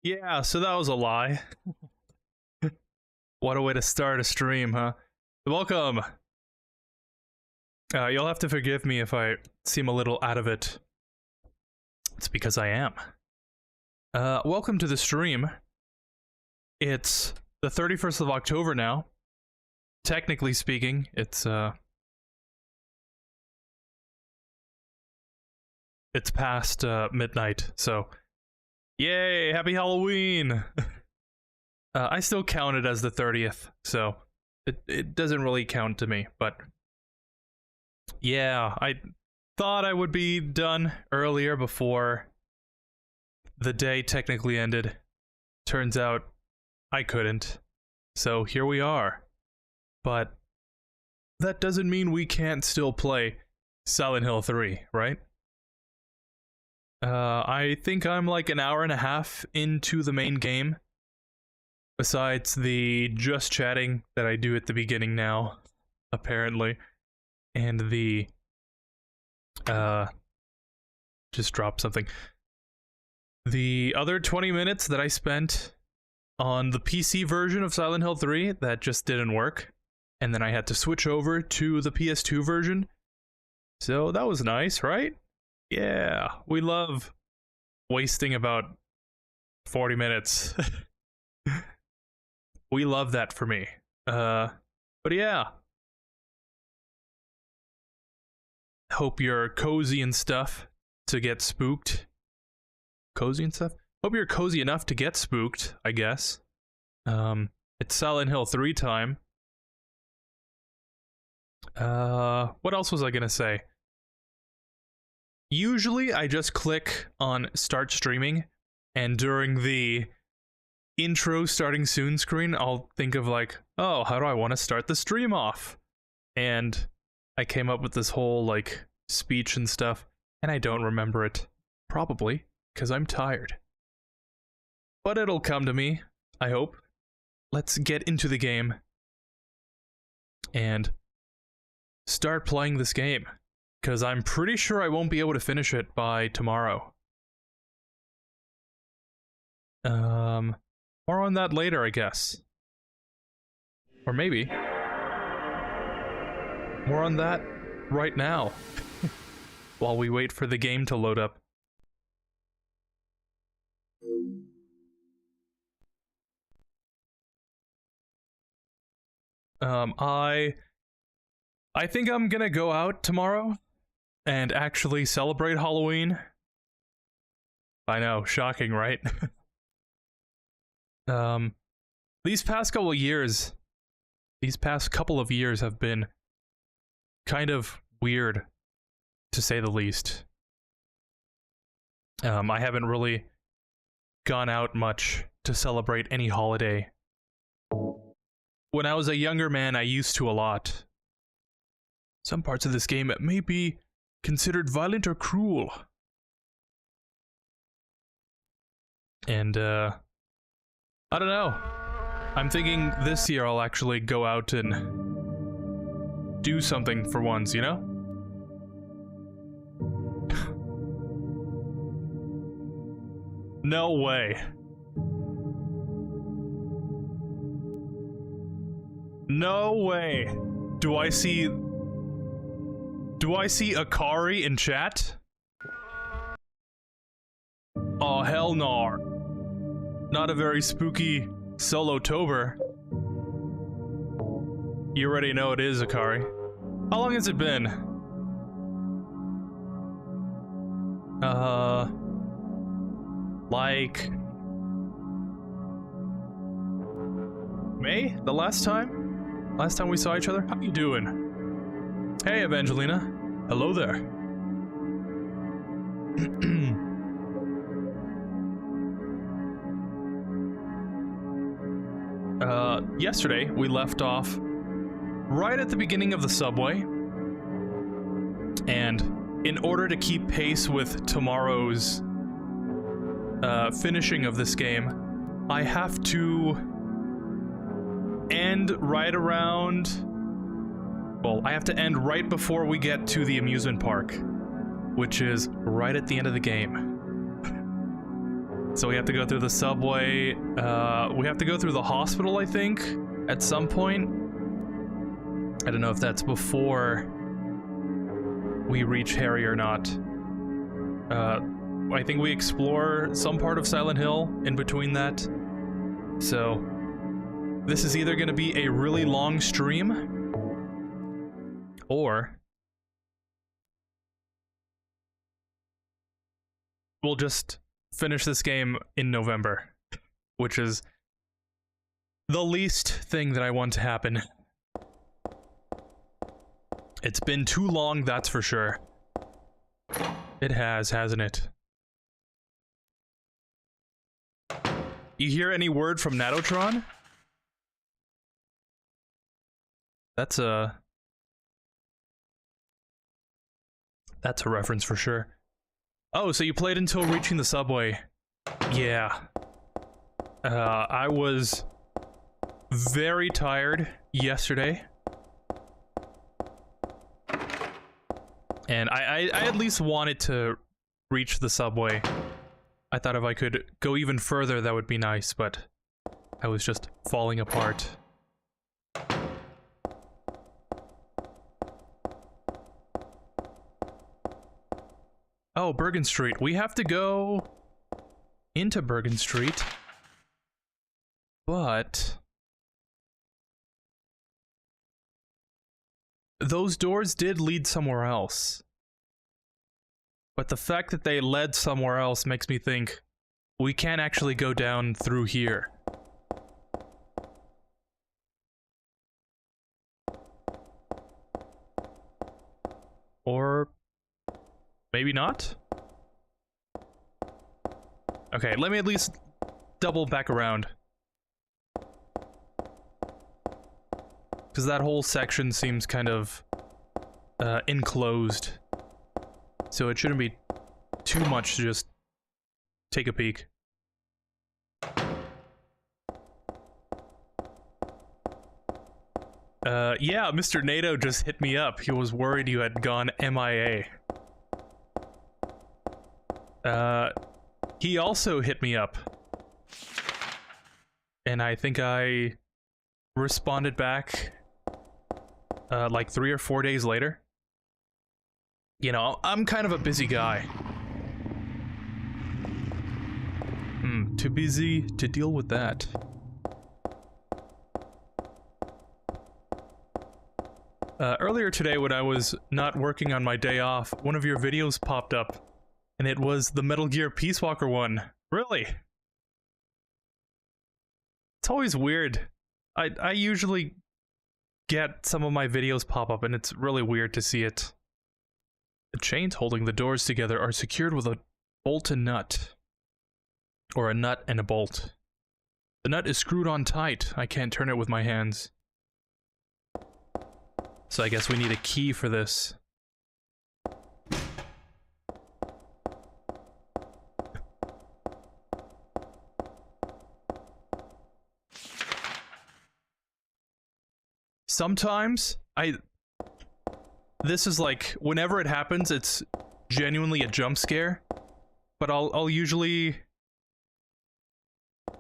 Yeah, so that was a lie. What a way to start a stream, huh? Welcome! You'll have to forgive me if I seem a little out of it. It's because I am. Welcome to the stream. It's the 31st of October now. Technically speaking, it's past midnight, so yay, happy Halloween! I still count it as the 30th, so it doesn't really count to me, but yeah, I thought I would be done earlier before the day technically ended. Turns out I couldn't, so here we are. But that doesn't mean we can't still play Silent Hill 3, right? I think I'm like an hour and a half into the main game. Besides the just chatting that I do at the beginning now, apparently. And the, just dropped something. The other 20 minutes that I spent on the PC version of Silent Hill 3, that just didn't work. And then I had to switch over to the PS2 version. So that was nice, right? Yeah, we love wasting about 40 minutes. We love that for me. But yeah. Hope you're cozy and stuff to get spooked. Cozy and stuff? Hope you're cozy enough to get spooked, I guess. It's Silent Hill 3 time. What else was I gonna say? Usually I just click on start streaming, and during the intro starting soon screen, I'll think of like, oh, how do I want to start the stream off? And I came up with this whole like speech and stuff, and I don't remember it. Probably because I'm tired. But it'll come to me, I hope. Let's get into the game and start playing this game, because I'm pretty sure I won't be able to finish it by tomorrow. More on that later, I guess. Or maybe more on that right now, while we wait for the game to load up. I think I'm gonna go out tomorrow and actually celebrate Halloween. I know, shocking, right? These past couple of years have been kind of weird, to say the least. I haven't really gone out much to celebrate any holiday. When I was a younger man, I used to a lot. Some parts of this game may be considered violent or cruel. And, I don't know. I'm thinking this year I'll actually go out and do something for once, you know? No way. No way. Do I see Akari in chat? Oh, hell no. Not a very spooky Solotober. You already know it is, Akari. How long has it been? Like May? The last time? Last time we saw each other? How you doing? Hey, Evangelina. Hello there. Yesterday, we left off right at the beginning of the subway. And in order to keep pace with tomorrow's finishing of this game, I have to end right around... Well, I have to end right before we get to the amusement park, which is right at the end of the game. So we have to go through the subway. We have to go through the hospital, I think, at some point. I don't know if that's before we reach Harry or not. I think we explore some part of Silent Hill in between that. So this is either going to be a really long stream, or we'll just finish this game in November, which is the least thing that I want to happen. It's been too long, that's for sure. It has, hasn't it? You hear any word from Natotron? That's a reference for sure. Oh, so you played until reaching the subway. Yeah. I was very tired yesterday. And I at least wanted to reach the subway. I thought if I could go even further, that would be nice, but I was just falling apart. Oh, Bergen Street. We have to go into Bergen Street, but those doors did lead somewhere else. But the fact that they led somewhere else makes me think we can't actually go down through here. Or maybe not? Okay, let me at least double back around. Because that whole section seems kind of enclosed. So it shouldn't be too much to just take a peek. Yeah, Mr. NATO just hit me up. He was worried you had gone MIA. He also hit me up. And I think I responded back, like 3 or 4 days later. You know, I'm kind of a busy guy. Too busy to deal with that. Earlier today when I was not working on my day off, one of your videos popped up, and it was the Metal Gear Peace Walker one. Really? It's always weird. I usually get some of my videos pop up, and it's really weird to see it. The chains holding the doors together are secured with a bolt and nut. Or a nut and a bolt. The nut is screwed on tight. I can't turn it with my hands. So I guess we need a key for this. Sometimes, this is like, whenever it happens, it's genuinely a jump scare. But I'll usually,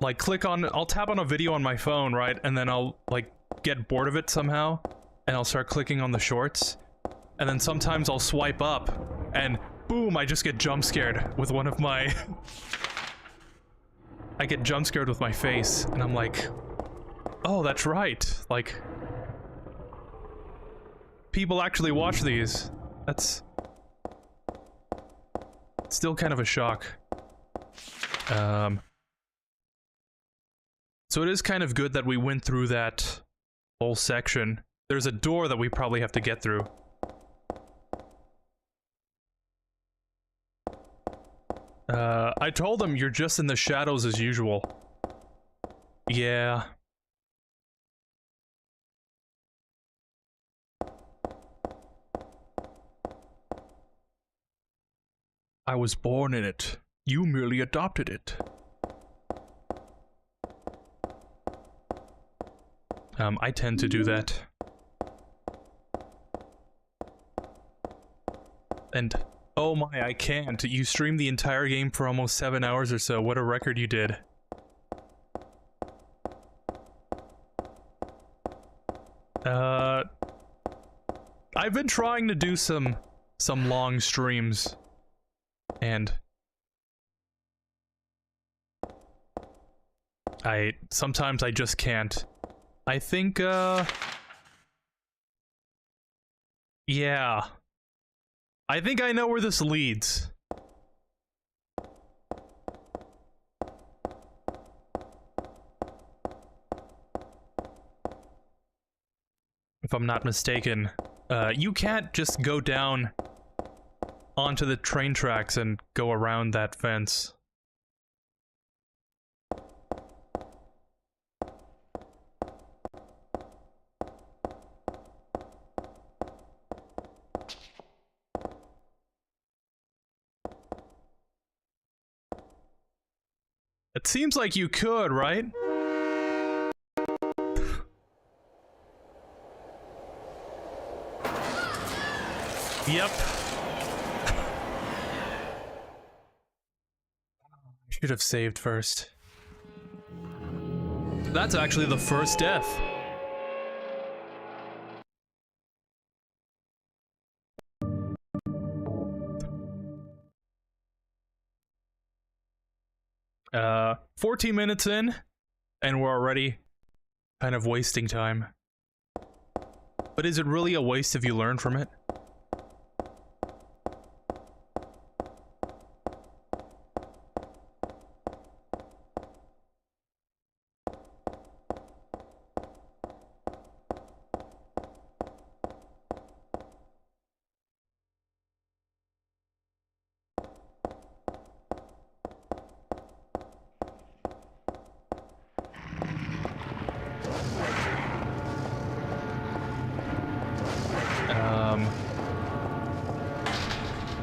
like, I'll tap on a video on my phone, right? And then I'll, like, get bored of it somehow. And I'll start clicking on the shorts. And then sometimes I'll swipe up. And boom, I just get jump scared with one of my... I get jump scared with my face. And I'm like, oh, that's right. Like... people actually watch these. That's still kind of a shock. So it is kind of good that we went through that whole section. There's a door that we probably have to get through. I told him you're just in the shadows as usual. Yeah. I was born in it. You merely adopted it. I tend to do that. And Oh my, I can't. You streamed the entire game for almost 7 hours or so. What a record you did. I've been trying to do some long streams, and sometimes I just can't. I think, yeah. I think I know where this leads. If I'm not mistaken, you can't just go down onto the train tracks and go around that fence. It seems like you could, right? Yep. I should have saved first. That's actually the first death. Uh, 14 minutes in, and we're already kind of wasting time. But is it really a waste if you learn from it?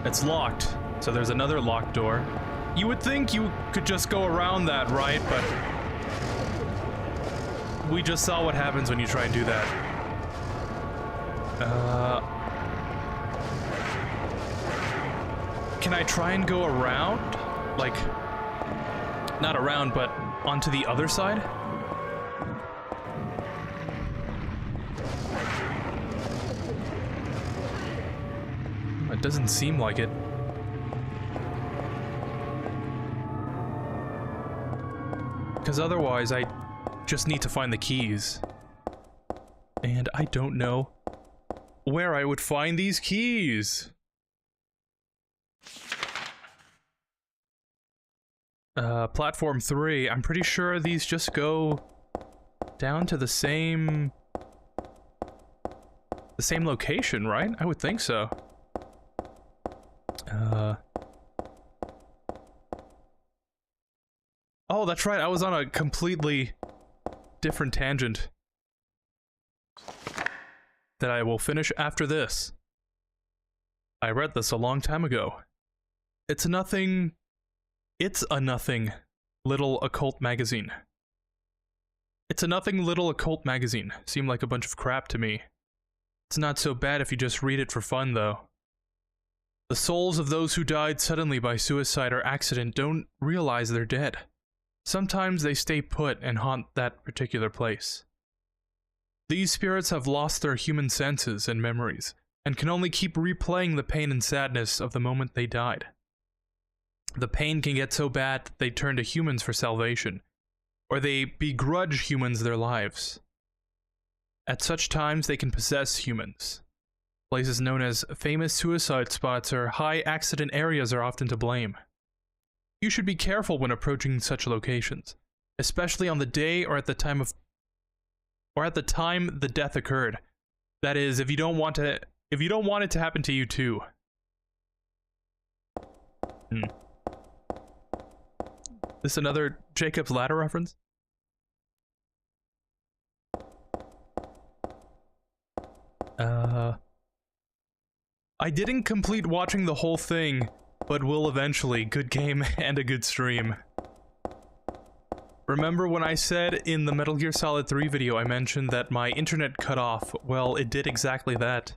It's locked, so there's another locked door. You would think you could just go around that, right? But we just saw what happens when you try and do that. Can I try and go around? Like, not around, but onto the other side? It doesn't seem like it. Because otherwise, I just need to find the keys. And I don't know where I would find these keys. Platform 3. I'm pretty sure these just go down to the same location, right? I would think so. Oh, that's right, I was on a completely different tangent that I will finish after this. I read this a long time ago. It's a nothing little occult magazine. It's a nothing little occult magazine. Seemed like a bunch of crap to me. It's not so bad if you just read it for fun, though. The souls of those who died suddenly by suicide or accident don't realize they're dead. Sometimes they stay put and haunt that particular place. These spirits have lost their human senses and memories, and can only keep replaying the pain and sadness of the moment they died. The pain can get so bad that they turn to humans for salvation, or they begrudge humans their lives. At such times they can possess humans. Places known as famous suicide spots or high accident areas are often to blame. You should be careful when approaching such locations, especially on the day or at the time the death occurred. That is, if you don't want it to happen to you too. This another Jacob's Ladder reference? I didn't complete watching the whole thing, but will eventually. Good game and a good stream. Remember when I said in the Metal Gear Solid 3 video I mentioned that my internet cut off? Well, it did exactly that.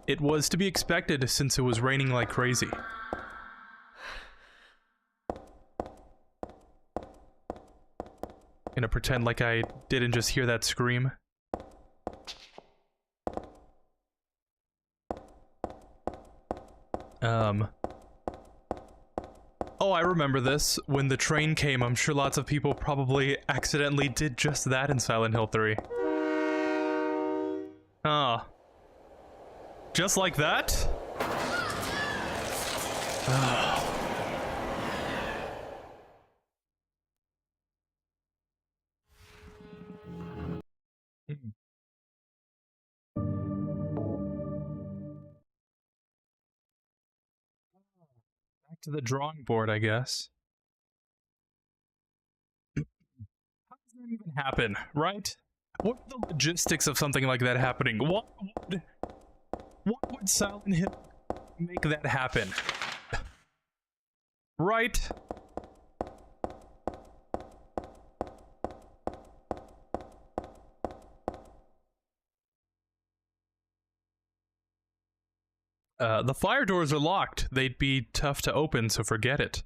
It was to be expected since it was raining like crazy. Gonna pretend like I didn't just hear that scream. Oh, I remember this. When the train came, I'm sure lots of people probably accidentally did just that in Silent Hill 3. Ah. Just like that? Back to the drawing board, I guess. How does that even happen, right? What are the logistics of something like that happening? What would Silent Hill make that happen? Right? The fire doors are locked. They'd be tough to open, so forget it.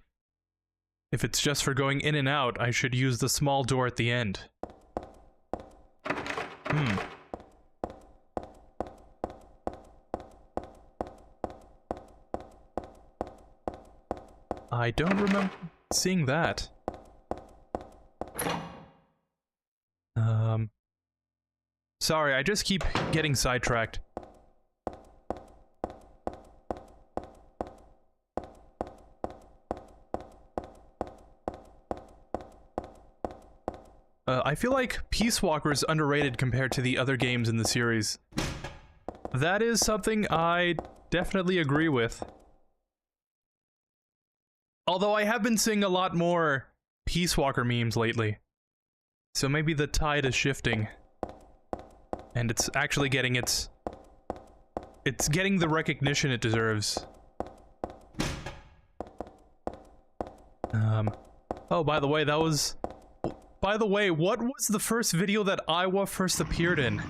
If it's just for going in and out, I should use the small door at the end. I don't remember seeing that. Sorry, I just keep getting sidetracked. I feel like Peace Walker is underrated compared to the other games in the series. That is something I definitely agree with. Although I have been seeing a lot more Peace Walker memes lately. So maybe the tide is shifting. And it's actually getting it's getting the recognition it deserves. Oh, by the way, what was the first video that Iowa first appeared in?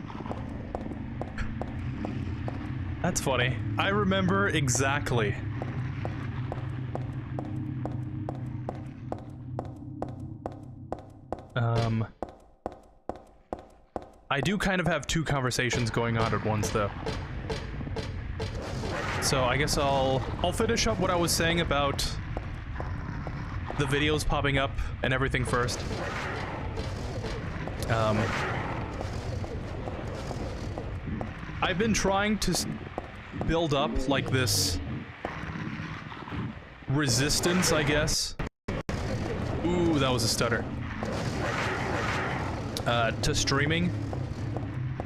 That's funny. I remember exactly. I do kind of have two conversations going on at once, though. So I guess I'll finish up what I was saying about the videos popping up and everything first. I've been trying to build up, like, this resistance, I guess. Ooh, that was a stutter. To streaming.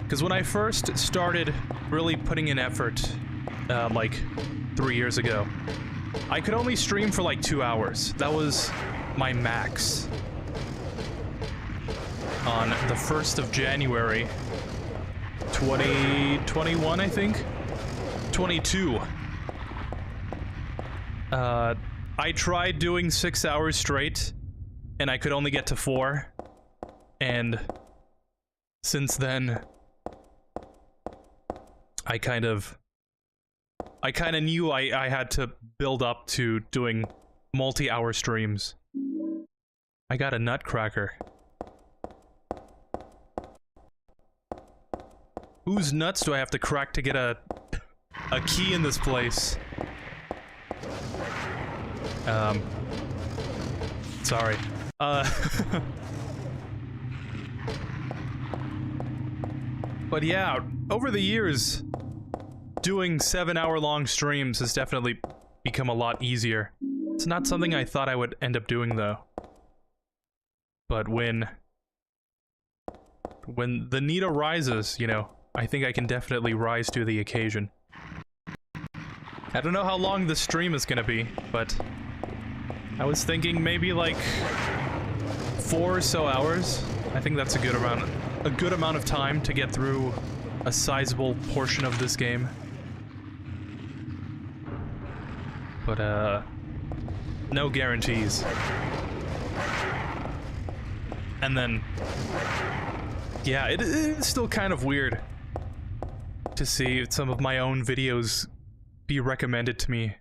Because when I first started really putting in effort, like 3 years ago, I could only stream for like 2 hours. That was my max. On the 1st of January, 2021, I think? 22. I tried doing 6 hours straight, and I could only get to 4. And since then, I kind of knew I had to build up to doing multi-hour streams. I got a nutcracker. Whose nuts do I have to crack to get a key in this place? Sorry. But yeah, over the years, doing 7-hour-long streams has definitely become a lot easier. It's not something I thought I would end up doing, though. But when the need arises, you know, I think I can definitely rise to the occasion. I don't know how long the stream is gonna be, but I was thinking maybe like 4 or so hours. I think that's a good amount of time to get through a sizable portion of this game. But no guarantees. And then yeah, it is still kind of weird to see some of my own videos be recommended to me.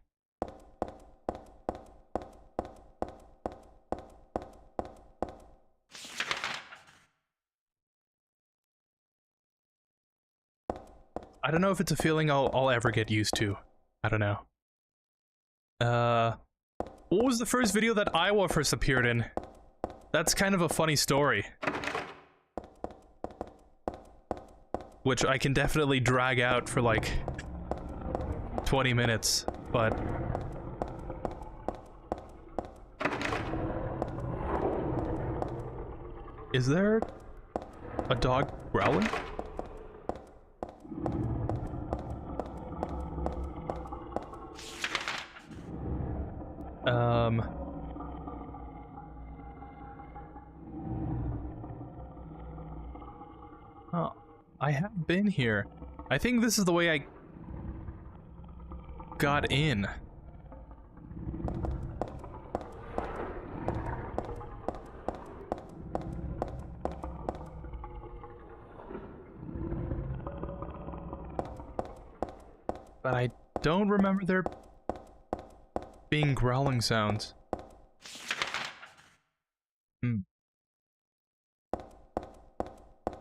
I don't know if it's a feeling I'll ever get used to. I don't know. What was the first video that Iowa first appeared in? That's kind of a funny story. Which I can definitely drag out for like 20 minutes, but... Is there a dog growling? Oh, I have been here. I think this is the way I got in. But I don't remember there being growling sounds.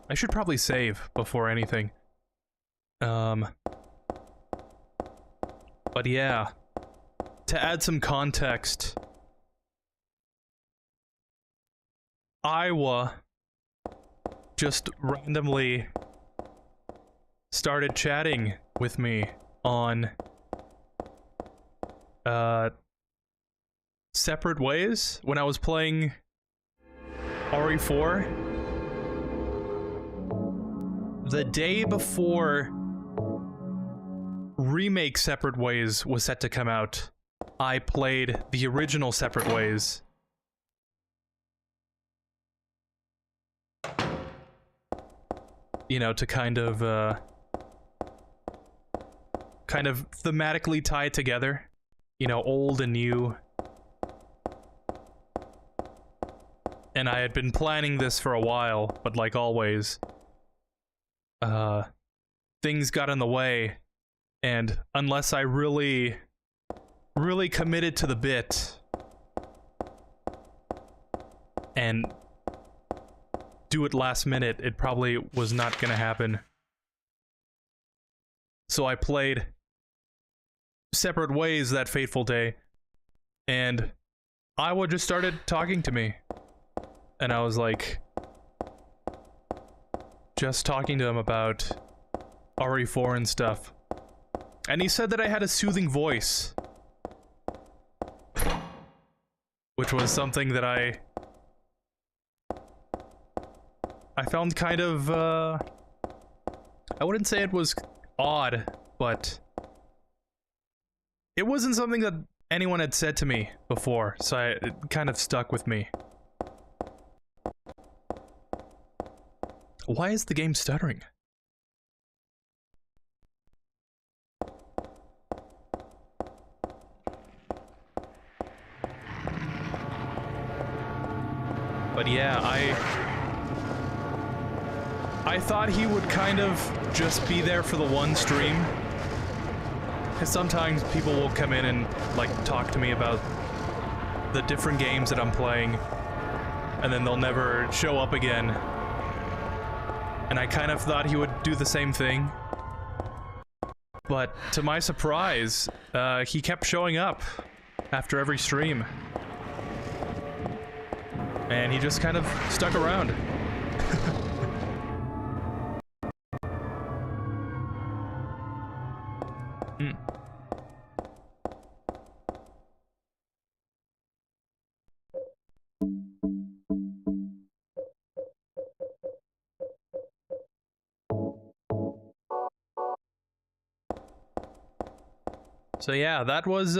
I should probably save before anything. But yeah, to add some context, Iowa just randomly started chatting with me on separate ways when I was playing RE4. The day before Remake Separate Ways was set to come out, I played the original Separate Ways. You know, to kind of thematically tie it together. You know, old and new. And I had been planning this for a while, but like always, things got in the way, and unless I really committed to the bit and do it last minute, it probably was not gonna happen. So I played Separate Ways that fateful day, and Iowa just started talking to me. And I was like, just talking to him about RE4 and stuff. And he said that I had a soothing voice. Which was something that I found kind of, I wouldn't say it was odd, but it wasn't something that anyone had said to me before, so it kind of stuck with me. Why is the game stuttering? But yeah, I thought he would kind of just be there for the one stream. Because sometimes people will come in and, like, talk to me about the different games that I'm playing, and then they'll never show up again. And I kind of thought he would do the same thing. But to my surprise, he kept showing up after every stream. And he just kind of stuck around. So yeah, that was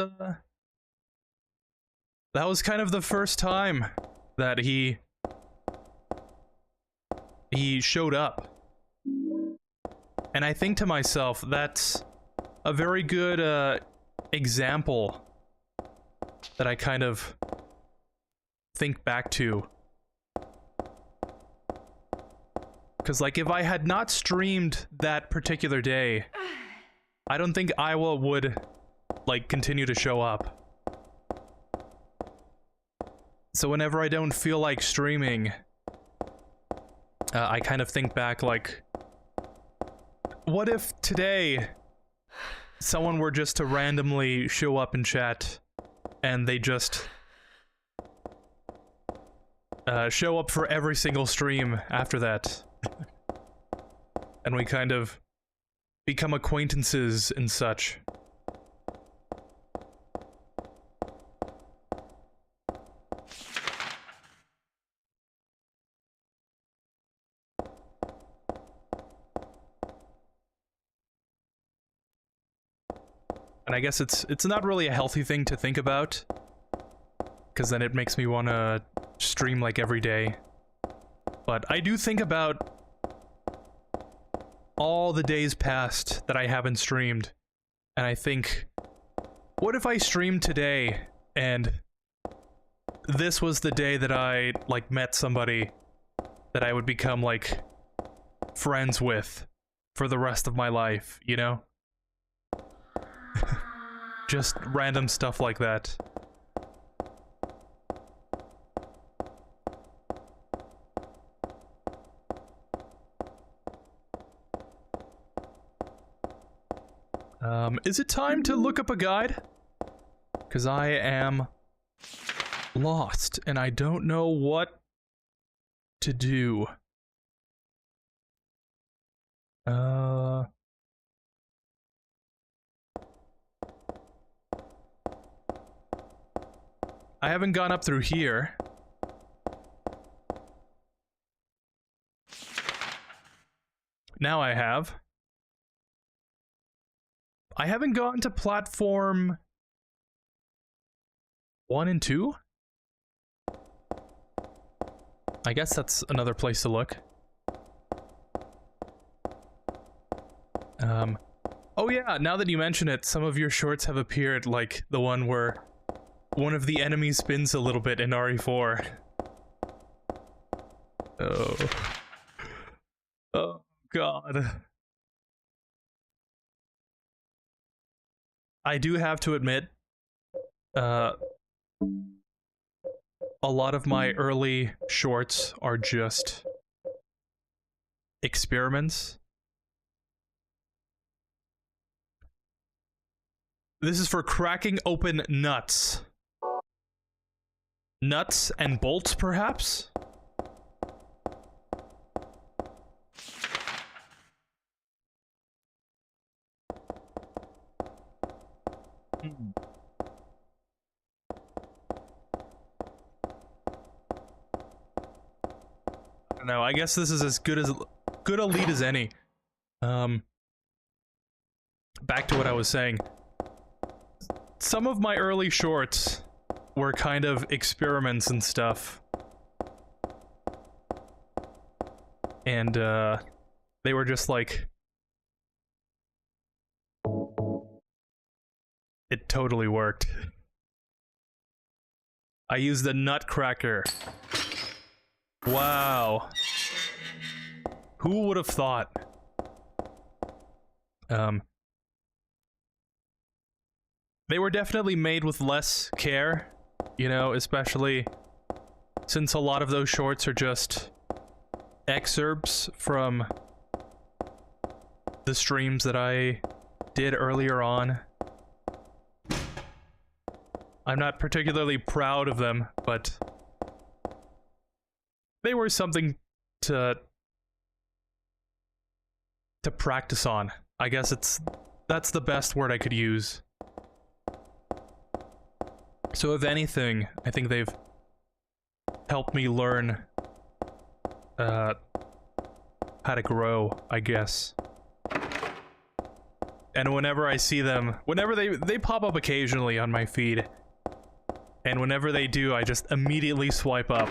kind of the first time that he showed up. And I think to myself, that's a very good example that I kind of think back to Because, like, if I had not streamed that particular day, I don't think Iowa would, like, continue to show up. So whenever I don't feel like streaming, I kind of think back, like, what if today someone were just to randomly show up in chat and they just show up for every single stream after that? And we kind of become acquaintances and such. And I guess it's not really a healthy thing to think about, because then it makes me want to stream like every day. But I do think about all the days past that I haven't streamed, and I think, what if I streamed today and this was the day that I, like, met somebody that I would become, like, friends with for the rest of my life, you know? Just random stuff like that. Is it time to look up a guide? Because I am lost, and I don't know what to do. I haven't gone up through here. Now I have. I haven't gone to platform 1 and 2? I guess that's another place to look. Oh yeah, now that you mention it, some of your shorts have appeared, like the one where one of the enemies spins a little bit in RE4. Oh. Oh, God. I do have to admit, a lot of my early shorts are just experiments. This is for cracking open nuts. Nuts and bolts, perhaps? I don't know, I guess this is as good a lead as any. Back to what I was saying. Some of my early shorts were kind of experiments and stuff. And, they were just like... It totally worked. I used the nutcracker. Wow. Who would have thought? They were definitely made with less care, you know, especially since a lot of those shorts are just excerpts from the streams that I did earlier on. I'm not particularly proud of them, but they were something to practice on. I guess that's the best word I could use. So if anything, I think they've helped me learn how to grow, I guess. And whenever I see them, whenever they pop up occasionally on my feed, and whenever they do, I just immediately swipe up.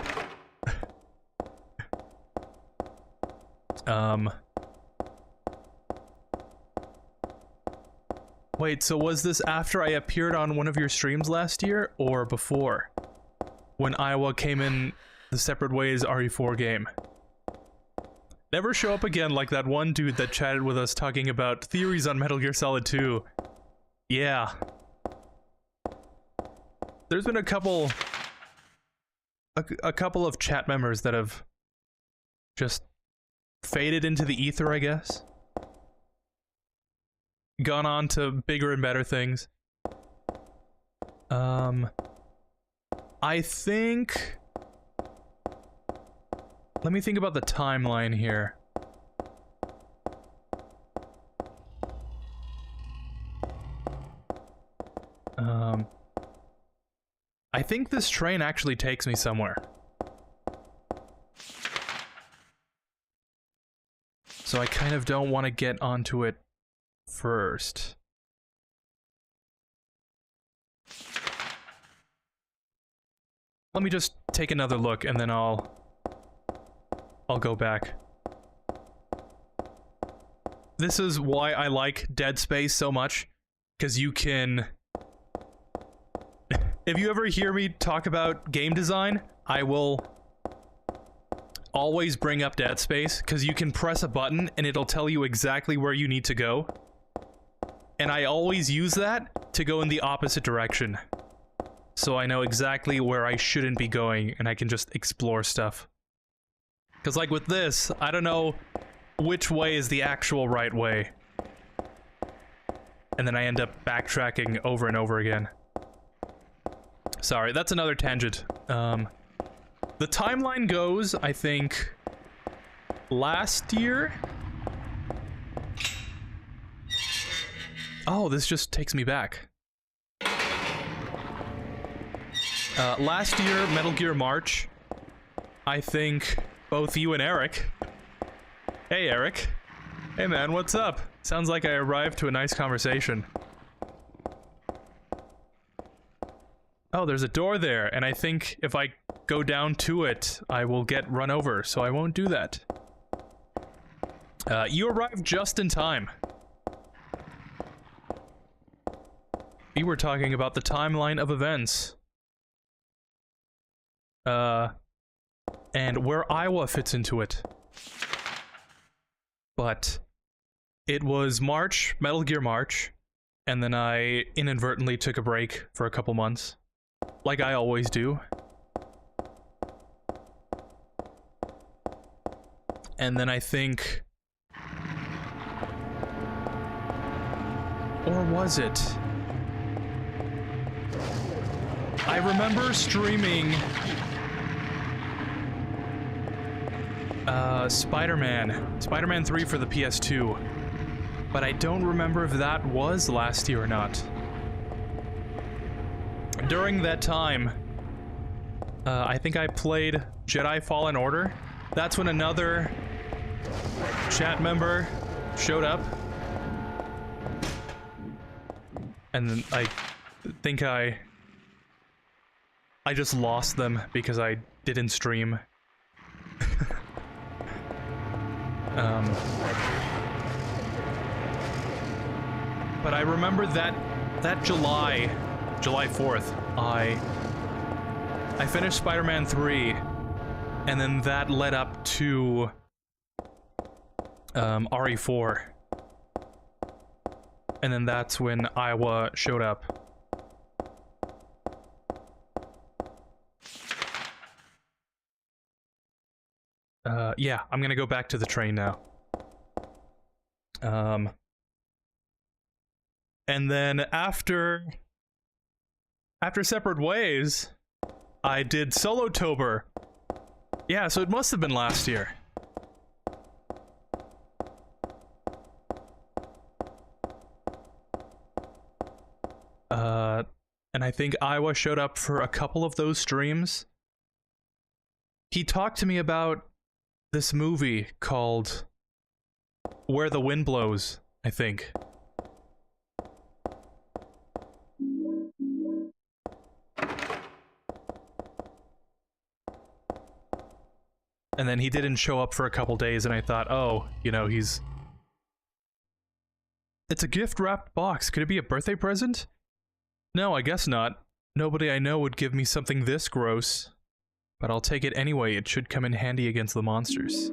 Wait, so was this after I appeared on one of your streams last year, or before? When Iowa came in the Separate Ways RE4 game? Never show up again like that one dude that chatted with us talking about theories on Metal Gear Solid 2. Yeah. There's been a couple of chat members that have just faded into the ether, I guess. Gone on to bigger and better things. I think... Let me think about the timeline here. I think this train actually takes me somewhere. So I kind of don't want to get onto it first. Let me just take another look and then I'll go back. This is why I like Dead Space so much, because you can... If you ever hear me talk about game design, I will always bring up Dead Space, because you can press a button and it'll tell you exactly where you need to go. And I always use that to go in the opposite direction. So I know exactly where I shouldn't be going, and I can just explore stuff. Because like with this, I don't know which way is the actual right way. And then I end up backtracking over and over again. Sorry, that's another tangent. The timeline goes, I think, last year? Oh, this just takes me back. Last year, Metal Gear March, I think both you and Eric... Hey, Eric. Hey, man, what's up? Sounds like I arrived to a nice conversation. Oh, there's a door there, and I think if I go down to it, I will get run over, so I won't do that. You arrived just in time. We were talking about the timeline of events. And where Iowa fits into it. But it was March, Metal Gear March, and then I inadvertently took a break for a couple months. Like I always do. And then I think... Or was it? I remember streaming... Spider-Man 3 for the PS2. But I don't remember if that was last year or not. During that time, I think I played Jedi Fallen Order. That's when another chat member showed up. And then I think I just lost them because I didn't stream. But I remember that July 4th, I finished Spider-Man 3, and then that led up to RE4. And then that's when Iowa showed up. Yeah, I'm gonna go back to the train now. And then after Separate Ways, I did Solotober. Yeah, so it must have been last year. And I think Iowa showed up for a couple of those streams. He talked to me about this movie called Where the Wind Blows, I think. And then he didn't show up for a couple days, and I thought, oh, you know, he's... It's a gift-wrapped box. Could it be a birthday present? No, I guess not. Nobody I know would give me something this gross. But I'll take it anyway. It should come in handy against the monsters.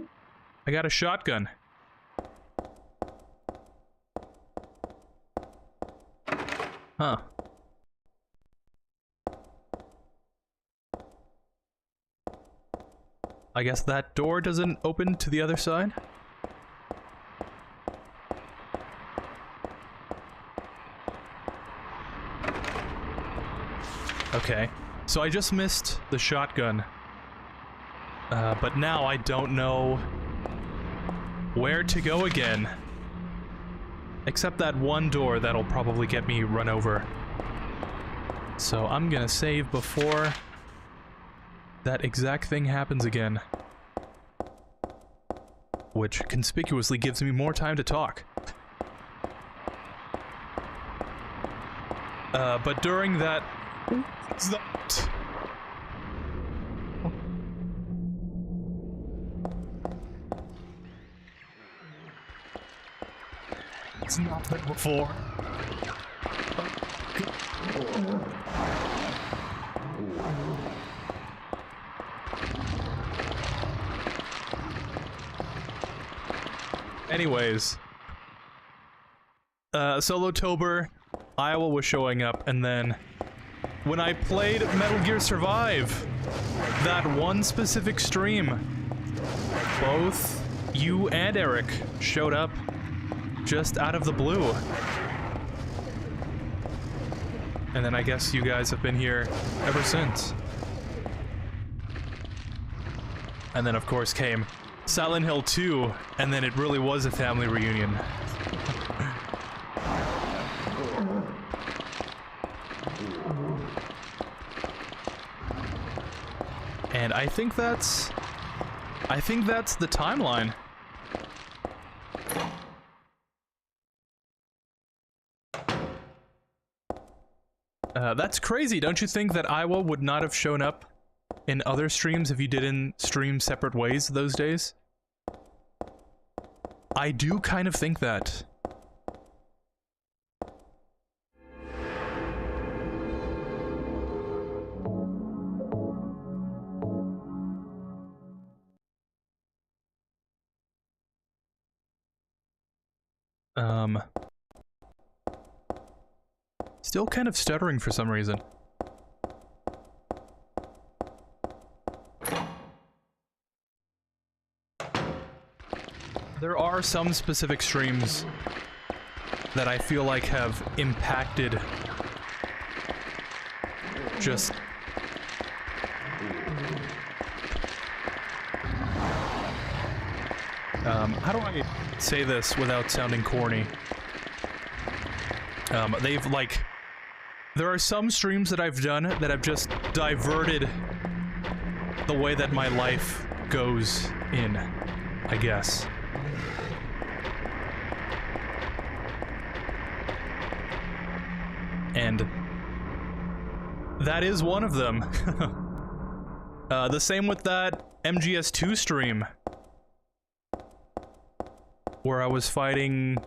I got a shotgun. Huh. I guess that door doesn't open to the other side? Okay, so I just missed the shotgun. But now I don't know where to go again. Except that one door that'll probably get me run over. So I'm gonna save before that exact thing happens again. Which conspicuously gives me more time to talk. But during that... It's not... It's not been before. Anyways, Solotober, Iowa was showing up, and then when I played Metal Gear Survive, that one specific stream, both you and Eric showed up just out of the blue. And then I guess you guys have been here ever since. And then of course came Silent Hill 2, and then it really was a family reunion. And I think that's the timeline. That's crazy. Don't you think that Iowa would not have shown up in other streams if you didn't stream separate ways those days? I do kind of think that. Still kind of stuttering for some reason. There are some specific streams that I feel like have impacted just... how do I say this without sounding corny? They've, like... There are some streams that I've done that have just diverted the way that my life goes in, I guess. And that is one of them. The same with that MGS2 stream, where I was fighting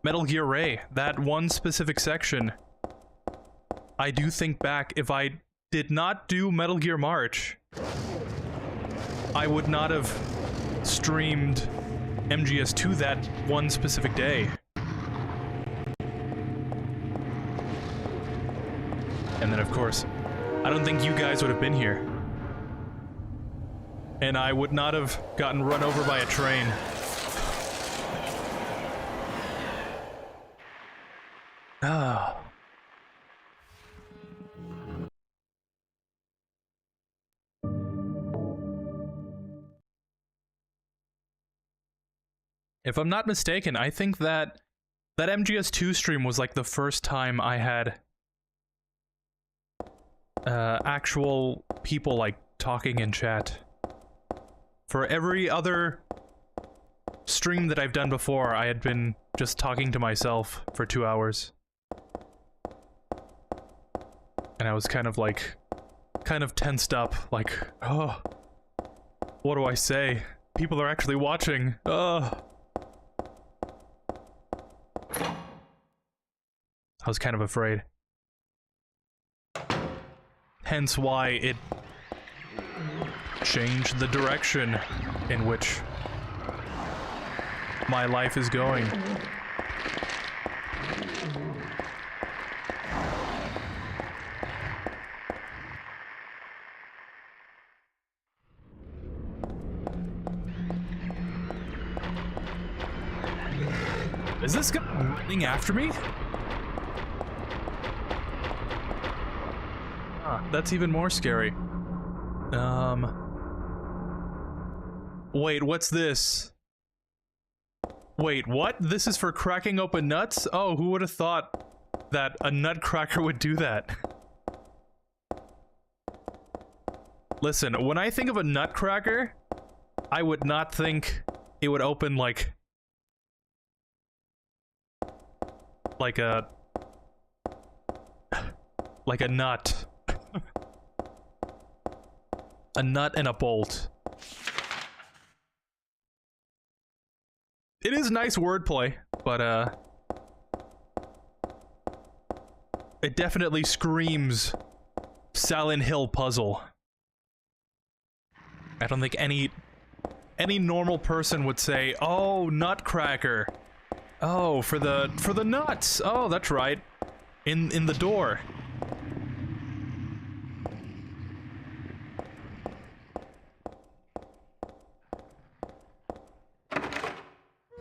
Metal Gear Ray, that one specific section. I do think back, if I did not do Metal Gear March, I would not have streamed MGS2 that one specific day. And then of course, I don't think you guys would have been here. And I would not have gotten run over by a train. Ah. If I'm not mistaken, I think that MGS2 stream was like the first time I had actual people like talking in chat. For every other stream that I've done before, I had been just talking to myself for 2 hours. And I was kind of tensed up, like, oh, what do I say? People are actually watching, oh. I was kind of afraid. Hence why it changed the direction in which my life is going. Is this guy running after me? That's even more scary. Wait, what's this? Wait, what? This is for cracking open nuts? Oh, who would have thought that a nutcracker would do that? Listen, when I think of a nutcracker, I would not think it would open like a nut. A nut and a bolt. It is nice wordplay, but it definitely screams Silent Hill puzzle. I don't think any normal person would say, "Oh, nutcracker. Oh, for the nuts. Oh, that's right. In the door."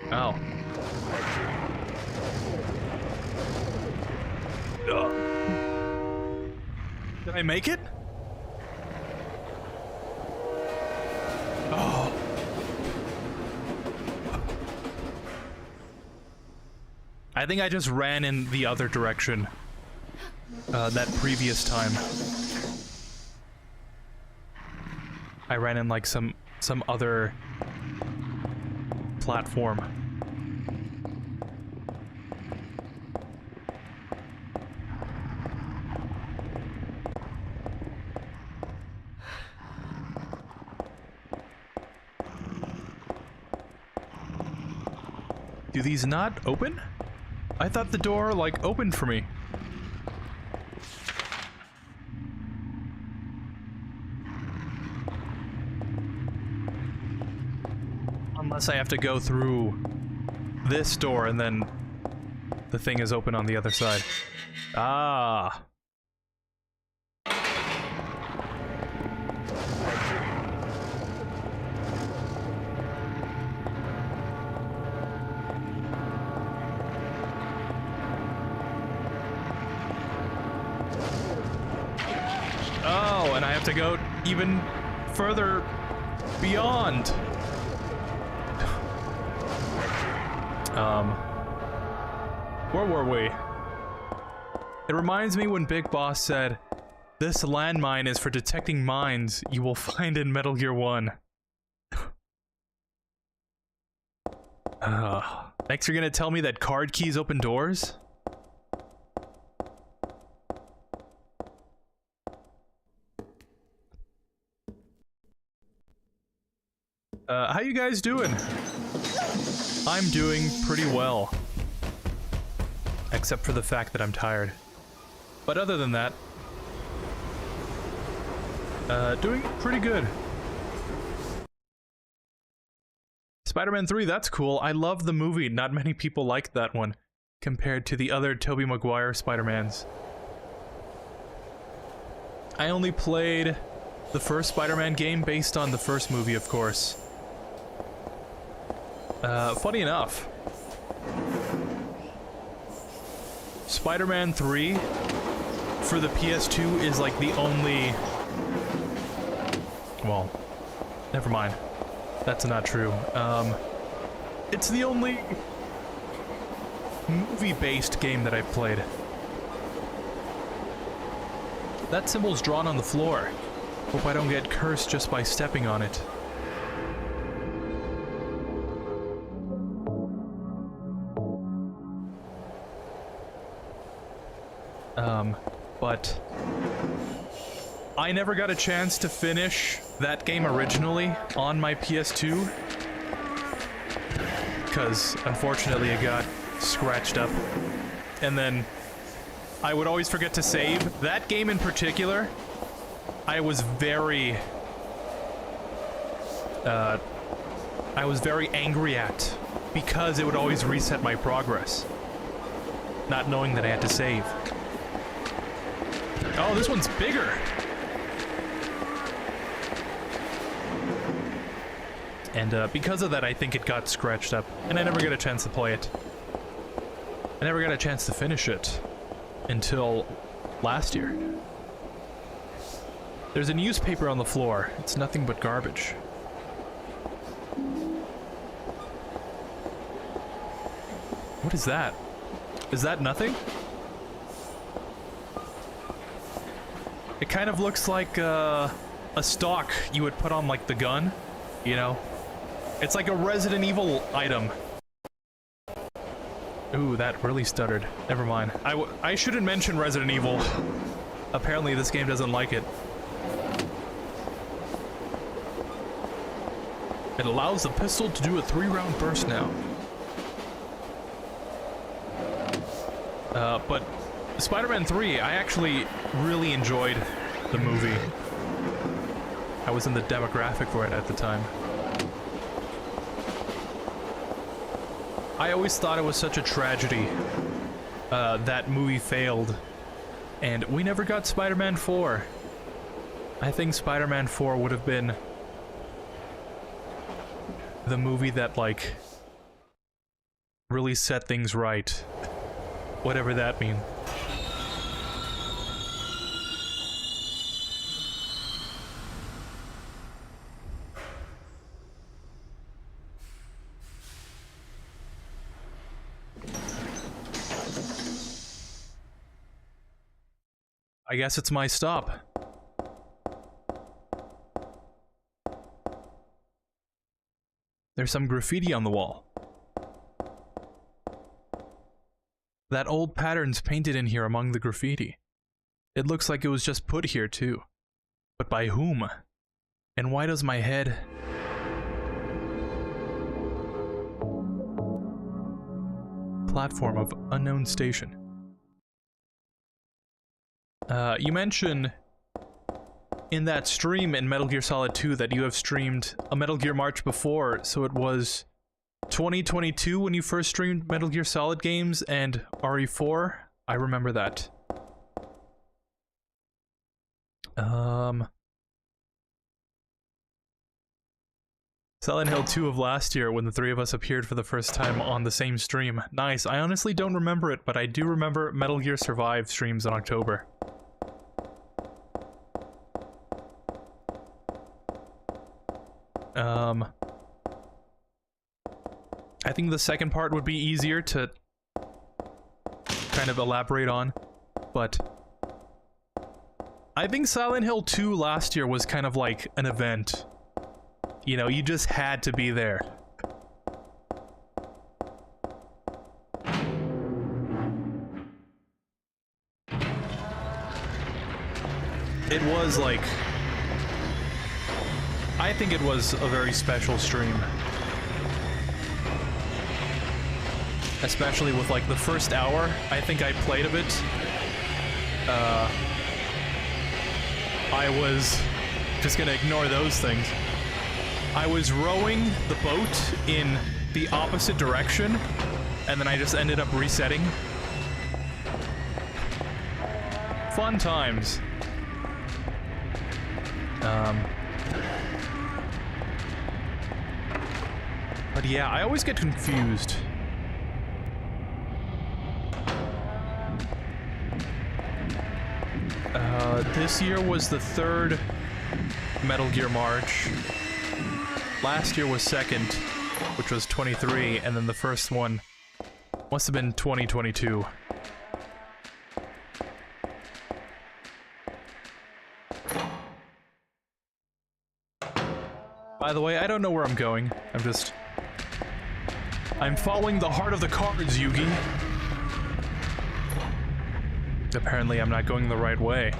Oh. Did I make it? Oh. I think I just ran in the other direction. That previous time. I ran in like some other platform. Do these not open? I thought the door, like, opened for me. Unless I have to go through this door and then the thing is open on the other side. Ah. Oh, and I have to go even further beyond. Where were we? It reminds me when Big Boss said, "This landmine is for detecting mines you will find in Metal Gear 1. Next you're gonna tell me that card keys open doors? How you guys doing? I'm doing pretty well. Except for the fact that I'm tired. But other than that, doing pretty good. Spider-Man 3, that's cool. I love the movie. Not many people liked that one compared to the other Tobey Maguire Spider-Mans. I only played the first Spider-Man game based on the first movie, of course. Funny enough, Spider-Man 3 for the PS2 is like the only... Well, never mind. That's not true. It's the only movie-based game that I've played. That symbol's drawn on the floor. Hope I don't get cursed just by stepping on it. But I never got a chance to finish that game originally on my PS2 because unfortunately it got scratched up, and then I would always forget to save. That game in particular, I was very angry at because it would always reset my progress, not knowing that I had to save. Oh, this one's bigger! And because of that, I think it got scratched up, and I never got a chance to play it. I never got a chance to finish it until last year. There's a newspaper on the floor. It's nothing but garbage. What is that? Is that nothing? It kind of looks like a stock you would put on like the gun, you know? It's like a Resident Evil item. Ooh, that really stuttered. Never mind. I shouldn't mention Resident Evil. Apparently this game doesn't like it. It allows the pistol to do a 3-round burst now. But Spider-Man 3, I actually really enjoyed the movie. I was in the demographic for it at the time. I always thought it was such a tragedy that movie failed, and we never got Spider-Man 4. I think Spider-Man 4 would have been the movie that, like, really set things right. Whatever that means. I guess it's my stop. There's some graffiti on the wall. That old pattern's painted in here among the graffiti. It looks like it was just put here too. But by whom? And why does my head... Platform of unknown station. You mentioned in that stream in Metal Gear Solid 2 that you have streamed a Metal Gear March before, so it was 2022 when you first streamed Metal Gear Solid games and RE4? I remember that. Silent Hill 2 of last year when the three of us appeared for the first time on the same stream. Nice. I honestly don't remember it, but I do remember Metal Gear Survive streams in October. I think the second part would be easier to kind of elaborate on, but I think Silent Hill 2 last year was kind of like an event. You know, you just had to be there. It was like... I think it was a very special stream. Especially with like the first hour, I think I played a bit. I was just gonna ignore those things. I was rowing the boat in the opposite direction, and then I just ended up resetting. Fun times. But yeah, I always get confused. This year was the third Metal Gear March. Last year was second, which was 23, and then the first one must have been 2022. By the way, I don't know where I'm going. I'm following the heart of the cards, Yugi. Apparently, I'm not going the right way.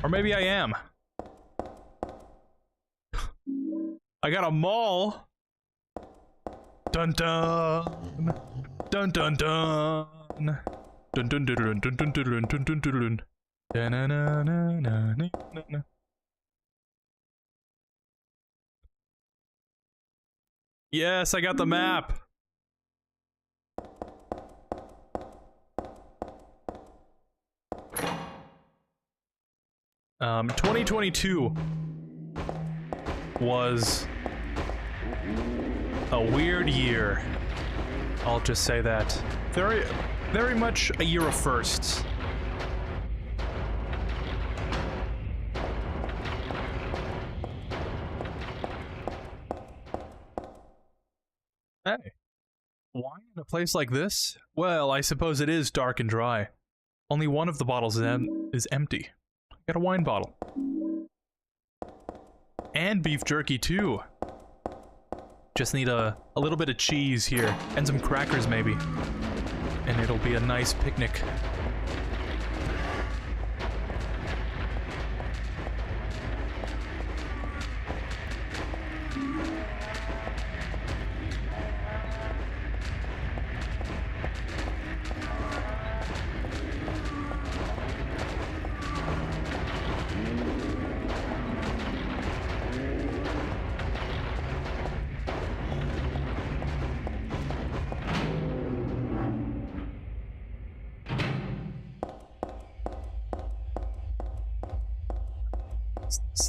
Or maybe I am. I got a mall. Dun dun. Dun dun dun. Dun dun dun dun dun dun dun dun dun dun. Dun na na na na na na. Yes, I got the map! 2022 was a weird year. I'll just say that. Very much a year of firsts. Hey, wine in a place like this? Well, I suppose it is dark and dry. Only one of the bottles is empty. Got a wine bottle. And beef jerky too. Just need a little bit of cheese here, and some crackers maybe. And it'll be a nice picnic.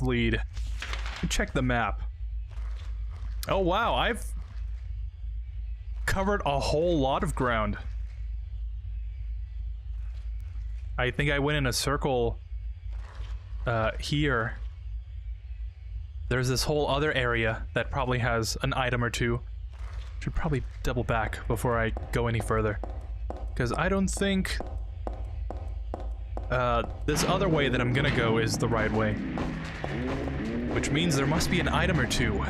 Lead. Check the map. Oh wow, I've covered a whole lot of ground. I think I went in a circle here. There's this whole other area that probably has an item or two. Should probably double back before I go any further, because I don't think this other way that I'm gonna go is the right way. Which means there must be an item or two.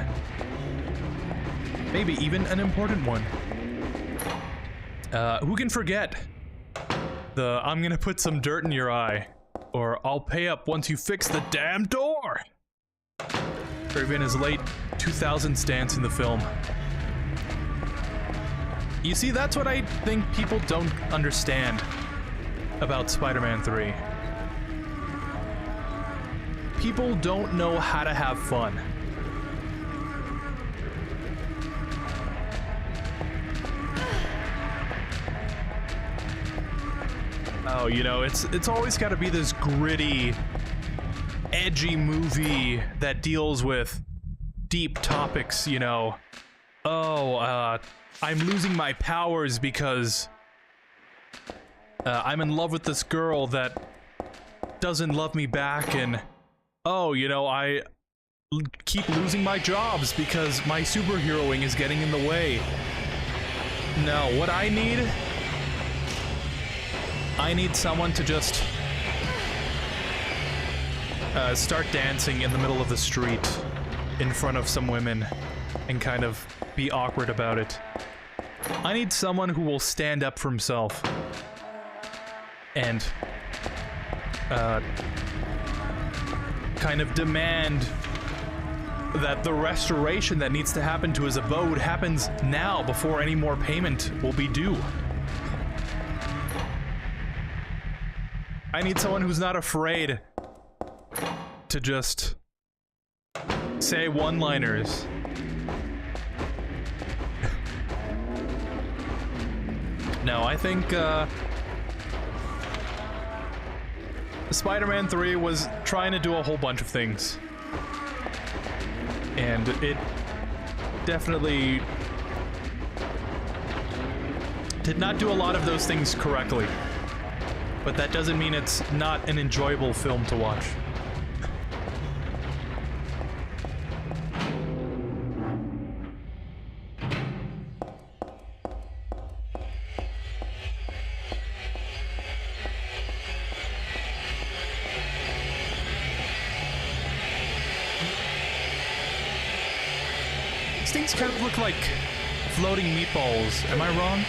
Maybe even an important one. Who can forget the "I'm gonna put some dirt in your eye," or "I'll pay up once you fix the damn door," or even his late 2000 stance in the film. You see, that's what I think people don't understand about Spider-Man 3. People don't know how to have fun. Oh, you know, it's always got to be this gritty, edgy movie that deals with deep topics, you know. Oh, I'm losing my powers because I'm in love with this girl that doesn't love me back, and oh, you know, I keep losing my jobs because my superheroing is getting in the way. No, what I need someone to just start dancing in the middle of the street in front of some women and kind of be awkward about it. I need someone who will stand up for himself and kind of demand that the restoration that needs to happen to his abode happens now before any more payment will be due. I need someone who's not afraid to just say one-liners. No, I think Spider-Man 3 was trying to do a whole bunch of things. And it definitely did not do a lot of those things correctly. But that doesn't mean it's not an enjoyable film to watch. These things kind of look like floating meatballs. Am I wrong?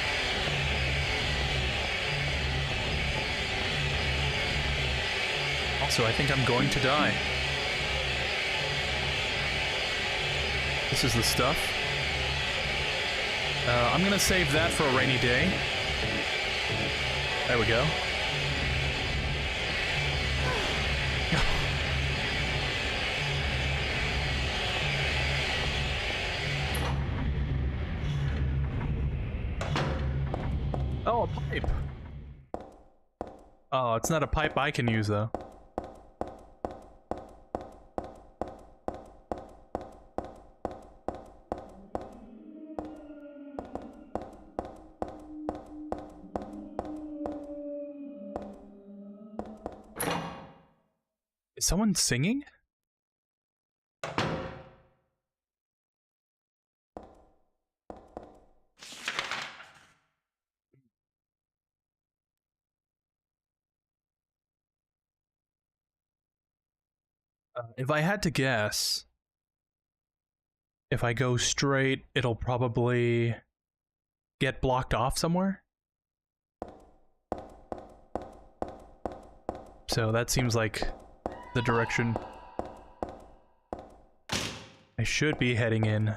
Also, I think I'm going to die. This is the stuff. I'm gonna save that for a rainy day. There we go. pipe. Oh, it's not a pipe I can use, though. Is someone singing? If I had to guess, if I go straight, it'll probably get blocked off somewhere. So that seems like the direction I should be heading in.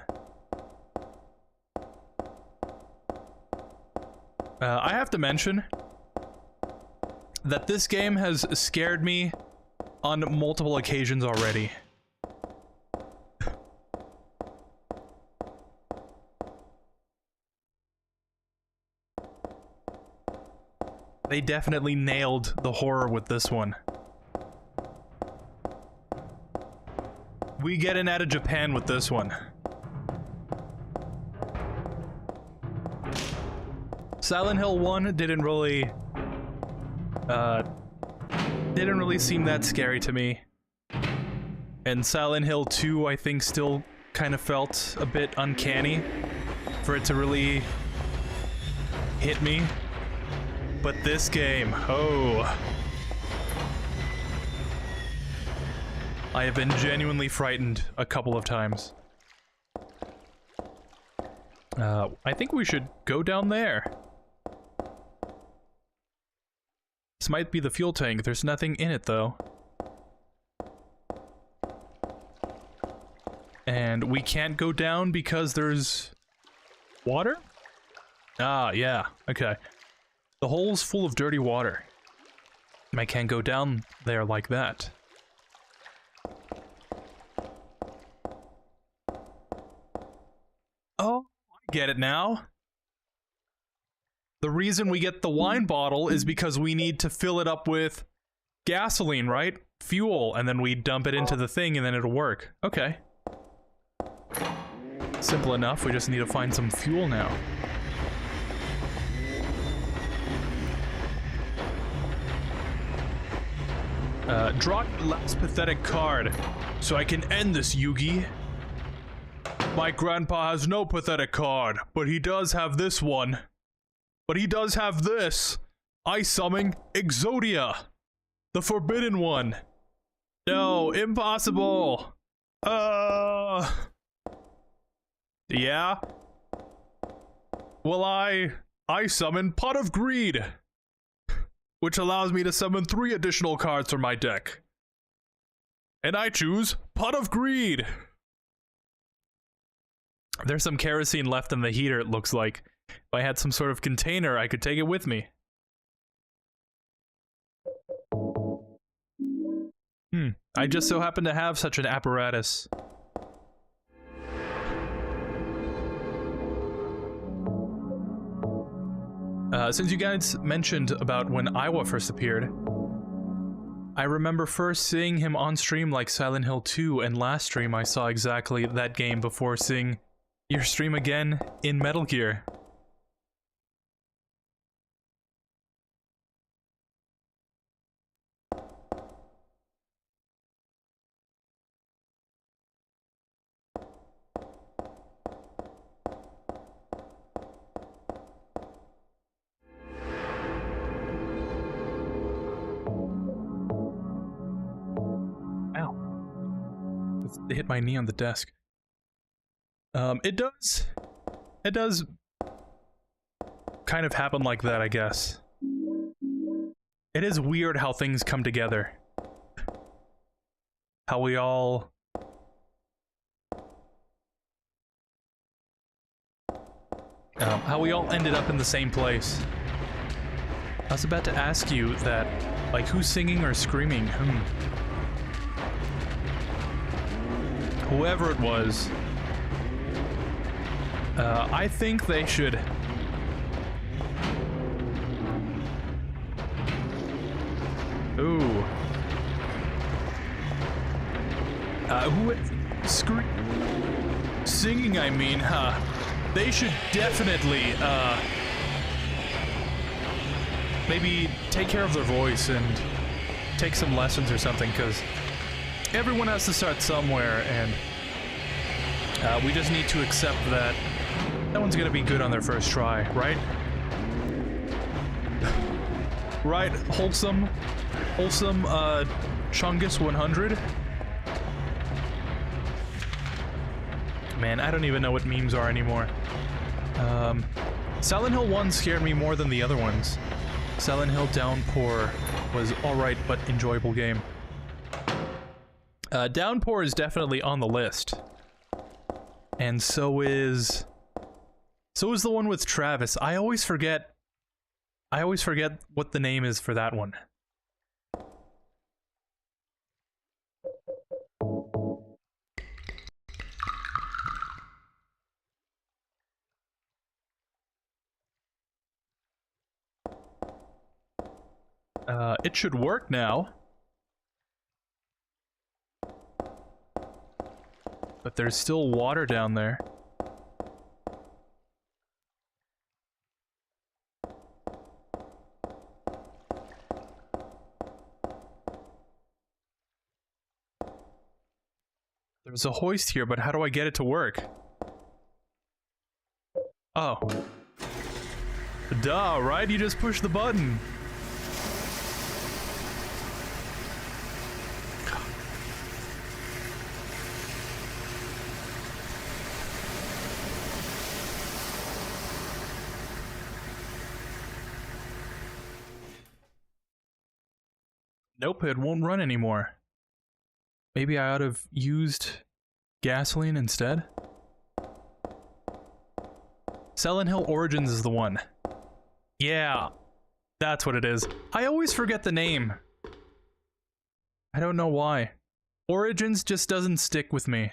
I have to mention that this game has scared me on multiple occasions already. They definitely nailed the horror with this one. We get an out of Japan with this one. Silent Hill 1 didn't really seem that scary to me. And Silent Hill 2, I think, still kind of felt a bit uncanny for it to really hit me. But this game, oh. I have been genuinely frightened a couple of times. I think we should go down there. This might be the fuel tank. There's nothing in it, though. And we can't go down because there's water? Ah, yeah. Okay. The hole's full of dirty water. I can't go down there like that. Oh, I get it now. The reason we get the wine bottle is because we need to fill it up with gasoline, right? Fuel, and then we dump it into the thing and then it'll work. Okay. Simple enough, we just need to find some fuel now. Draw your last pathetic card, so I can end this, Yugi. My grandpa has no pathetic card, but he does have this one. But he does have this. I summon Exodia. The forbidden one. No, impossible. Yeah? Well, I summon Pot of Greed, which allows me to summon 3 additional cards from my deck. And I choose Pot of Greed. There's some kerosene left in the heater, it looks like. If I had some sort of container, I could take it with me. I just so happen to have such an apparatus. Since you guys mentioned about when Iowa first appeared, I remember first seeing him on stream like Silent Hill 2, and last stream I saw exactly that game before seeing your stream again in Metal Gear. It hit my knee on the desk. It does kind of happen like that, I guess. It is weird how things come together. How we all ended up in the same place. I was about to ask you that, like, who's singing or screaming? Whoever it was, I think they should Ooh. Who singing, I mean, huh? They should definitely, maybe take care of their voice and take some lessons or something, because everyone has to start somewhere, and we just need to accept that no one's gonna be good on their first try, right? Right, wholesome, Chungus 100. Man, I don't even know what memes are anymore. Silent Hill 1 scared me more than the other ones. Silent Hill Downpour was alright but enjoyable game. Downpour is definitely on the list. And so is the one with Travis. I always forget what the name is for that one. It should work now. But there's still water down there. There's a hoist here, but how do I get it to work? Oh. Duh, right? You just push the button. Nope, it won't run anymore. Maybe I ought to have used gasoline instead? Silent Hill Origins is the one. Yeah, that's what it is. I always forget the name. I don't know why. Origins just doesn't stick with me.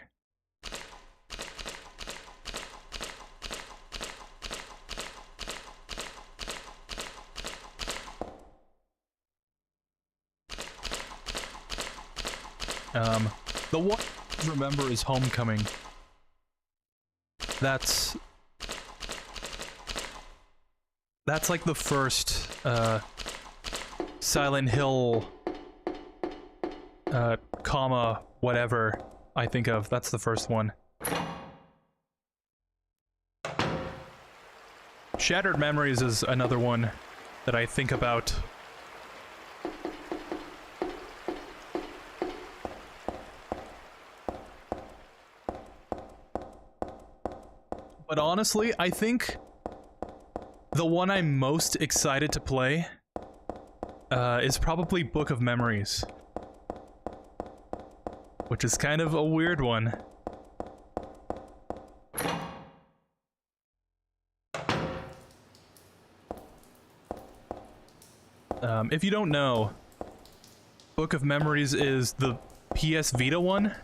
The one I remember is Homecoming. That's like the first, Silent Hill, comma, whatever I think of. That's the first one. Shattered Memories is another one that I think about. But honestly, I think the one I'm most excited to play is probably Book of Memories. Which is kind of a weird one. If you don't know, Book of Memories is the PS Vita one.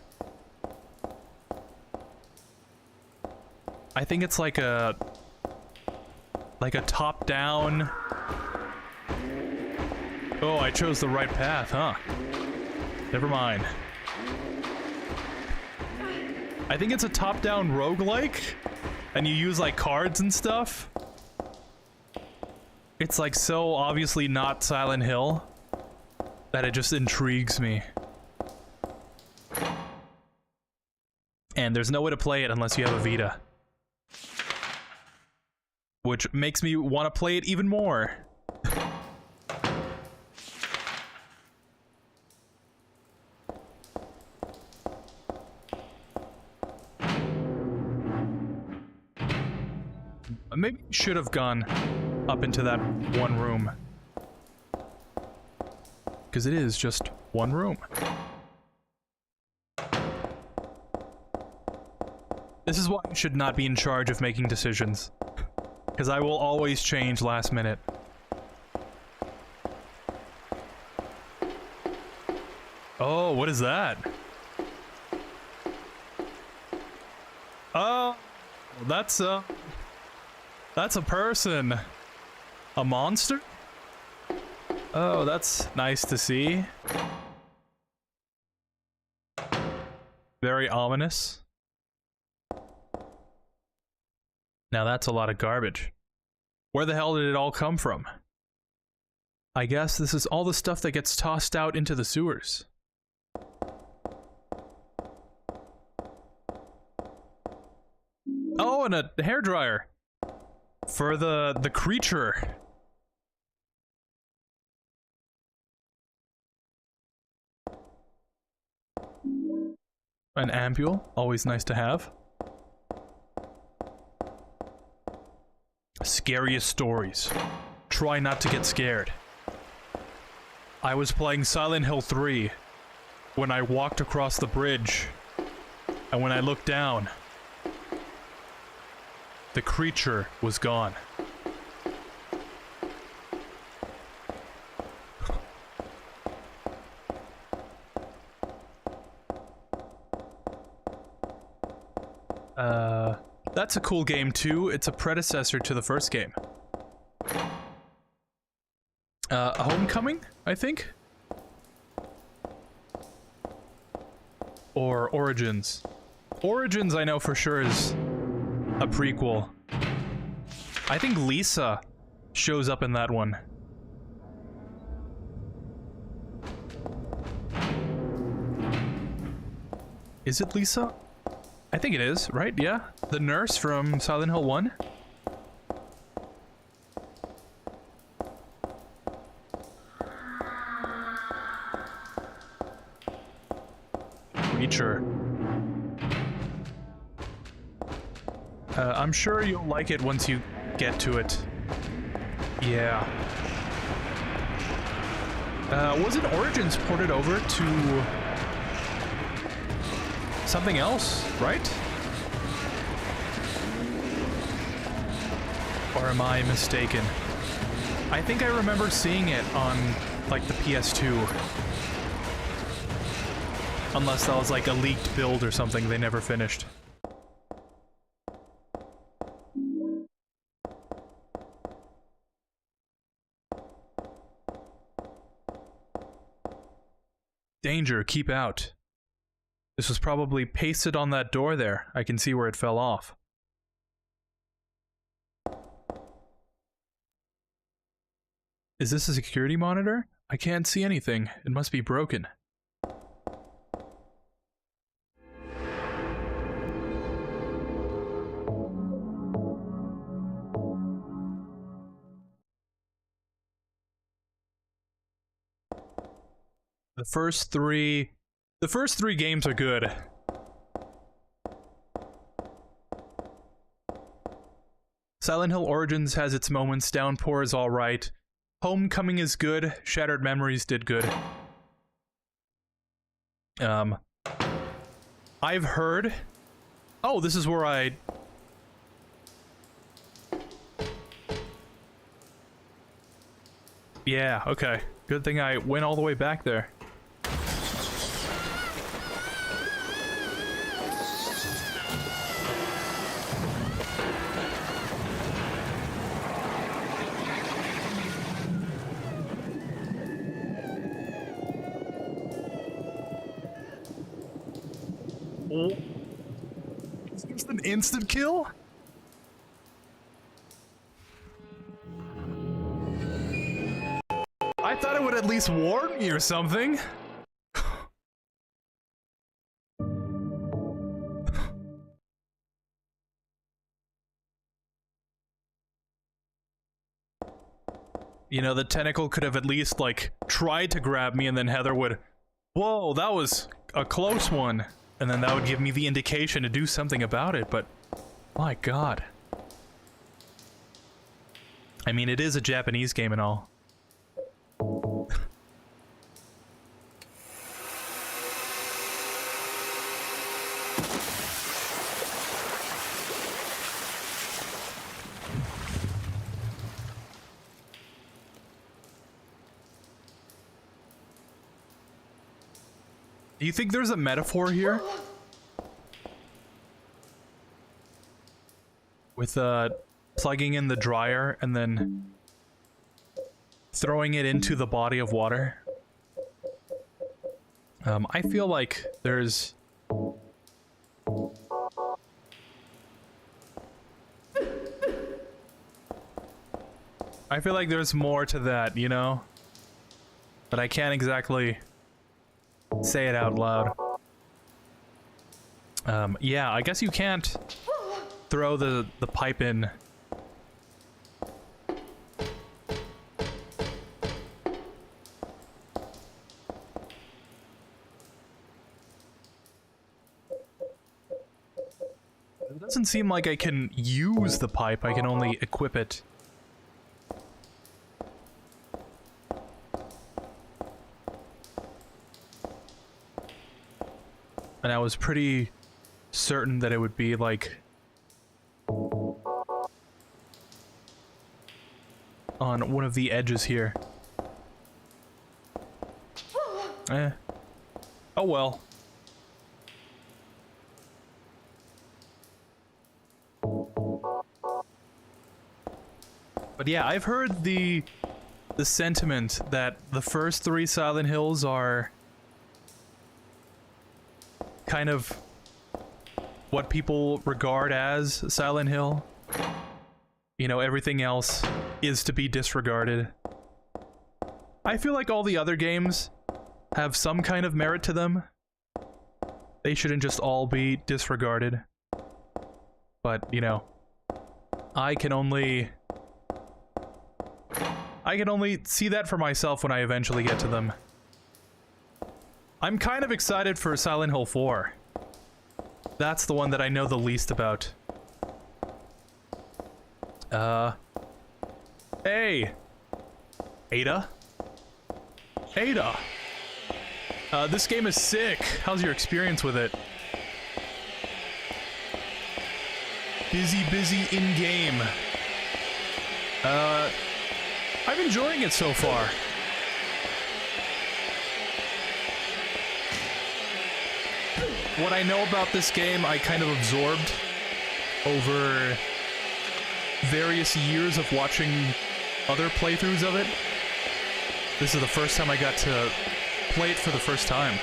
I think it's like a top-down... Oh, I chose the right path, huh? Never mind. I think it's a top-down roguelike, and you use like cards and stuff. It's like so obviously not Silent Hill that it just intrigues me. And there's no way to play it unless you have a Vita. Which makes me want to play it even more. Maybe I should have gone up into that one room. Because it is just one room. This is why I should not be in charge of making decisions. Because I will always change last minute. Oh, what is that? Oh, that's a person. A monster? Oh, that's nice to see. Very ominous. Now that's a lot of garbage. Where the hell did it all come from? I guess this is all the stuff that gets tossed out into the sewers. Oh, and a hairdryer. For the creature. An ampule, always nice to have. Scariest stories. Try not to get scared. I was playing Silent Hill 3 when I walked across the bridge, and when I looked down, the creature was gone. That's a cool game too. It's a predecessor to the first game. Homecoming, I think? Or Origins. Origins I know for sure is a prequel. I think Lisa shows up in that one. Is it Lisa? I think it is, right? Yeah? The nurse from Silent Hill 1? Creature. I'm sure you'll like it once you get to it. Yeah. Wasn't Origins ported over to something else, right? Or am I mistaken? I think I remember seeing it on, like, the PS2. Unless that was, like, a leaked build or something they never finished. Danger, keep out. This was probably pasted on that door there. I can see where it fell off. Is this a security monitor? I can't see anything. It must be broken. The first three games are good. Silent Hill Origins has its moments, Downpour is alright. Homecoming is good, Shattered Memories did good. I've heard... Oh, this is where I... Yeah, okay. Good thing I went all the way back there. It's just an instant kill? I thought it would at least warn me or something. You know, the tentacle could have at least, like, tried to grab me and then Heather would... Whoa, that was a close one. And then that would give me the indication to do something about it, but... My god. I mean, it is a Japanese game and all. Do you think there's a metaphor here? With, plugging in the dryer and then throwing it into the body of water. I feel like there's... I feel like there's more to that, you know? But I can't exactly say it out loud. Yeah, I guess you can't throw the pipe in. It doesn't seem like I can use the pipe, I can only equip it. And I was pretty certain that it would be like on one of the edges here. Eh. Oh well. But yeah, I've heard the sentiment that the first 3 Silent Hills are kind of what people regard as Silent Hill. You know, everything else is to be disregarded. I feel like all the other games have some kind of merit to them. They shouldn't just all be disregarded. But, you know, I can only see that for myself when I eventually get to them. I'm kind of excited for Silent Hill 4. That's the one that I know the least about. Hey! Ada? Ada! This game is sick. How's your experience with it? Busy in-game. I'm enjoying it so far. What I know about this game, I kind of absorbed over various years of watching other playthroughs of it. This is the first time I got to play it for the first time.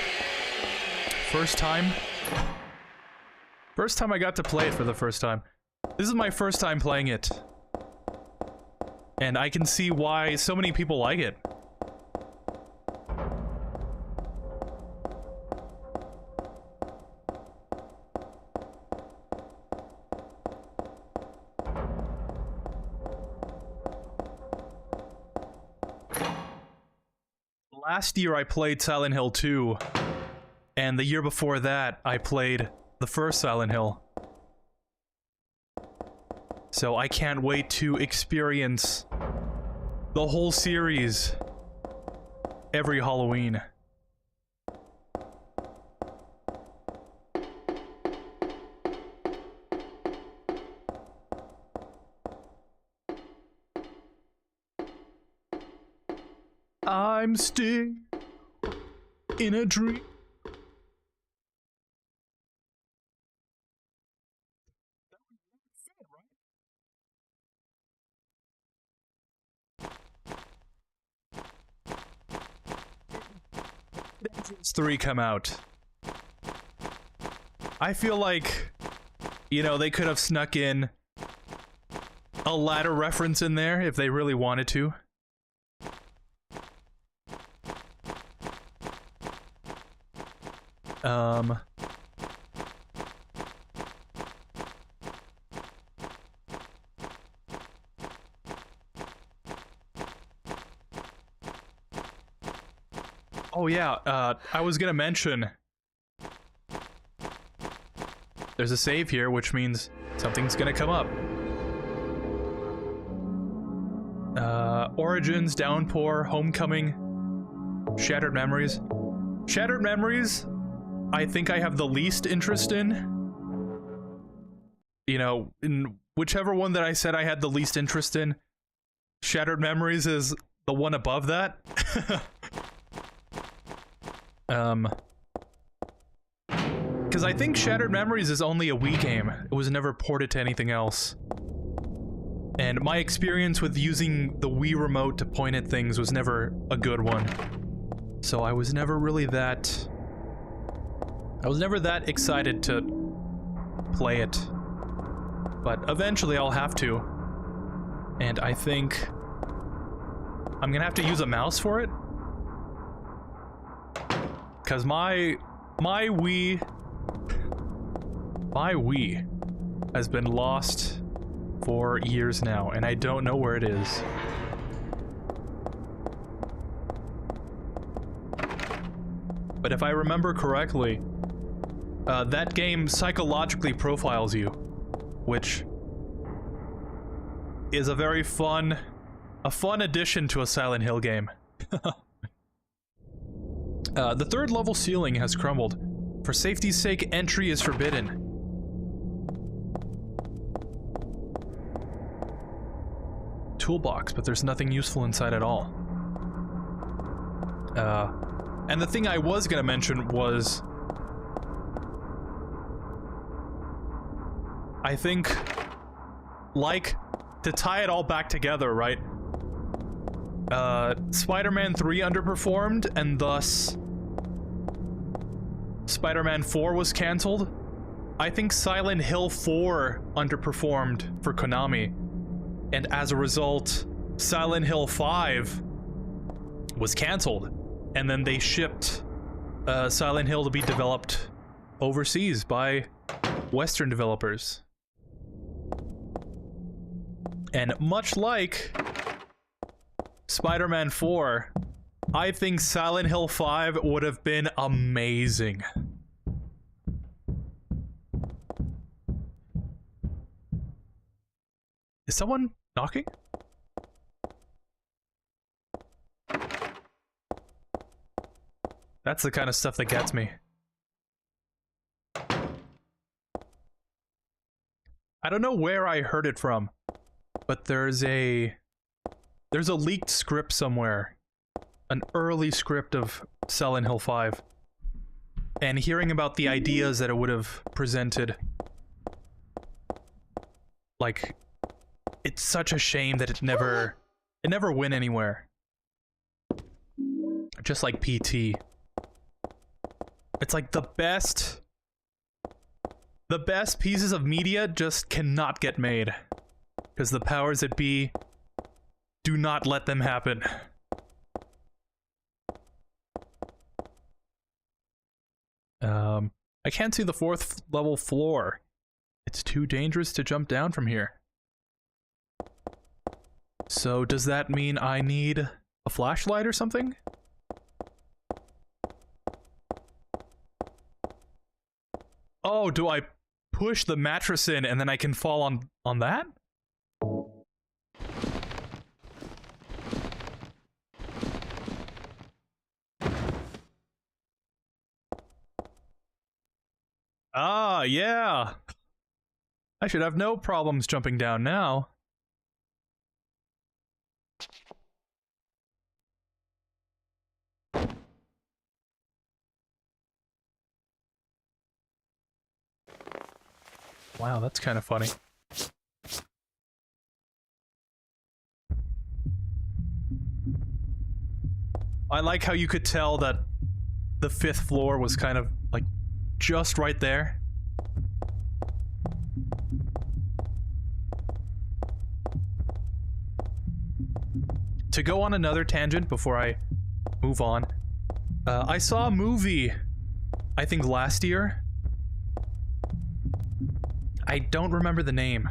First time I got to play it for the first time. This is my first time playing it. And I can see why so many people like it. Last year I played Silent Hill 2, and the year before that I played the first Silent Hill. So I can't wait to experience the whole series every Halloween. I'm still in a dream. Vengeance 3 come out. I feel like, you know, they could have snuck in a ladder reference in there if they really wanted to. Oh yeah, I was gonna mention there's a save here, which means something's gonna come up. Origins, Downpour, Homecoming, Shattered Memories. Shattered Memories, I think I have the least interest in. You know, in whichever one that I said I had the least interest in, Shattered Memories is the one above that. Because I think Shattered Memories is only a Wii game. It was never ported to anything else. And my experience with using the Wii remote to point at things was never a good one. So I was never really that... I was never that excited to play it. But eventually I'll have to. And I think I'm gonna have to use a mouse for it. Cause my Wii has been lost for years now, and I don't know where it is. But if I remember correctly, that game psychologically profiles you, which is a very fun addition to a Silent Hill game. The third level ceiling has crumbled. For safety's sake, entry is forbidden. Toolbox, but there's nothing useful inside at all. And the thing I was gonna mention was... I think, like, to tie it all back together, right? Spider-Man 3 underperformed, and thus Spider-Man 4 was cancelled. I think Silent Hill 4 underperformed for Konami, and as a result, Silent Hill 5 was cancelled, and then they shipped Silent Hill to be developed overseas by Western developers. And much like Spider-Man 4, I think Silent Hill 5 would have been amazing. Is someone knocking? That's the kind of stuff that gets me. I don't know where I heard it from, but there's a leaked script somewhere. An early script of Silent Hill 5. And hearing about the ideas that it would have presented. Like, it's such a shame that it never went anywhere. Just like PT. It's like the best pieces of media just cannot get made. Because the powers that be do not let them happen. I can't see the 4th level floor. It's too dangerous to jump down from here. So does that mean I need a flashlight or something? Oh, do I push the mattress in and then I can fall on that? Ah, yeah. I should have no problems jumping down now. Wow, that's kind of funny. I like how you could tell that the 5th floor was kind of, like, just right there. To go on another tangent before I move on, I saw a movie, I think last year. I don't remember the name,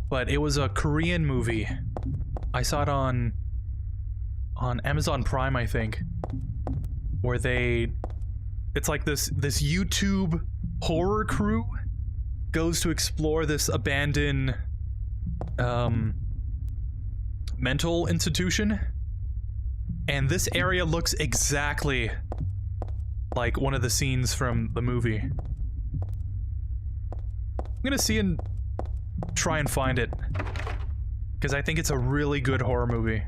but it was a Korean movie. I saw it on Amazon Prime, I think, where it's like this YouTube horror crew goes to explore this abandoned mental institution, and this area looks exactly like one of the scenes from the movie. I'm gonna see and try and find it, because I think it's a really good horror movie.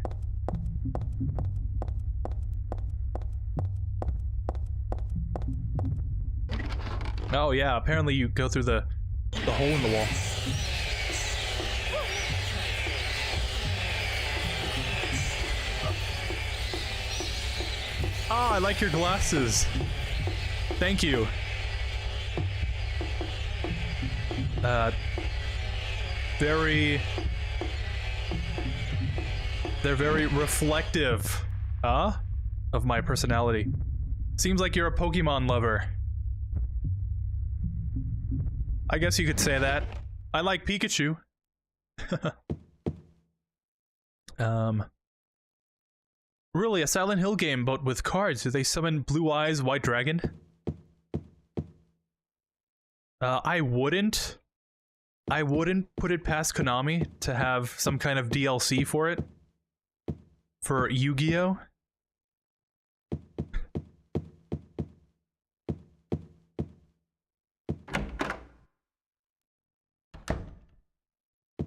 Oh yeah, apparently you go through the hole in the wall. Ah, I like your glasses. Thank you. They're very reflective, of my personality. Seems like you're a Pokemon lover. I guess you could say that. I like Pikachu. Really, a Silent Hill game, but with cards. Do they summon Blue Eyes, White Dragon? I wouldn't put it past Konami to have some kind of DLC for it. For Yu-Gi-Oh!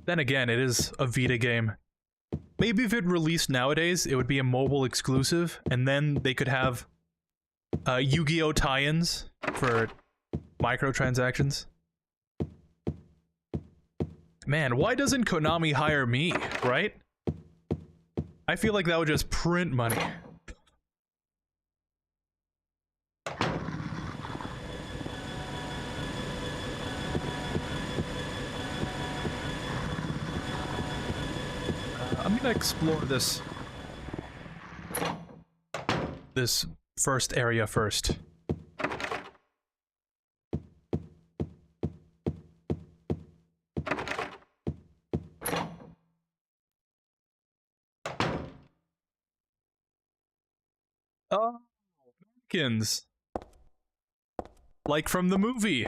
Then again, it is a Vita game. Maybe if it released nowadays, it would be a mobile exclusive, and then they could have Yu-Gi-Oh! Tie-ins for microtransactions. Man, why doesn't Konami hire me, right? I feel like that would just print money. I'm gonna explore this first area first. Oh, mannequins. Like from the movie.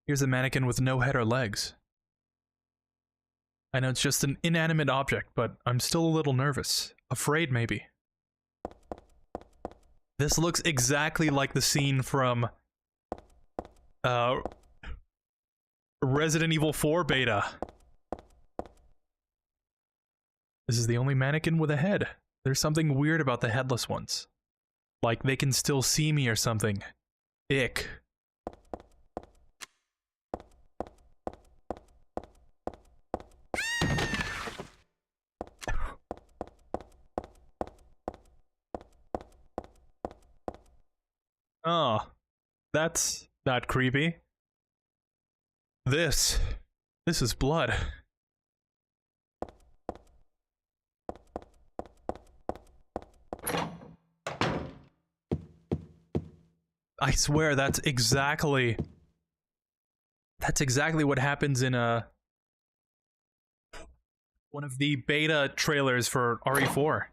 Here's a mannequin with no head or legs. I know it's just an inanimate object, but I'm still a little nervous. Afraid, maybe. This looks exactly like the scene from Resident Evil 4 beta. This is the only mannequin with a head. There's something weird about the headless ones. Like they can still see me or something. Ick. Oh, that's not creepy. This is blood. I swear that's exactly what happens in one of the beta trailers for RE4.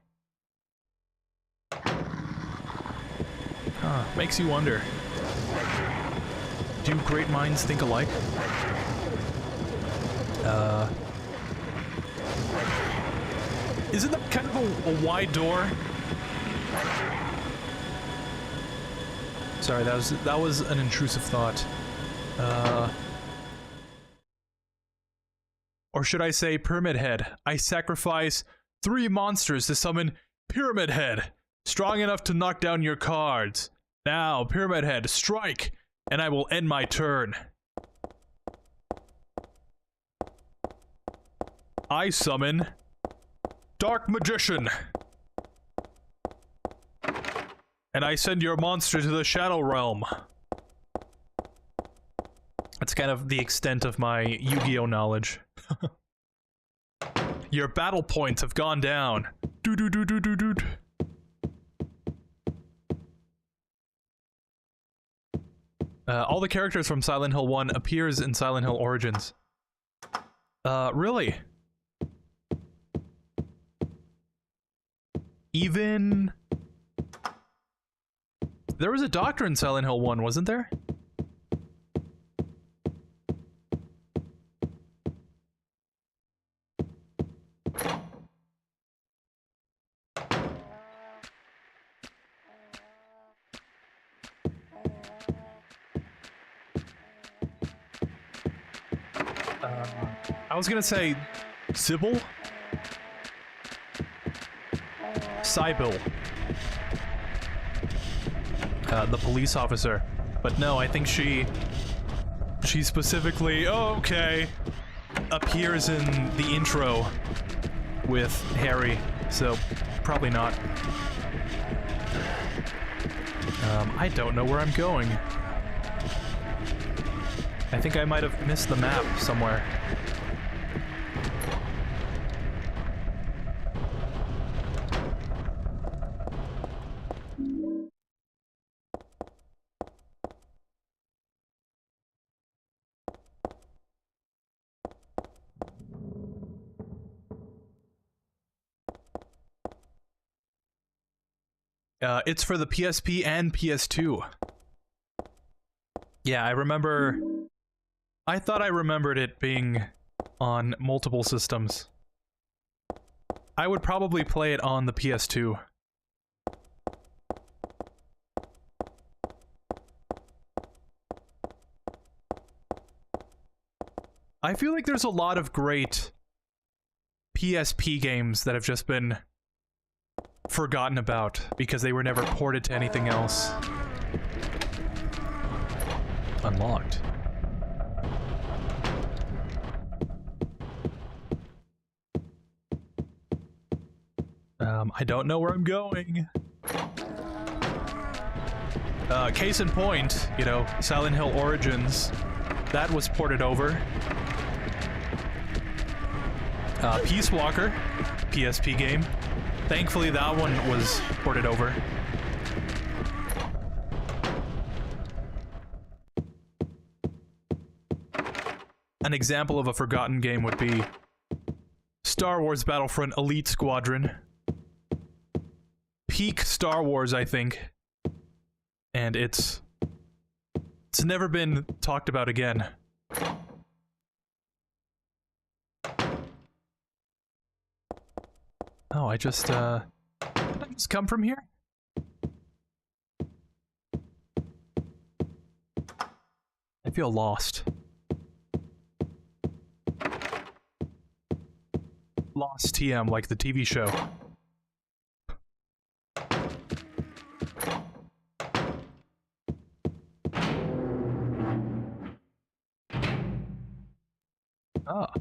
Huh, makes you wonder. Do great minds think alike? Isn't that kind of a wide door? Sorry, that was an intrusive thought. Or should I say Pyramid Head? I sacrifice 3 monsters to summon Pyramid Head, strong enough to knock down your cards. Now, Pyramid Head, strike, and I will end my turn. I summon Dark Magician. And I send your monster to the Shadow Realm. That's kind of the extent of my Yu-Gi-Oh knowledge. Your battle points have gone down. Doo-doo-doo-doo-doo-doo. All the characters from Silent Hill 1 appears in Silent Hill Origins. Really? Even... There was a doctor in Silent Hill 1, wasn't there? I was gonna say Sybil? Sybil. The police officer. But no, I think she specifically, oh, okay, appears in the intro with Harry, so probably not. I don't know where I'm going. I think I might have missed the map somewhere. It's for the PSP and PS2. Yeah, I remember... I thought I remembered it being on multiple systems. I would probably play it on the PS2. I feel like there's a lot of great PSP games that have just been forgotten about because they were never ported to anything else. Unlocked. I don't know where I'm going. Case in point, you know, Silent Hill Origins, that was ported over. Peace Walker, PSP game. Thankfully, that one was ported over. An example of a forgotten game would be Star Wars Battlefront Elite Squadron. Peak Star Wars, I think. And it's never been talked about again. Oh, did I just come from here? I feel lost. Lost TM, like the TV show. Ah.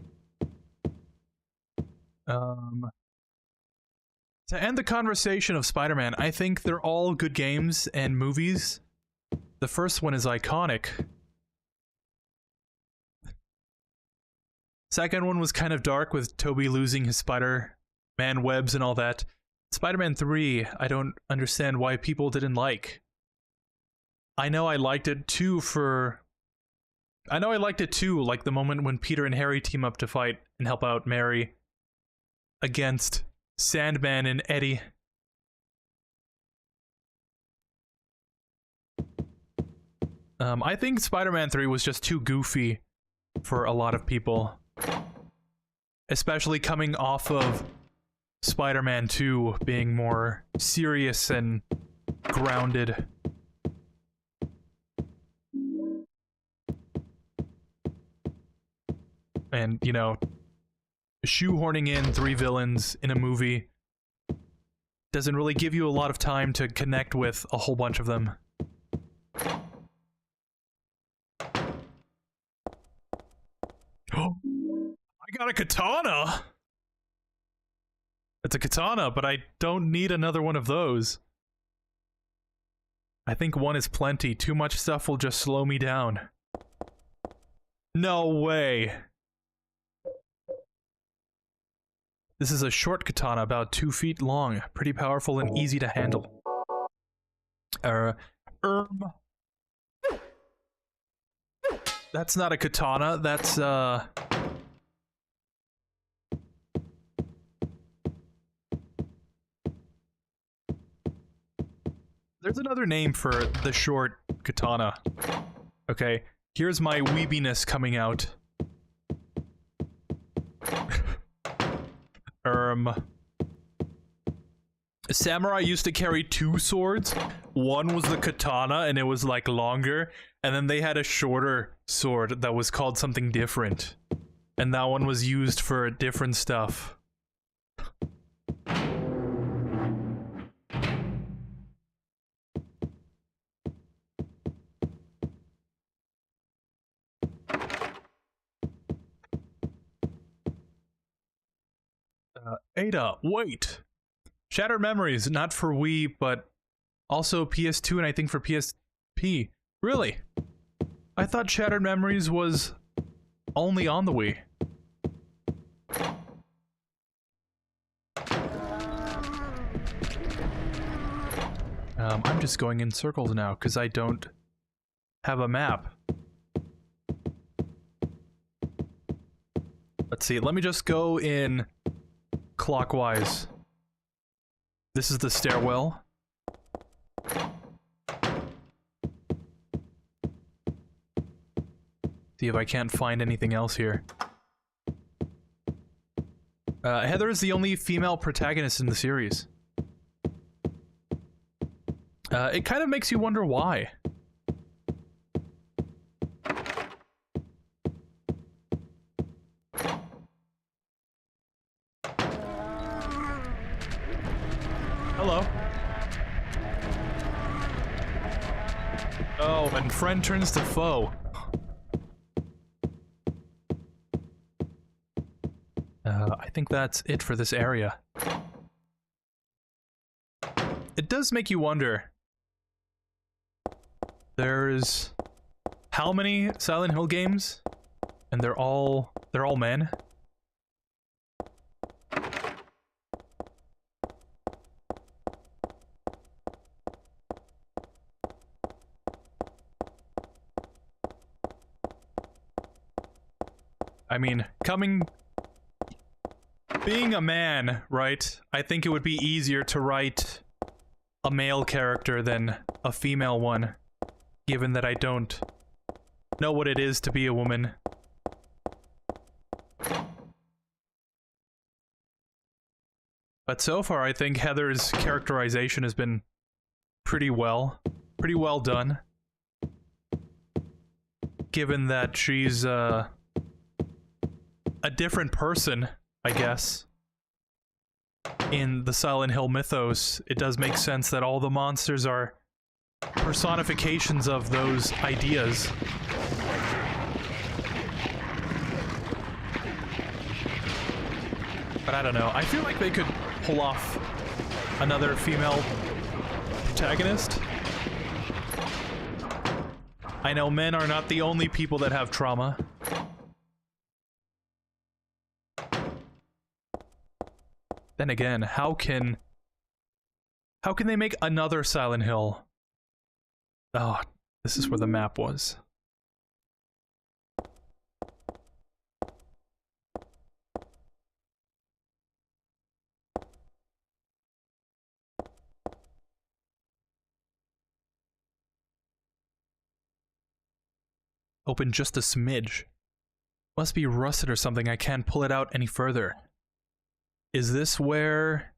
To end the conversation of Spider-Man, I think they're all good games and movies. The first one is iconic. Second one was kind of dark with Toby losing his Spider-Man webs and all that. Spider-Man 3, I don't understand why people didn't like. I know I liked it too, like the moment when Peter and Harry team up to fight and help out Mary against Sandman and Eddie. I think Spider-Man 3 was just too goofy for a lot of people. Especially coming off of Spider-Man 2 being more serious and grounded. And, you know, shoehorning in 3 villains in a movie doesn't really give you a lot of time to connect with a whole bunch of them. Oh, I got a katana! It's a katana, but I don't need another one of those. I think one is plenty. Too much stuff will just slow me down. No way! This is a short katana, about 2 feet long. Pretty powerful and easy to handle. That's not a katana, that's, there's another name for the short katana. Okay, here's my weebiness coming out. Samurai used to carry 2 swords. One was the katana, and it was, like, longer. And then they had a shorter sword that was called something different. And that one was used for different stuff. Ada, wait. Shattered Memories, not for Wii, but also PS2 and I think for PSP. Really? I thought Shattered Memories was only on the Wii. I'm just going in circles now, because I don't have a map. Let's see, let me just go in clockwise. This is the stairwell. See if I can't find anything else here. Heather is the only female protagonist in the series. It kind of makes you wonder why. Hello. Oh, and friend turns to foe. I think that's it for this area. It does make you wonder. There's how many Silent Hill games? And they're all men? I mean, being a man, right? I think it would be easier to write a male character than a female one. Given that I don't know what it is to be a woman. But so far, I think Heather's characterization has been pretty well done. Given that she's, a different person, I guess. In the Silent Hill mythos, it does make sense that all the monsters are personifications of those ideas. But I don't know. I feel like they could pull off another female protagonist. I know men are not the only people that have trauma. Then again, how can they make another Silent Hill? Oh, this is where the map was. Open just a smidge. Must be rusted or something, I can't pull it out any further. Is this where...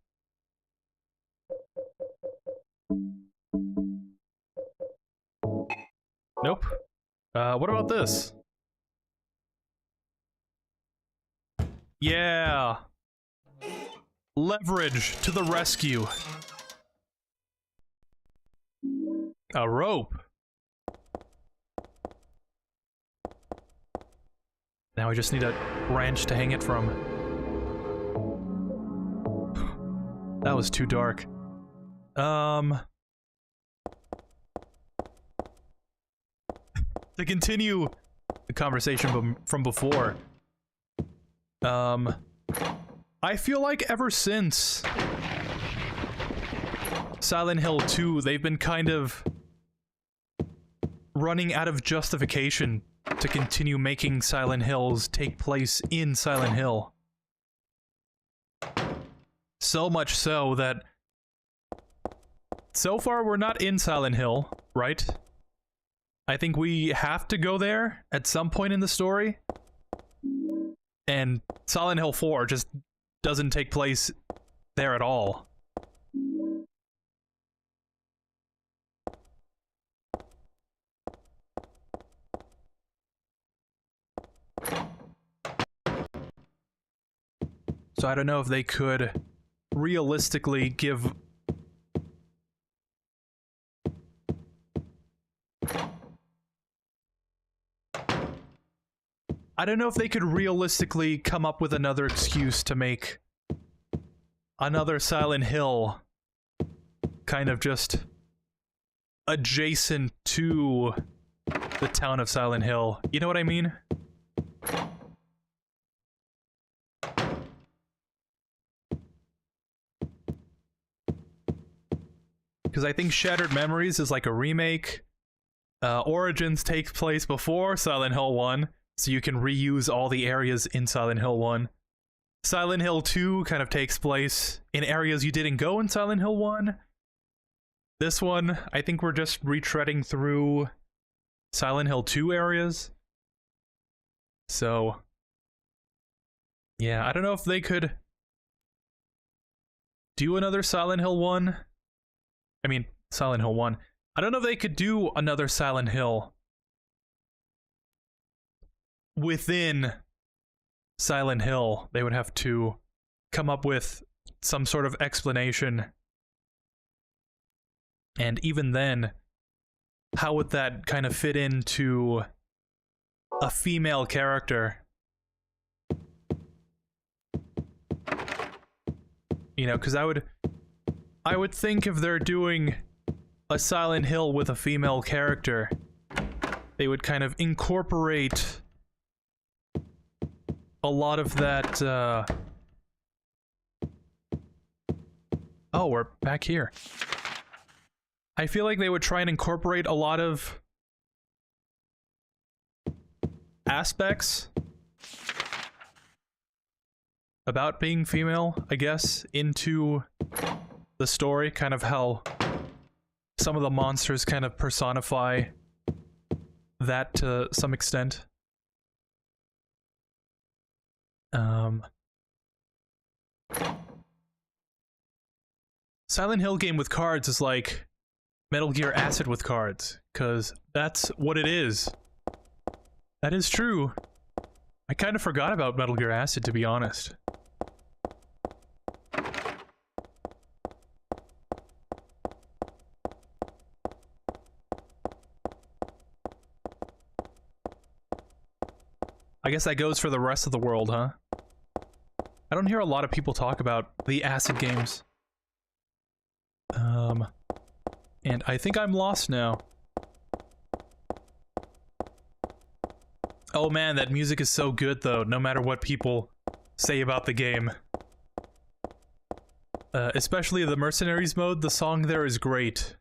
Nope. What about this? Yeah! Leverage to the rescue. A rope. Now we just need a branch to hang it from. That was too dark. To continue the conversation from before, I feel like ever since Silent Hill 2, they've been kind of running out of justification to continue making Silent Hills take place in Silent Hill. So much so that so far we're not in Silent Hill, right? I think we have to go there at some point in the story. And Silent Hill 4 just doesn't take place there at all. So I don't know if they could realistically give... I don't know if they could realistically come up with another excuse to make another Silent Hill kind of just adjacent to the town of Silent Hill. You know what I mean? Because I think Shattered Memories is like a remake. Origins takes place before Silent Hill 1, so you can reuse all the areas in Silent Hill 1. Silent Hill 2 kind of takes place in areas you didn't go in Silent Hill 1. This one, I think we're just retreading through Silent Hill 2 areas. So, yeah, I don't know if they could do another Silent Hill 1. I mean, Silent Hill 1. I don't know if they could do another Silent Hill within Silent Hill. They would have to come up with some sort of explanation. And even then, how would that kind of fit into a female character? You know, because I would think if they're doing a Silent Hill with a female character, they would kind of incorporate a lot of that, Oh, we're back here. I feel like they would try and incorporate a lot of aspects about being female, I guess, into the story, kind of how some of the monsters kind of personify that to some extent. Silent Hill game with cards is like Metal Gear Acid with cards, because that's what it is. That is true. I kind of forgot about Metal Gear Acid, to be honest. I guess that goes for the rest of the world, huh? I don't hear a lot of people talk about the Acid games. And I think I'm lost now. Oh man, that music is so good though, no matter what people say about the game. Especially the Mercenaries mode, the song there is great.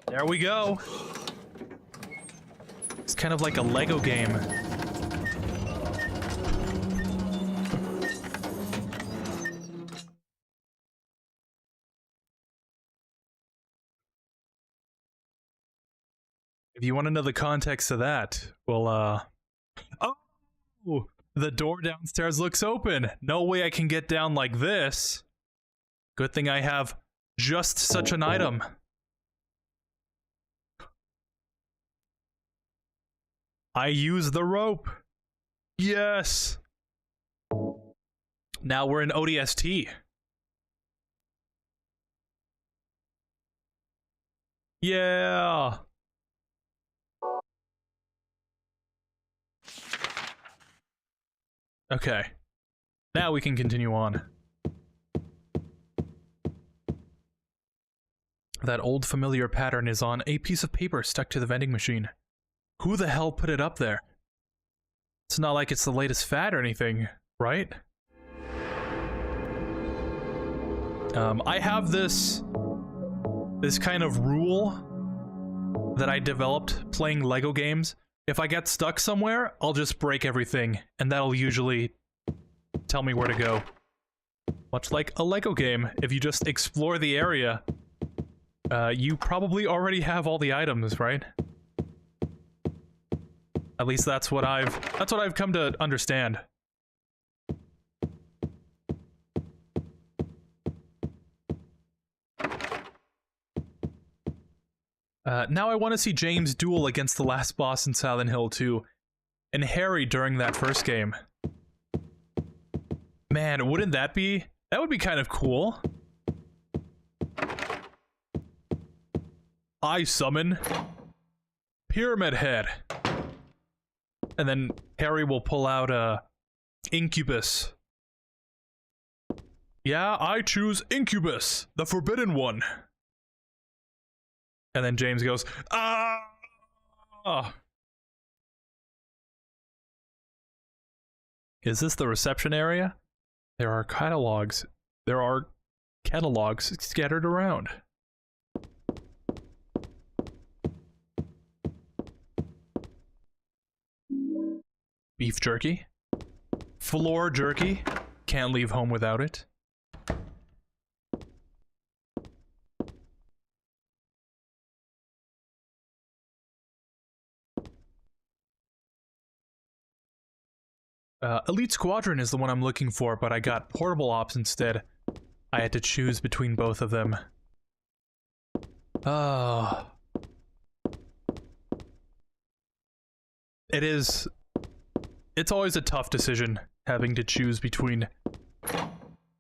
There we go. It's kind of like a Lego game. If you want to know the context of that, well, oh! The door downstairs looks open. No way I can get down like this. Good thing I have just such an item. I use the rope. Yes. Now we're in ODST. Yeah. Okay. Now we can continue on. That old familiar pattern is on a piece of paper stuck to the vending machine. Who the hell put it up there? It's not like it's the latest fad or anything, right? I have this kind of rule that I developed playing Lego games. If I get stuck somewhere, I'll just break everything, and that'll usually tell me where to go. Much like a Lego game, if you just explore the area, you probably already have all the items, right? At least that's what I've come to understand. Now I want to see James duel against the last boss in Silent Hill 2, and Harry during that first game. Man, wouldn't that be... That would be kind of cool. I summon Pyramid Head. And then Harry will pull out a Incubus. Yeah, I choose Incubus, the forbidden one. And then James goes, ah! Is this the reception area? There are catalogs. There are catalogs scattered around. Beef jerky. Floor jerky. Can't leave home without it. Elite Squadron is the one I'm looking for, but I got Portable Ops instead. I had to choose between both of them. Oh. It's always a tough decision, having to choose between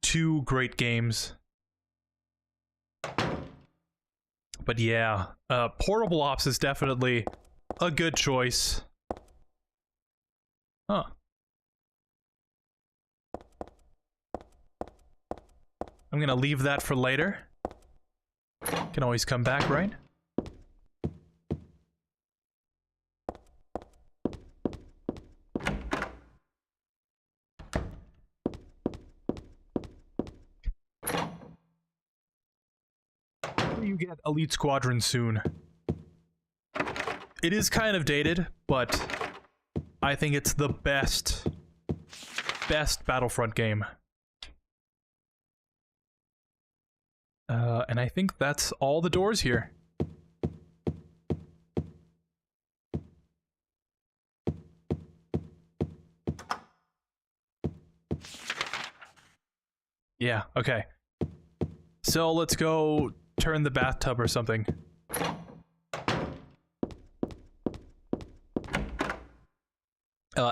two great games. But yeah, Portable Ops is definitely a good choice. Huh. I'm gonna leave that for later. Can always come back, right? You get Elite Squadron soon. It is kind of dated, but I think it's the best Battlefront game. And I think that's all the doors here. Yeah, okay. So let's go turn the bathtub or something.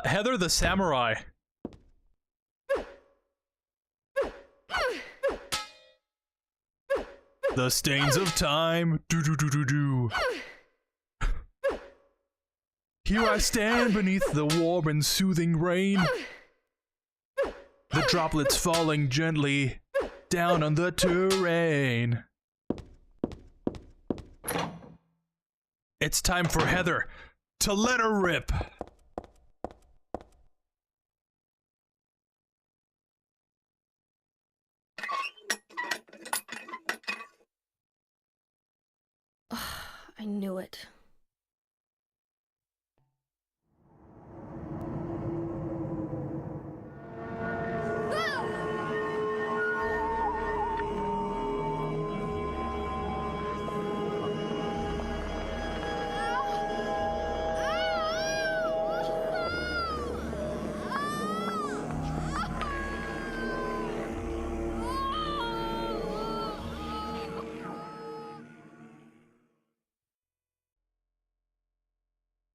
Heather the Samurai. The stains of time. Do. Here I stand beneath the warm and soothing rain. The droplets falling gently down on the terrain. It's time for Heather to let her rip. I knew it.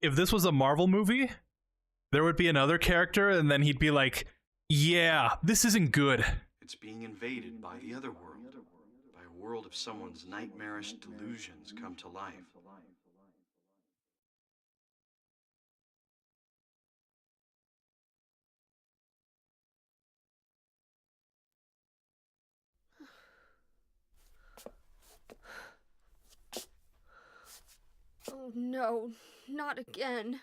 If this was a Marvel movie, there would be another character, and then he'd be like, yeah, this isn't good. It's being invaded by the other world, by a world of someone's nightmarish delusions come to life. Oh no, not again.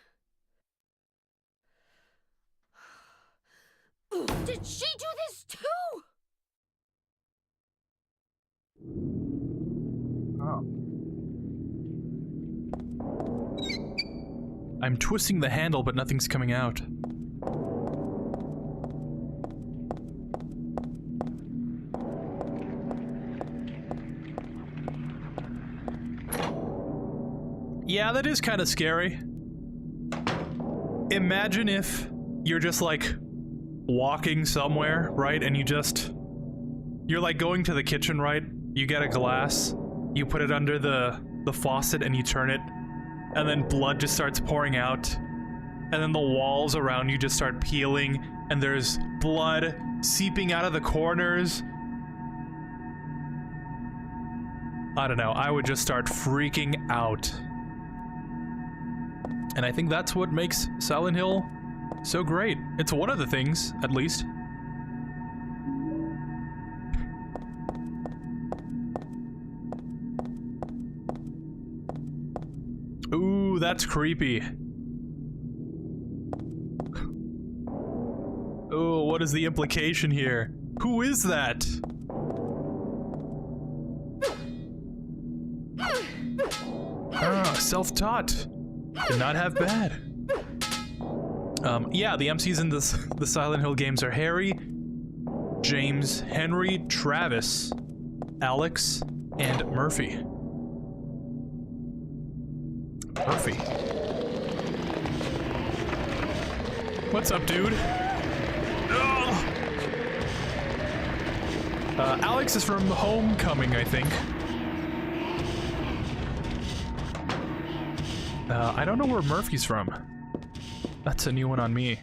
Did she do this too? Oh. I'm twisting the handle, but nothing's coming out. Yeah, that is kind of scary. Imagine if you're just like walking somewhere, right? And you're like going to the kitchen, right? You get a glass, you put it under the the faucet and you turn it, and then blood just starts pouring out, and then the walls around you just start peeling, and there's blood seeping out of the corners. I don't know, I would just start freaking out. And I think that's what makes Silent Hill so great. It's one of the things, at least. Ooh, that's creepy. Oh, what is the implication here? Who is that? Ah, self-taught. Did not have bad. Yeah, the MCs in the Silent Hill games are Harry, James, Henry, Travis, Alex, and Murphy. Murphy. What's up, dude? Ugh. Alex is from Homecoming, I think. I don't know where Murphy's from. That's a new one on me.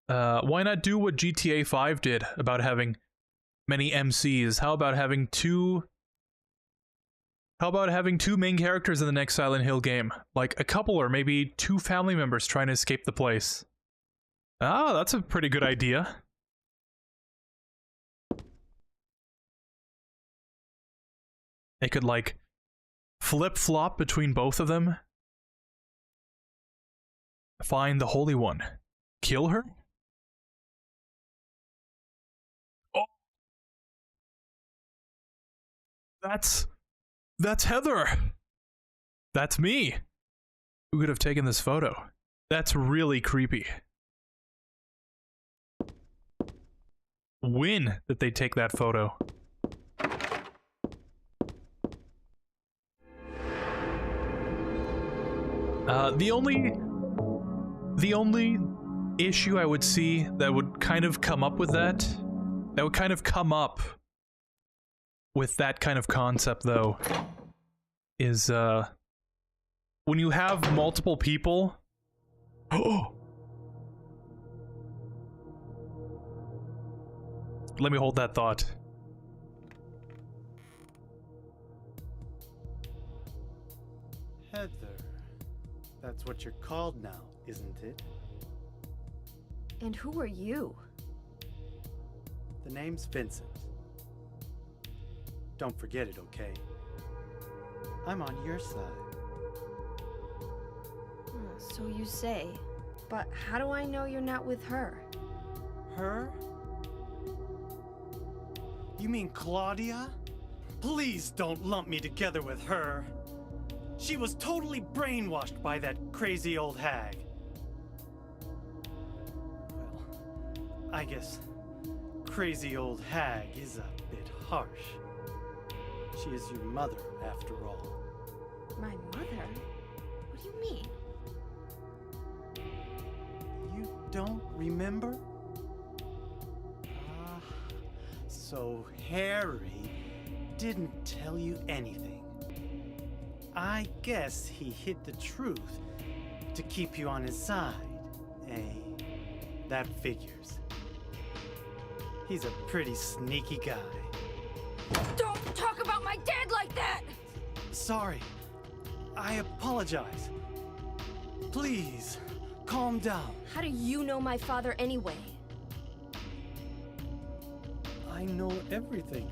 Why not do what GTA 5 did about having many MCs? How about having two main characters in the next Silent Hill game? Like a couple or maybe two family members trying to escape the place. Ah, that's a pretty good idea. They could, like, flip-flop between both of them. Find the Holy One. Kill her? Oh! That's Heather! That's me! Who could have taken this photo? That's really creepy. When did they take that photo? The only issue I would see that would kind of come up with that kind of concept, though, is, when you have multiple people... Oh! Let me hold that thought. Heather. That's what you're called now, isn't it? And who are you? The name's Vincent. Don't forget it, okay? I'm on your side. So you say. But how do I know you're not with her? Her? You mean Claudia? Please don't lump me together with her. She was totally brainwashed by that crazy old hag. Well, I guess crazy old hag is a bit harsh. She is your mother, after all. My mother? What do you mean? You don't remember? So Harry didn't tell you anything. I guess he hid the truth to keep you on his side, eh? That figures. He's a pretty sneaky guy. Don't talk about my dad like that! Sorry. I apologize. Please, calm down. How do you know my father anyway? I know everything.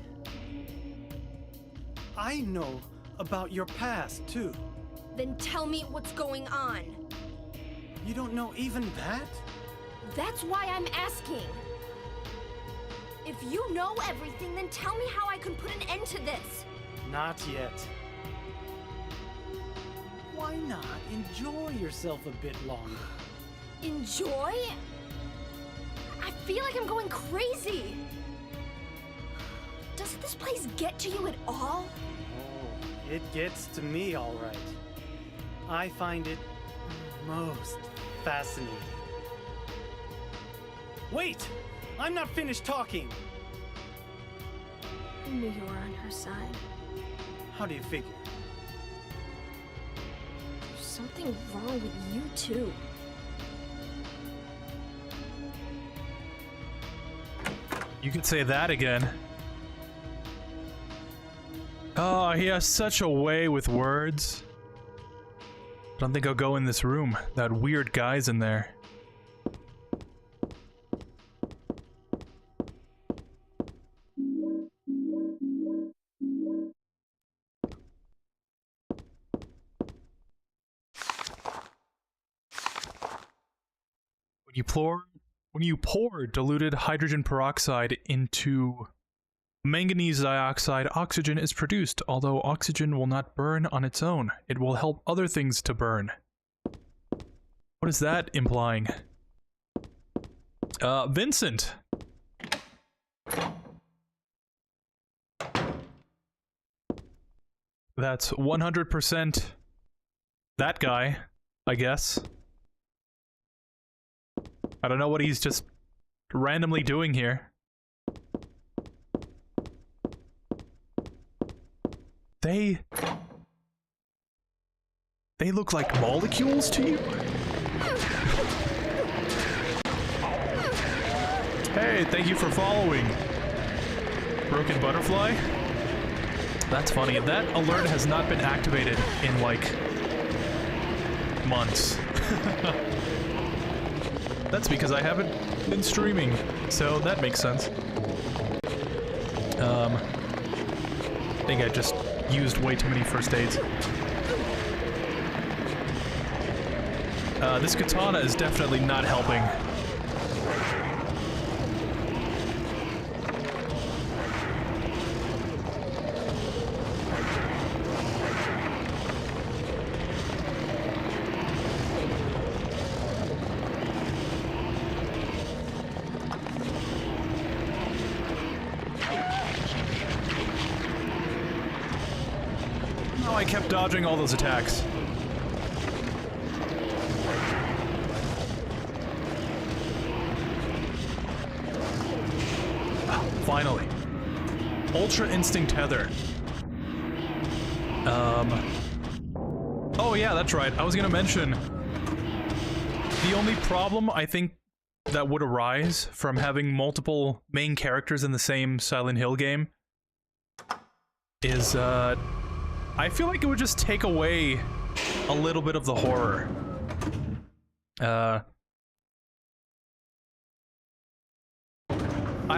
I know about your past, too. Then tell me what's going on. You don't know even that? That's why I'm asking. If you know everything, then tell me how I can put an end to this. Not yet. Why not enjoy yourself a bit longer? Enjoy? I feel like I'm going crazy. Does this place get to you at all? Oh, it gets to me, all right. I find it most fascinating. Wait! I'm not finished talking. I knew you were on her side. How do you figure? There's something wrong with you, too. You could say that again. Oh, he has such a way with words. I don't think I'll go in this room. That weird guy's in there. When you pour diluted hydrogen peroxide into manganese dioxide, oxygen is produced. Although oxygen will not burn on its own, it will help other things to burn. What is that implying? Vincent! That's 100% that guy, I guess. I don't know what he's just randomly doing here. They look like molecules to you? Hey, thank you for following. Broken butterfly? That's funny. That alert has not been activated in, like, months. That's because I haven't been streaming, so that makes sense. I think I just used way too many first aids. This katana is definitely not helping. I kept dodging all those attacks. Finally. Ultra Instinct Tether. Oh yeah, that's right. I was gonna mention the only problem I think that would arise from having multiple main characters in the same Silent Hill game is, I feel like it would just take away a little bit of the horror. I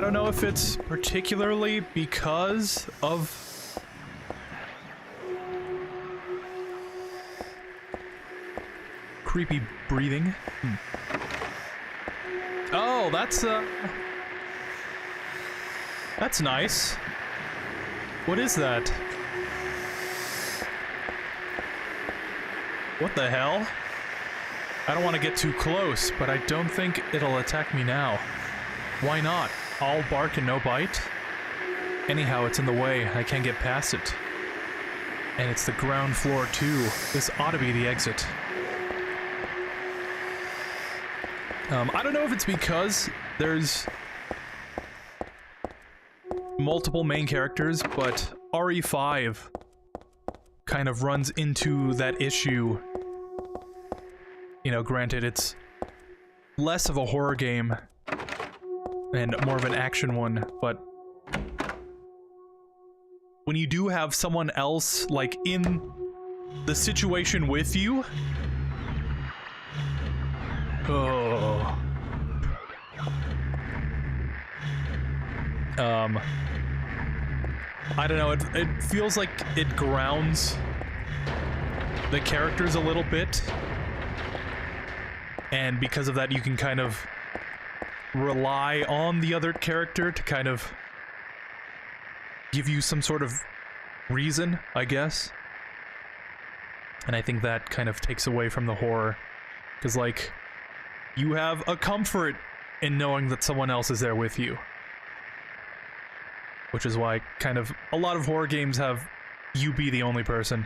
don't know if it's particularly because of creepy breathing. Oh, that's nice. What is that? What the hell? I don't want to get too close, but I don't think it'll attack me now. Why not? All bark and no bite? Anyhow, it's in the way. I can't get past it. And it's the ground floor too. This ought to be the exit. I don't know if it's because there's multiple main characters, but RE5 kind of runs into that issue. You know, granted, it's less of a horror game and more of an action one, but when you do have someone else, like, in the situation with you, oh. I don't know, it feels like it grounds the characters a little bit, and because of that you can kind of rely on the other character to kind of give you some sort of reason, I guess. And I think that kind of takes away from the horror, because, like, you have a comfort in knowing that someone else is there with you. Which is why kind of a lot of horror games have you be the only person.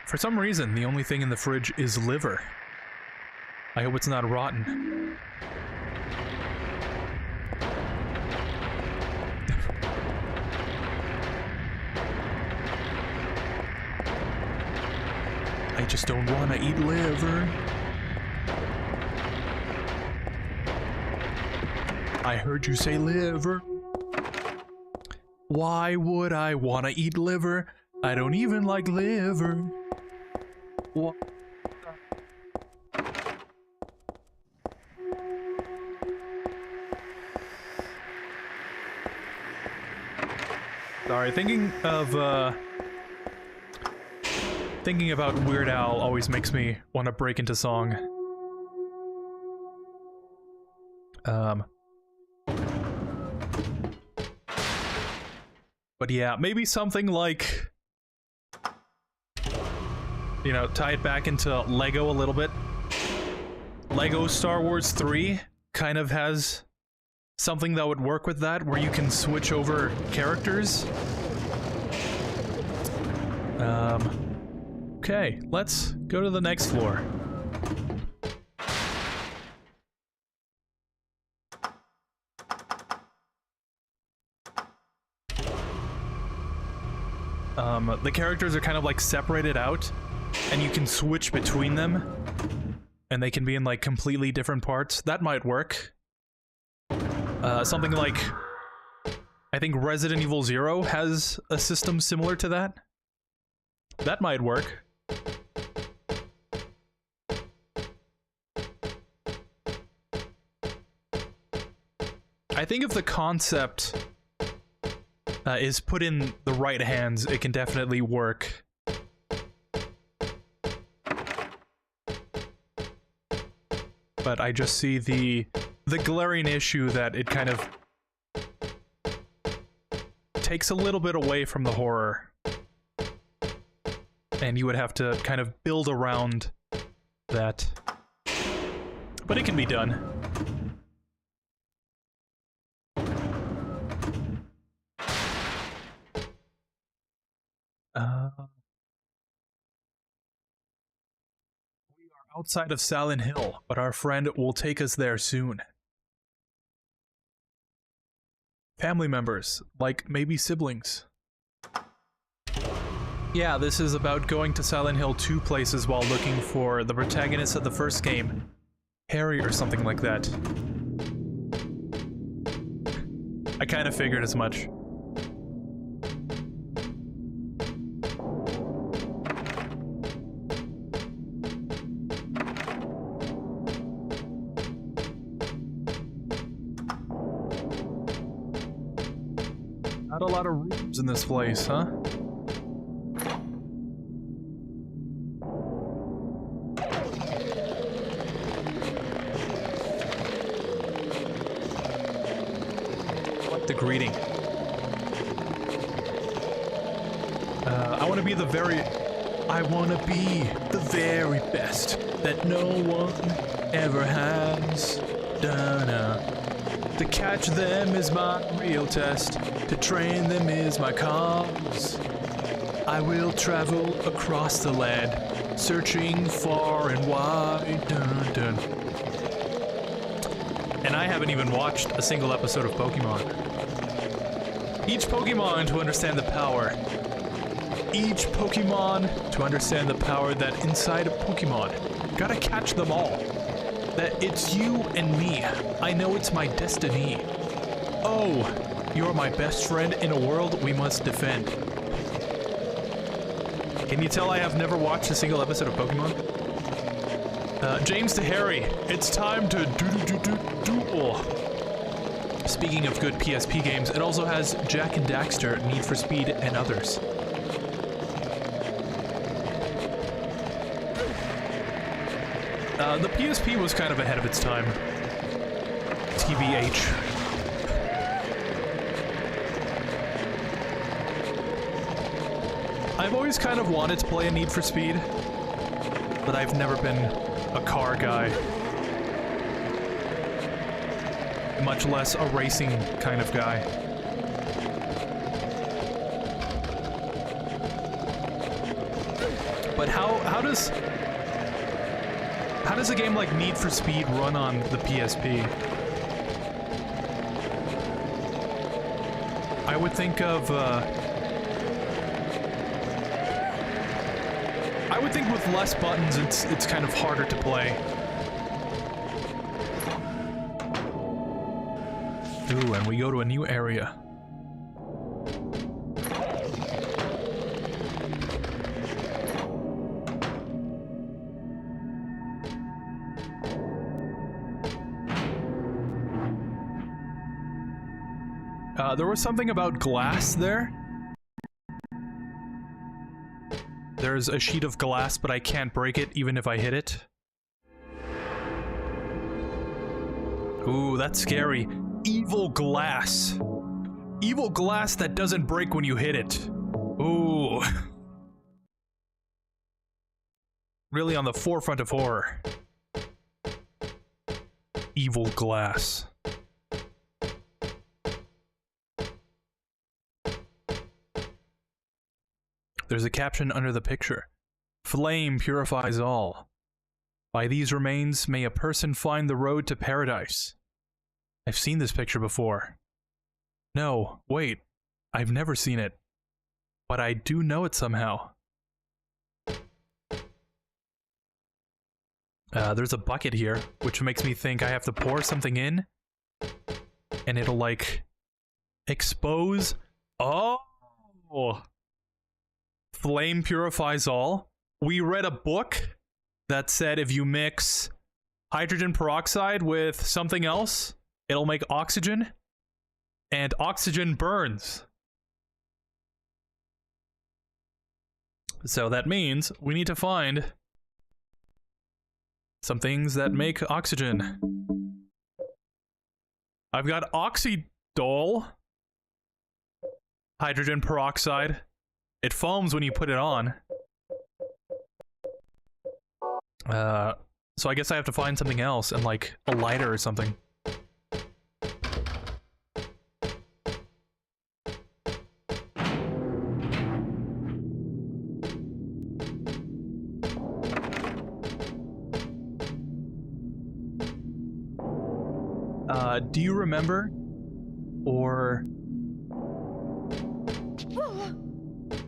For some reason, the only thing in the fridge is liver. I hope it's not rotten. I just don't want to eat liver. I heard you say liver. Why would I want to eat liver? I don't even like liver. What? Sorry, thinking about Weird Al always makes me want to break into song. But yeah, maybe something like, you know, tie it back into Lego a little bit. Lego Star Wars 3 kind of has something that would work with that, where you can switch over characters. Okay, let's go to the next floor. The characters are kind of like separated out, and you can switch between them, and they can be in like completely different parts. That might work. Something like, I think Resident Evil 0 has a system similar to that. That might work. I think if the concept is put in the right hands, it can definitely work. But I just see the glaring issue that it kind of takes a little bit away from the horror. And you would have to kind of build around that. But it can be done. We are outside of Silent Hill, but our friend will take us there soon. Family members, like maybe siblings. Yeah, this is about going to Silent Hill 2 places while looking for the protagonist of the first game. Harry or something like that. I kind of figured as much. Not a lot of rooms in this place, huh? Like the greeting. I want to be the very best that no one ever has done. To catch them is my real test. To train them is my cause. I will travel across the land, searching far and wide. Dun, dun. And I haven't even watched a single episode of Pokemon. Each Pokemon to understand the power. Each Pokemon to understand the power that inside a Pokemon. Gotta catch them all. That it's you and me. I know it's my destiny. Oh, you're my best friend in a world we must defend. Can you tell I have never watched a single episode of Pokemon? James to Harry, it's time to duel. Speaking of good PSP games, it also has Jak and Daxter, Need for Speed, and others. The PSP was kind of ahead of its time. TBH. I've always kind of wanted to play a Need for Speed, but I've never been a car guy. Much less a racing kind of guy. But how does a game like Need for Speed run on the PSP? I would think of I would think with less buttons, it's kind of harder to play. Ooh, and we go to a new area. There was something about glass there. There's a sheet of glass, but I can't break it even if I hit it. Ooh, that's scary. Evil glass. Evil glass that doesn't break when you hit it. Ooh. Really on the forefront of horror. Evil glass. There's a caption under the picture. Flame purifies all. By these remains may a person find the road to paradise. I've seen this picture before. No, wait. I've never seen it. But I do know it somehow. There's a bucket here, which makes me think I have to pour something in. And it'll, like, expose... Oh! Flame purifies all. We read a book that said if you mix hydrogen peroxide with something else, it'll make oxygen, and oxygen burns. So that means we need to find some things that make oxygen. I've got oxydol, hydrogen peroxide. It foams when you put it on. So I guess I have to find something else, and like a lighter or something. Do you remember, or...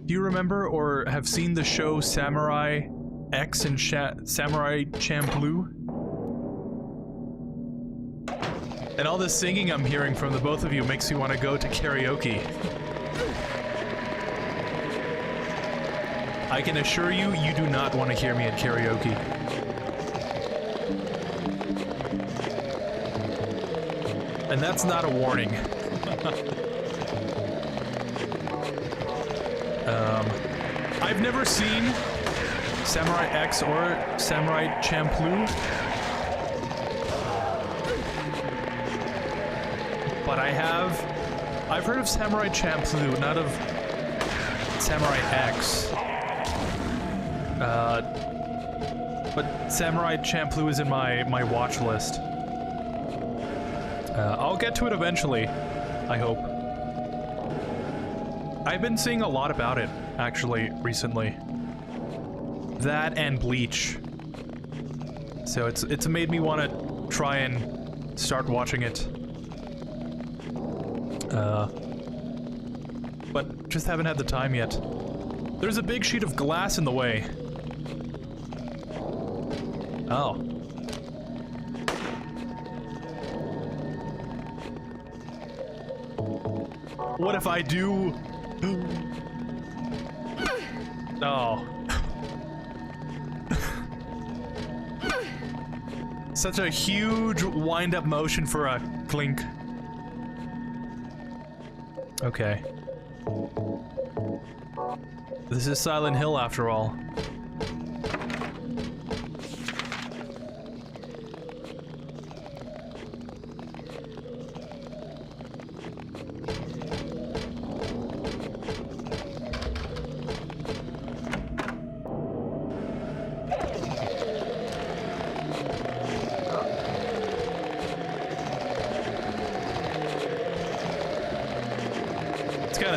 Do you remember or have seen the show Samurai X and Samurai Champloo? And all this singing I'm hearing from the both of you makes me want to go to karaoke. I can assure you, you do not want to hear me at karaoke. And that's not a warning. I've never seen Samurai X or Samurai Champloo, but I've heard of Samurai Champloo, not of Samurai X. But Samurai Champloo is in my watch list. I'll get to it eventually, I hope. I've been seeing a lot about it, actually, recently. That and Bleach. So it's made me want to try and start watching it. But just haven't had the time yet. There's a big sheet of glass in the way. Oh. What if I do... Oh. Such a huge wind-up motion for a clink. Okay. This is Silent Hill after all.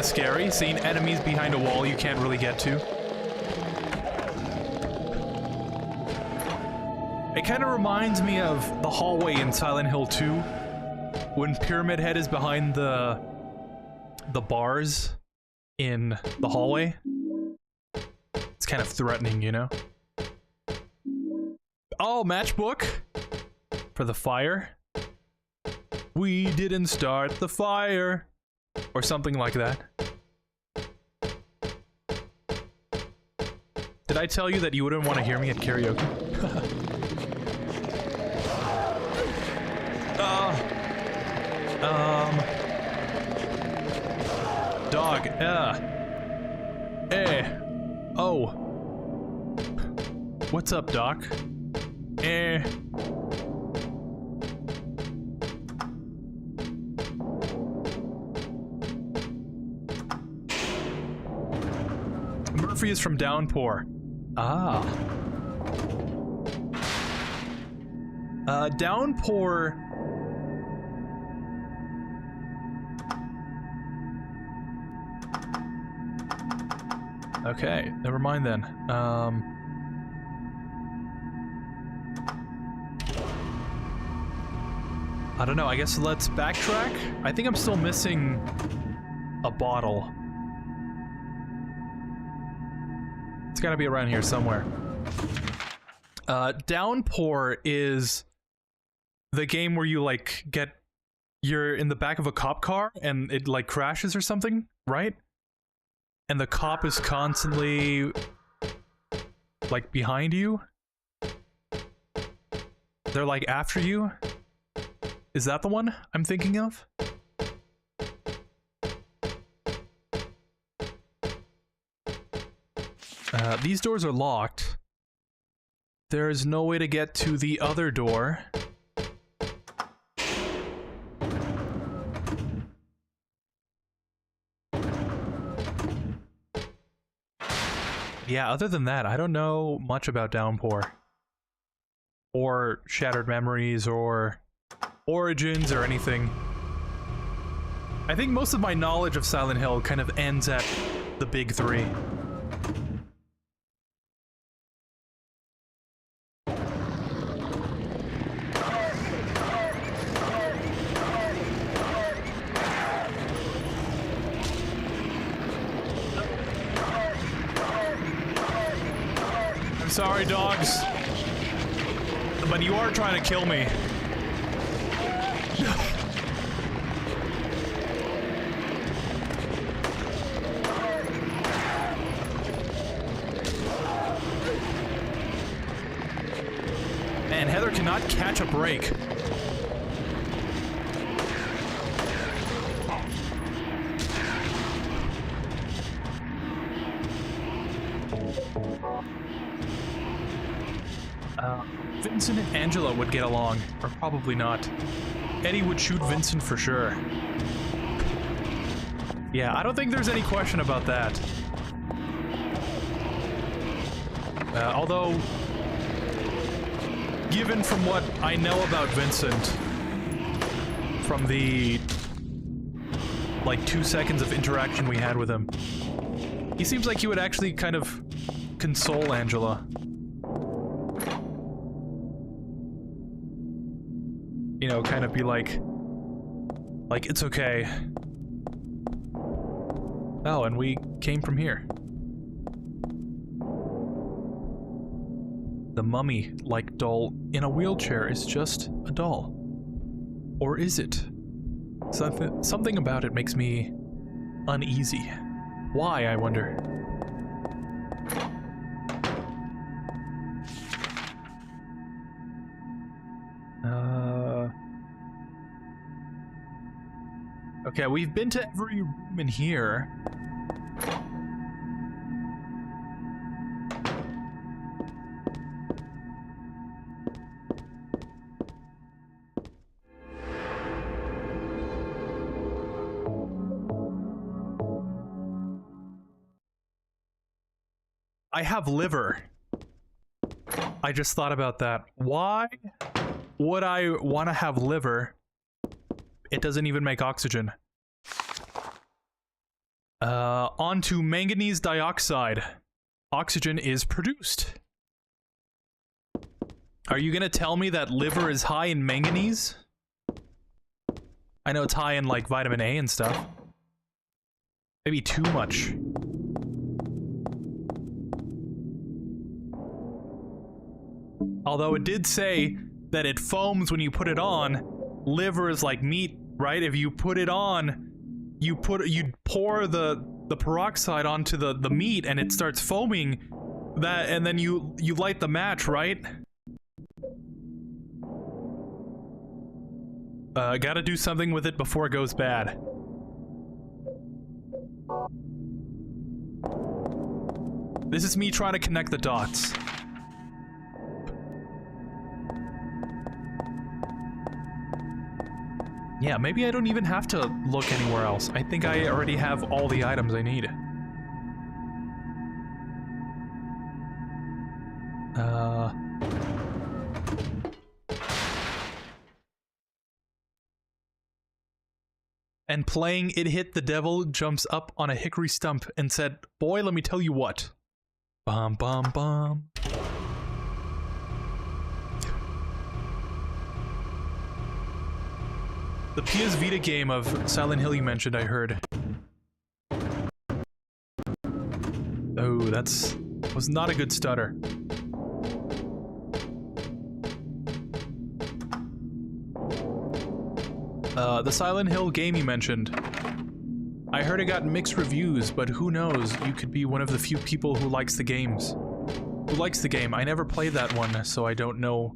Scary, seeing enemies behind a wall you can't really get to. It kind of reminds me of the hallway in Silent Hill 2, when Pyramid Head is behind the bars in the hallway. It's kind of threatening, you know? Oh, matchbook for the fire. We didn't start the fire, or something like that. Did I tell you that you wouldn't want to hear me at karaoke? Dog, oh. What's up, Doc? Murphy is from Downpour. Ah. Downpour... Okay, never mind then. I don't know, I guess let's backtrack? I think I'm still missing a bottle. It's gotta be around here somewhere. Downpour is the game where you, like, you're in the back of a cop car and it, like, crashes or something, right? And the cop is constantly, like, behind you? They're, like, after you? Is that the one I'm thinking of? These doors are locked. There is no way to get to the other door. Yeah, other than that, I don't know much about Downpour. Or Shattered Memories, or Origins, or anything. I think most of my knowledge of Silent Hill kind of ends at the big three. Sorry, dogs, but you are trying to kill me. Man, Heather cannot catch a break. Vincent and Angela would get along, or probably not. Eddie would shoot Vincent for sure. Yeah, I don't think there's any question about that. Although, given from what I know about Vincent, from the, like, 2 seconds of interaction we had with him, he seems like he would actually kind of console Angela. You know, kind of be like, it's okay. Oh, and we came from here. The mummy-like doll in a wheelchair is just a doll. Or is it? Something about it makes me uneasy. Why, I wonder? Okay, we've been to every room in here. I have liver. I just thought about that. Why would I want to have liver? It doesn't even make oxygen. Onto manganese dioxide. Oxygen is produced. Are you gonna tell me that liver is high in manganese? I know it's high in, like, vitamin A and stuff. Maybe too much. Although it did say that it foams when you put it on. Liver is like meat, right? If you put it on, you pour the peroxide onto the meat and it starts foaming. That, and then you light the match, right? Gotta do something with it before it goes bad. This is me trying to connect the dots. Yeah, maybe I don't even have to look anywhere else. I think I already have all the items I need. And playing It Hit the Devil jumps up on a hickory stump and said, "Boy, let me tell you what." Bum bum bum. The PS Vita game of Silent Hill you mentioned, I heard. Oh, was not a good stutter. The Silent Hill game you mentioned. I heard it got mixed reviews, but who knows, you could be one of the few people who likes the games. Who likes the game? I never played that one, so I don't know.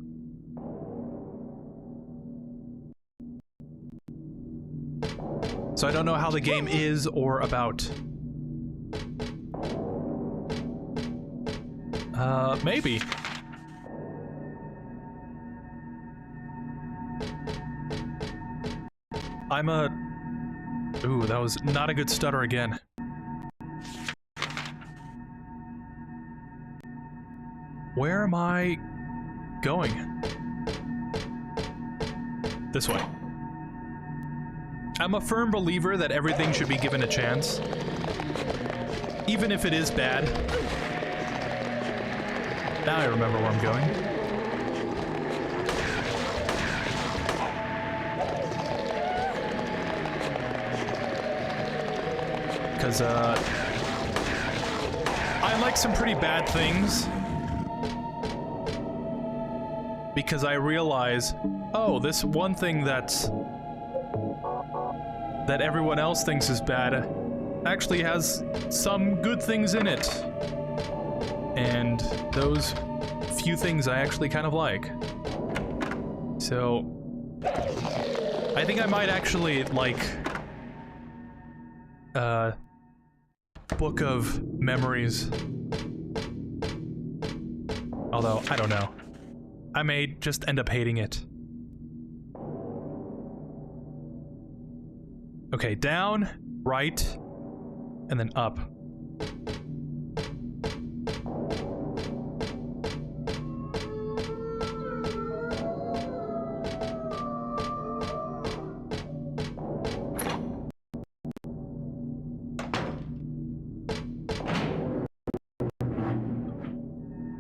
So I don't know how the game is or about. Maybe. Ooh, that was not a good stutter again. Where am I going? This way. I'm a firm believer that everything should be given a chance. Even if it is bad. Now I remember where I'm going. Because, I like some pretty bad things. Because I realize, oh, this one thing that everyone else thinks is bad actually has some good things in it. And those few things I actually kind of like. So, I think I might actually like Book of Memories. Although, I don't know. I may just end up hating it. Okay, down, right, and then up.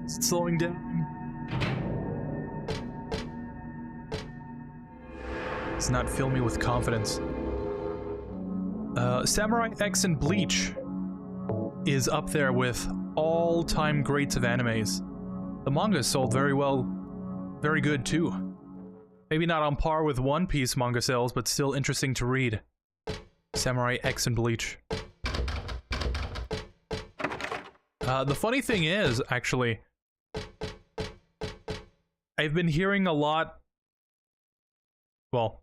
Is it slowing down? Does not fill me with confidence. Samurai X and Bleach is up there with all-time greats of animes. The manga sold very well, very good too. Maybe not on par with One Piece manga sales, but still interesting to read. Samurai X and Bleach. The funny thing is, actually, I've been hearing a lot. Well,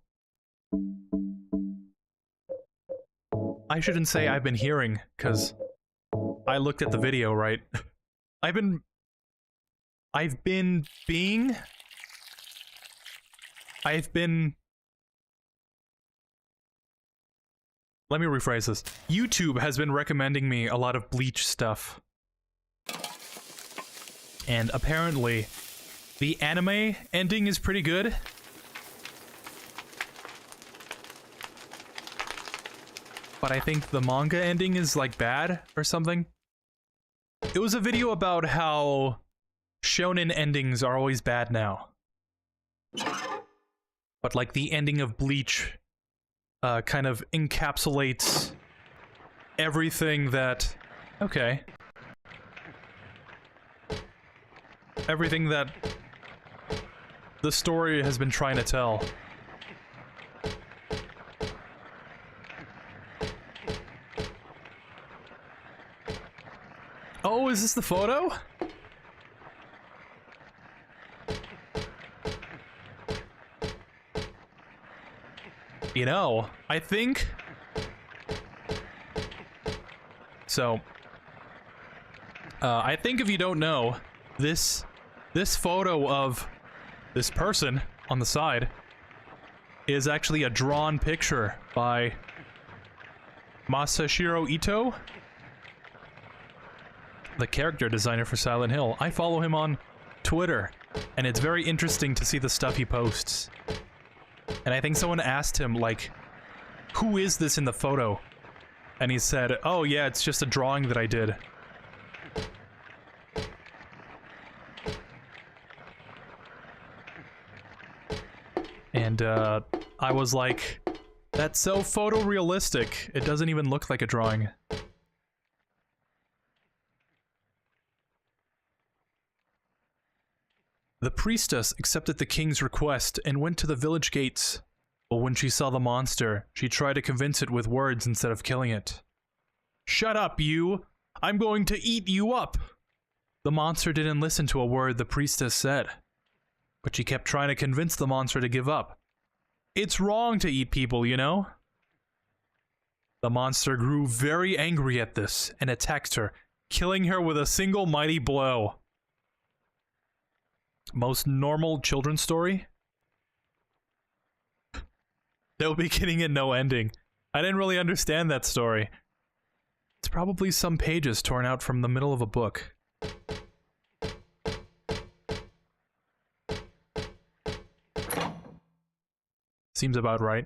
I shouldn't say I've been hearing, because I looked at the video, right? I've been let me rephrase this. YouTube has been recommending me a lot of Bleach stuff. And apparently, the anime ending is pretty good. But I think the manga ending is, like, bad or something. It was a video about how shonen endings are always bad now. But, like, the ending of Bleach kind of encapsulates everything that... Okay. Everything that the story has been trying to tell. Oh, is this the photo? You know, I think... So... I think if you don't know, this photo of this person on the side is actually a drawn picture by Masashiro Ito, the character designer for Silent Hill. I follow him on Twitter, and it's very interesting to see the stuff he posts. And I think someone asked him, like, who is this in the photo? And he said, oh yeah, it's just a drawing that I did. And, I was like, that's so photorealistic, it doesn't even look like a drawing. The priestess accepted the king's request and went to the village gates. But when she saw the monster, she tried to convince it with words instead of killing it. Shut up, you! I'm going to eat you up! The monster didn't listen to a word the priestess said. But she kept trying to convince the monster to give up. It's wrong to eat people, you know? The monster grew very angry at this and attacked her, killing her with a single mighty blow. Most normal children's story? No beginning and no ending. I didn't really understand that story. It's probably some pages torn out from the middle of a book. Seems about right.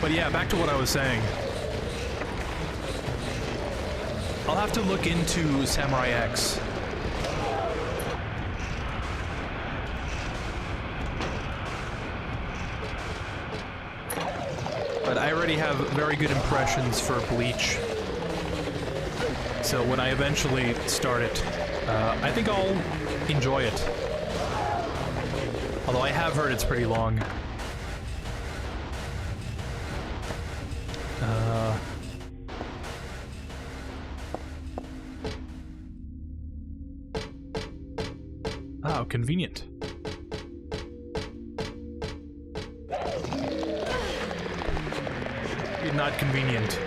But yeah, back to what I was saying. I'll have to look into Samurai X. But I already have very good impressions for Bleach. So when I eventually start it, I think I'll enjoy it. Although I have heard it's pretty long. Oh, convenient. Not convenient.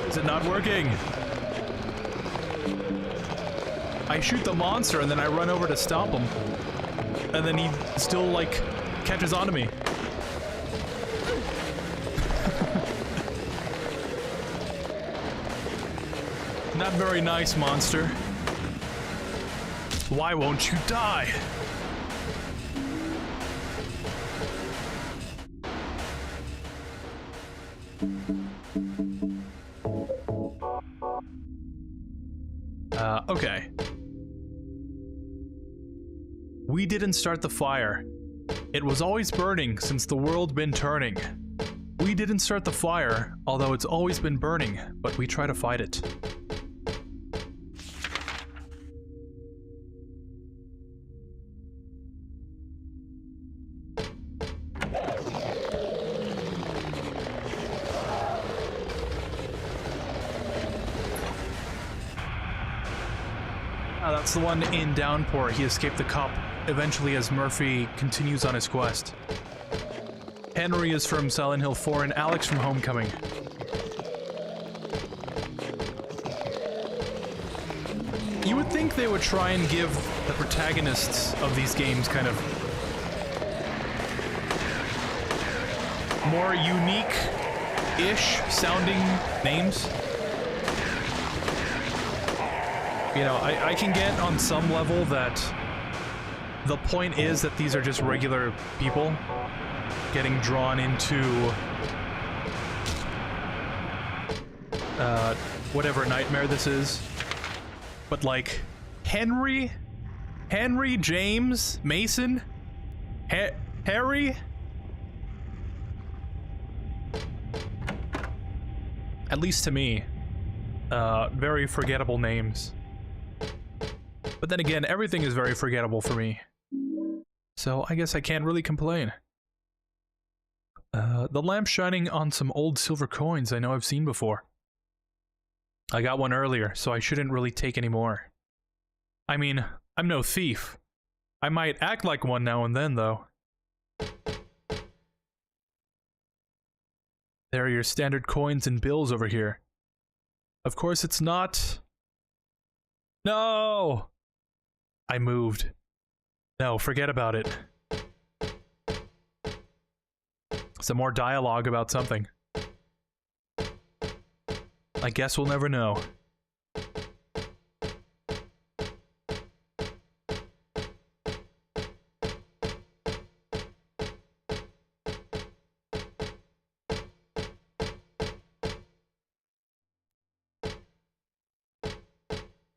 Is it not working? I shoot the monster and then I run over to stop him. And then he still, like, catches on to me. Not very nice, monster. Why won't you die? Okay. We didn't start the fire. It was always burning since the world been turning. We didn't start the fire, although it's always been burning, but we try to fight it. That's the one in Downpour. He escaped the cop eventually as Murphy continues on his quest. Henry is from Silent Hill 4 and Alex from Homecoming. You would think they would try and give the protagonists of these games kind of more unique-ish sounding names. You know, I can get on some level that the point is that these are just regular people getting drawn into whatever nightmare this is. But like Henry James Mason, Harry. At least to me, very forgettable names. But then again, everything is very forgettable for me. So I guess I can't really complain. The lamp shining on some old silver coins I know I've seen before. I got one earlier, so I shouldn't really take any more. I mean, I'm no thief. I might act like one now and then, though. There are your standard coins and bills over here. Of course it's not... No! I moved. No, forget about it. Some more dialogue about something. I guess we'll never know.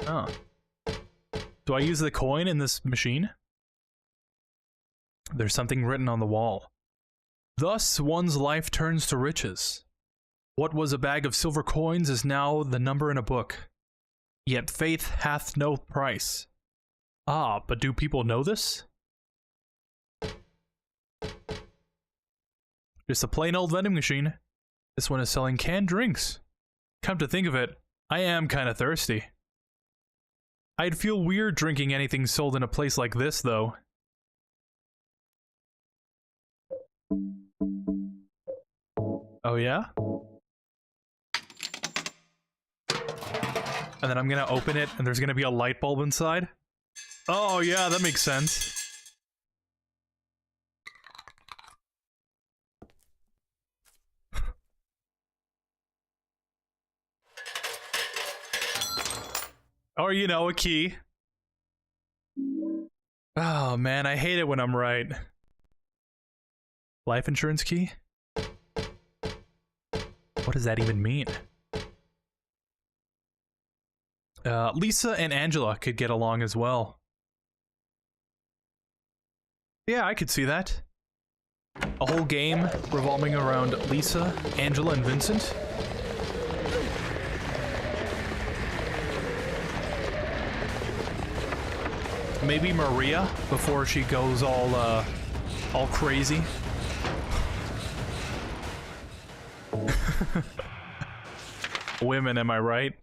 Oh. Do I use the coin in this machine? There's something written on the wall. Thus one's life turns to riches. What was a bag of silver coins is now the number in a book. Yet faith hath no price. Ah, but do people know this? Just a plain old vending machine. This one is selling canned drinks. Come to think of it, I am kinda thirsty. I'd feel weird drinking anything sold in a place like this, though. Oh yeah? And then I'm gonna open it, and there's gonna be a light bulb inside? Oh yeah, that makes sense. Or, you know, a key. Oh man, I hate it when I'm right. Life insurance key? What does that even mean? Lisa and Angela could get along as well. Yeah, I could see that. A whole game revolving around Lisa, Angela, and Vincent. Maybe Maria before she goes all crazy. Women, am I right?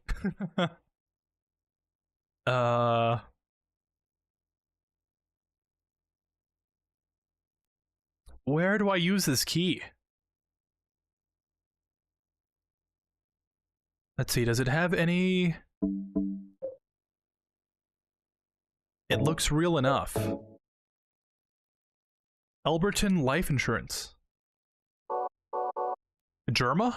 Where do I use this key? Let's see, does it have any... It looks real enough. Alberton Life Insurance. Germa?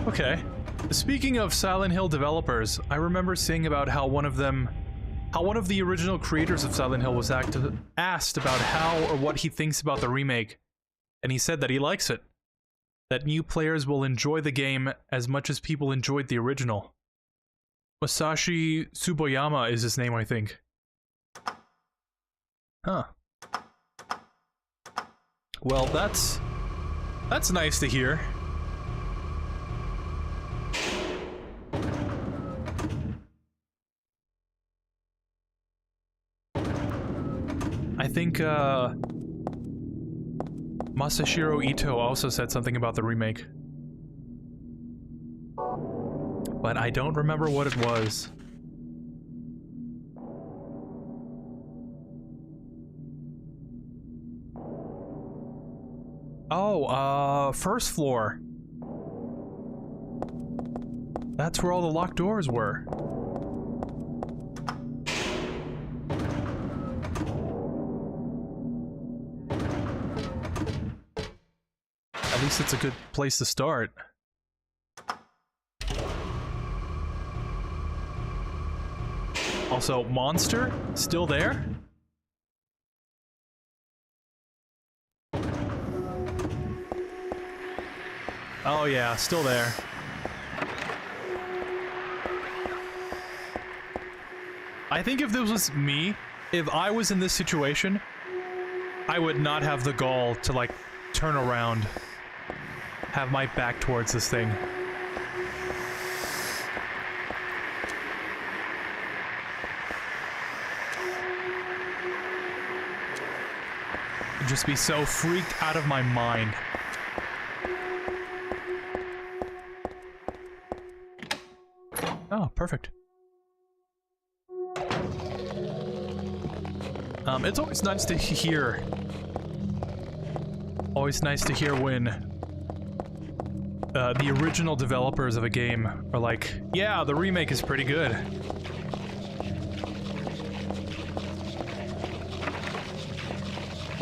Okay. Speaking of Silent Hill developers, I remember seeing about how one of the original creators of Silent Hill was asked about how or what he thinks about the remake, and he said that he likes it. That new players will enjoy the game as much as people enjoyed the original. Masashi Tsuboyama is his name, I think. Huh. Well, that's nice to hear. I think, Masashiro Ito also said something about the remake. But I don't remember what it was. Oh, first floor. That's where all the locked doors were. At least it's a good place to start. Also, monster? Still there? Oh yeah, still there. I think if this was me, if I was in this situation, I would not have the gall to, like, turn around. Have my back towards this thing. I'd just be so freaked out of my mind. Oh, perfect. It's always nice to hear. Always nice to hear when the original developers of a game are like, yeah, the remake is pretty good.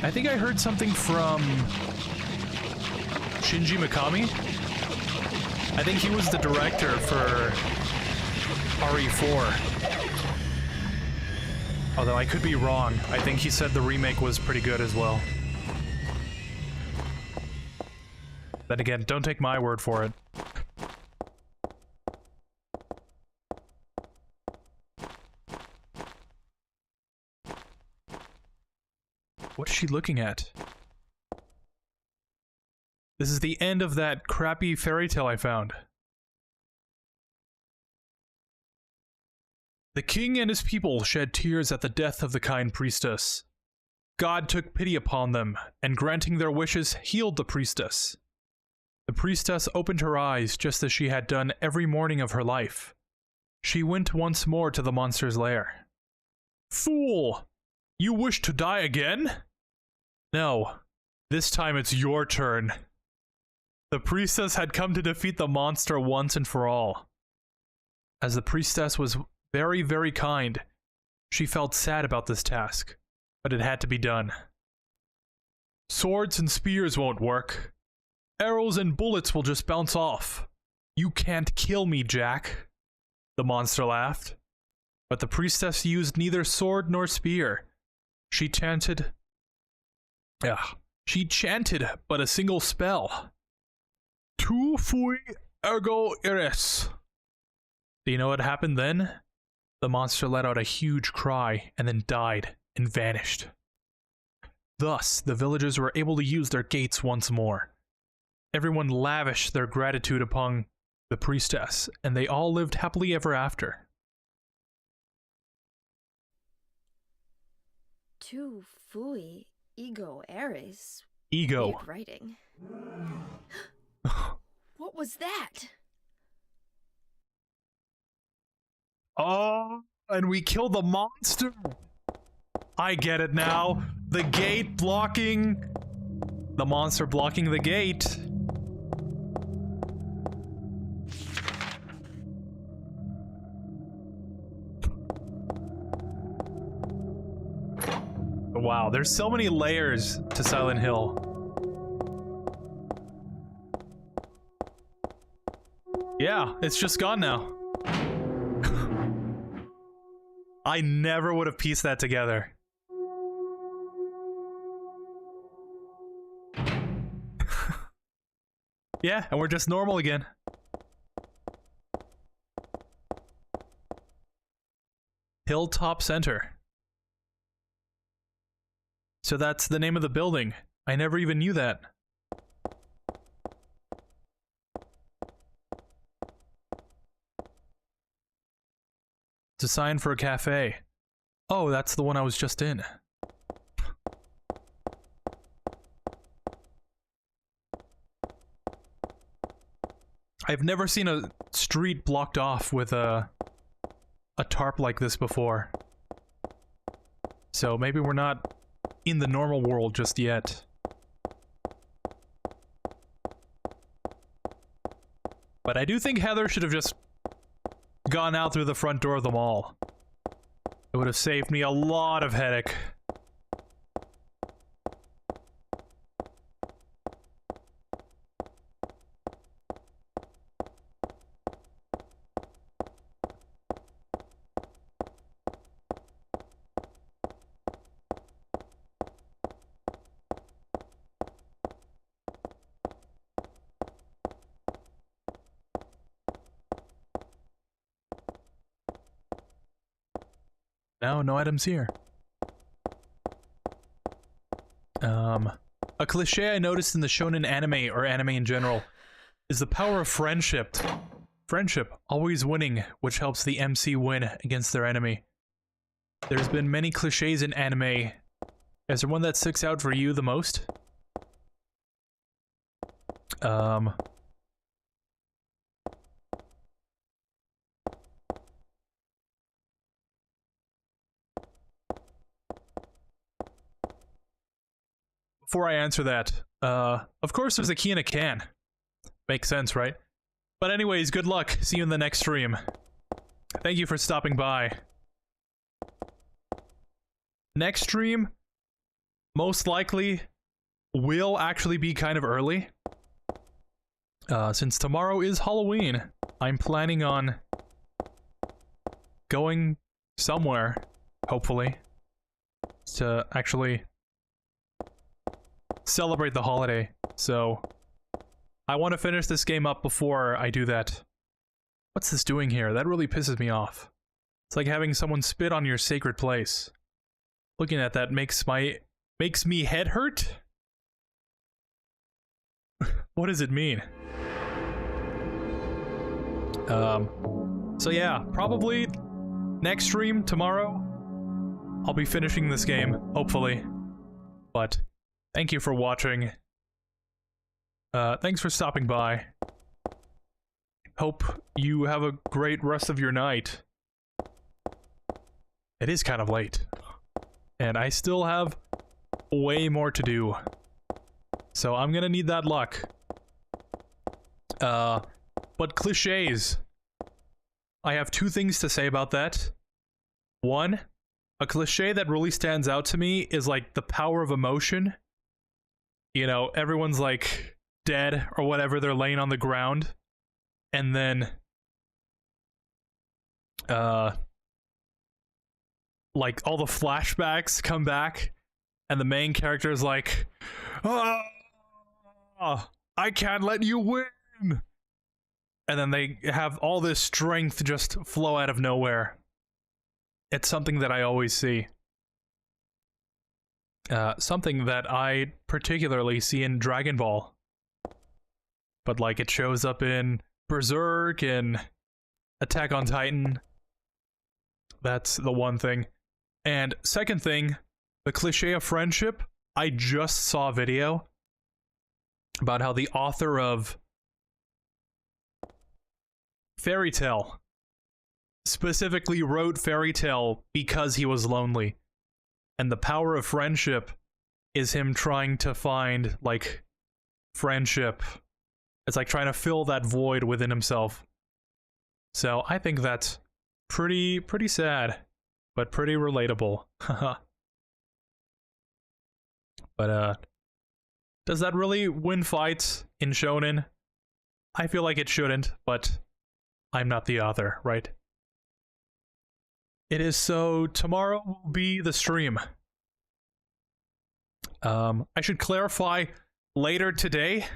I think I heard something from Shinji Mikami. I think he was the director for RE4. Although I could be wrong. I think he said the remake was pretty good as well. Then again, don't take my word for it. What's she looking at? This is the end of that crappy fairy tale I found. The king and his people shed tears at the death of the kind priestess. God took pity upon them, and granting their wishes, healed the priestess. The priestess opened her eyes just as she had done every morning of her life. She went once more to the monster's lair. Fool! You wish to die again? No. This time it's your turn. The priestess had come to defeat the monster once and for all. As the priestess was very, very kind, she felt sad about this task, but it had to be done. Swords and spears won't work. Arrows and bullets will just bounce off. You can't kill me, Jack. The monster laughed. But the priestess used neither sword nor spear. She chanted but a single spell. Tu fui ergo iris. Do you know what happened then? The monster let out a huge cry and then died and vanished. Thus, the villagers were able to use their gates once more. Everyone lavished their gratitude upon the priestess, and they all lived happily ever after. Tu fui ego eris. Ego. Weird writing. What was that? Oh, and we killed the monster. I get it now. The gate blocking... The monster blocking the gate. Wow, there's so many layers to Silent Hill. Yeah, it's just gone now. I never would have pieced that together. Yeah, and we're just normal again. Hilltop Center. So that's the name of the building. I never even knew that. It's a sign for a cafe. Oh, that's the one I was just in. I've never seen a street blocked off with a tarp like this before. So maybe we're not in the normal world just yet. But I do think Heather should have just gone out through the front door of the mall. It would have saved me a lot of headache. No, no items here. A cliche I noticed in the shonen anime, or anime in general, is the power of friendship. Friendship, always winning, which helps the MC win against their enemy. There's been many cliches in anime. Is there one that sticks out for you the most? Before I answer that, of course there's a key in a can. Makes sense, right? But anyways, good luck. See you in the next stream. Thank you for stopping by. Next stream, most likely, will actually be kind of early. Since tomorrow is Halloween, I'm planning on going somewhere, hopefully, to actually celebrate the holiday. So I want to finish this game up before I do that. What's this doing here? That really pisses me off. It's like having someone spit on your sacred place. Looking at that makes me head hurt? What does it mean? So yeah, probably next stream tomorrow, I'll be finishing this game, hopefully. But thank you for watching. Thanks for stopping by. Hope you have a great rest of your night. It is kind of late. And I still have way more to do. So I'm gonna need that luck. But cliches. I have two things to say about that. One, a cliche that really stands out to me is like the power of emotion. You know, everyone's like dead or whatever, they're laying on the ground. And then like all the flashbacks come back and the main character is like, oh, I can't let you win. And then they have all this strength just flow out of nowhere. It's something that I always see. Something that I particularly see in Dragon Ball. But like it shows up in Berserk and Attack on Titan. That's the one thing. And second thing, the cliche of friendship. I just saw a video about how the author of Fairy Tail specifically wrote Fairy Tail because he was lonely. And the power of friendship is him trying to find, like, friendship. It's like trying to fill that void within himself. So I think that's pretty sad, but pretty relatable. But does that really win fights in shonen? I feel like it shouldn't, but I'm not the author, right? It is so tomorrow will be the stream. I should clarify later today.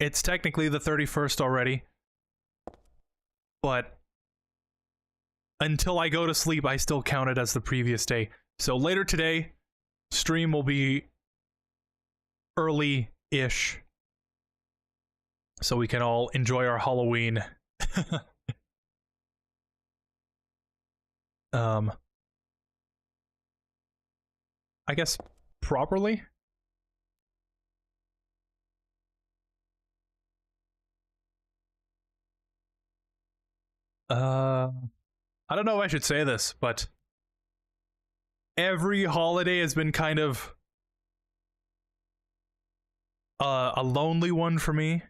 It's technically the 31st already. But until I go to sleep, I still count it as the previous day. So later today, stream will be early-ish. So we can all enjoy our Halloween. I guess properly? I don't know if I should say this, but every holiday has been kind of a lonely one for me.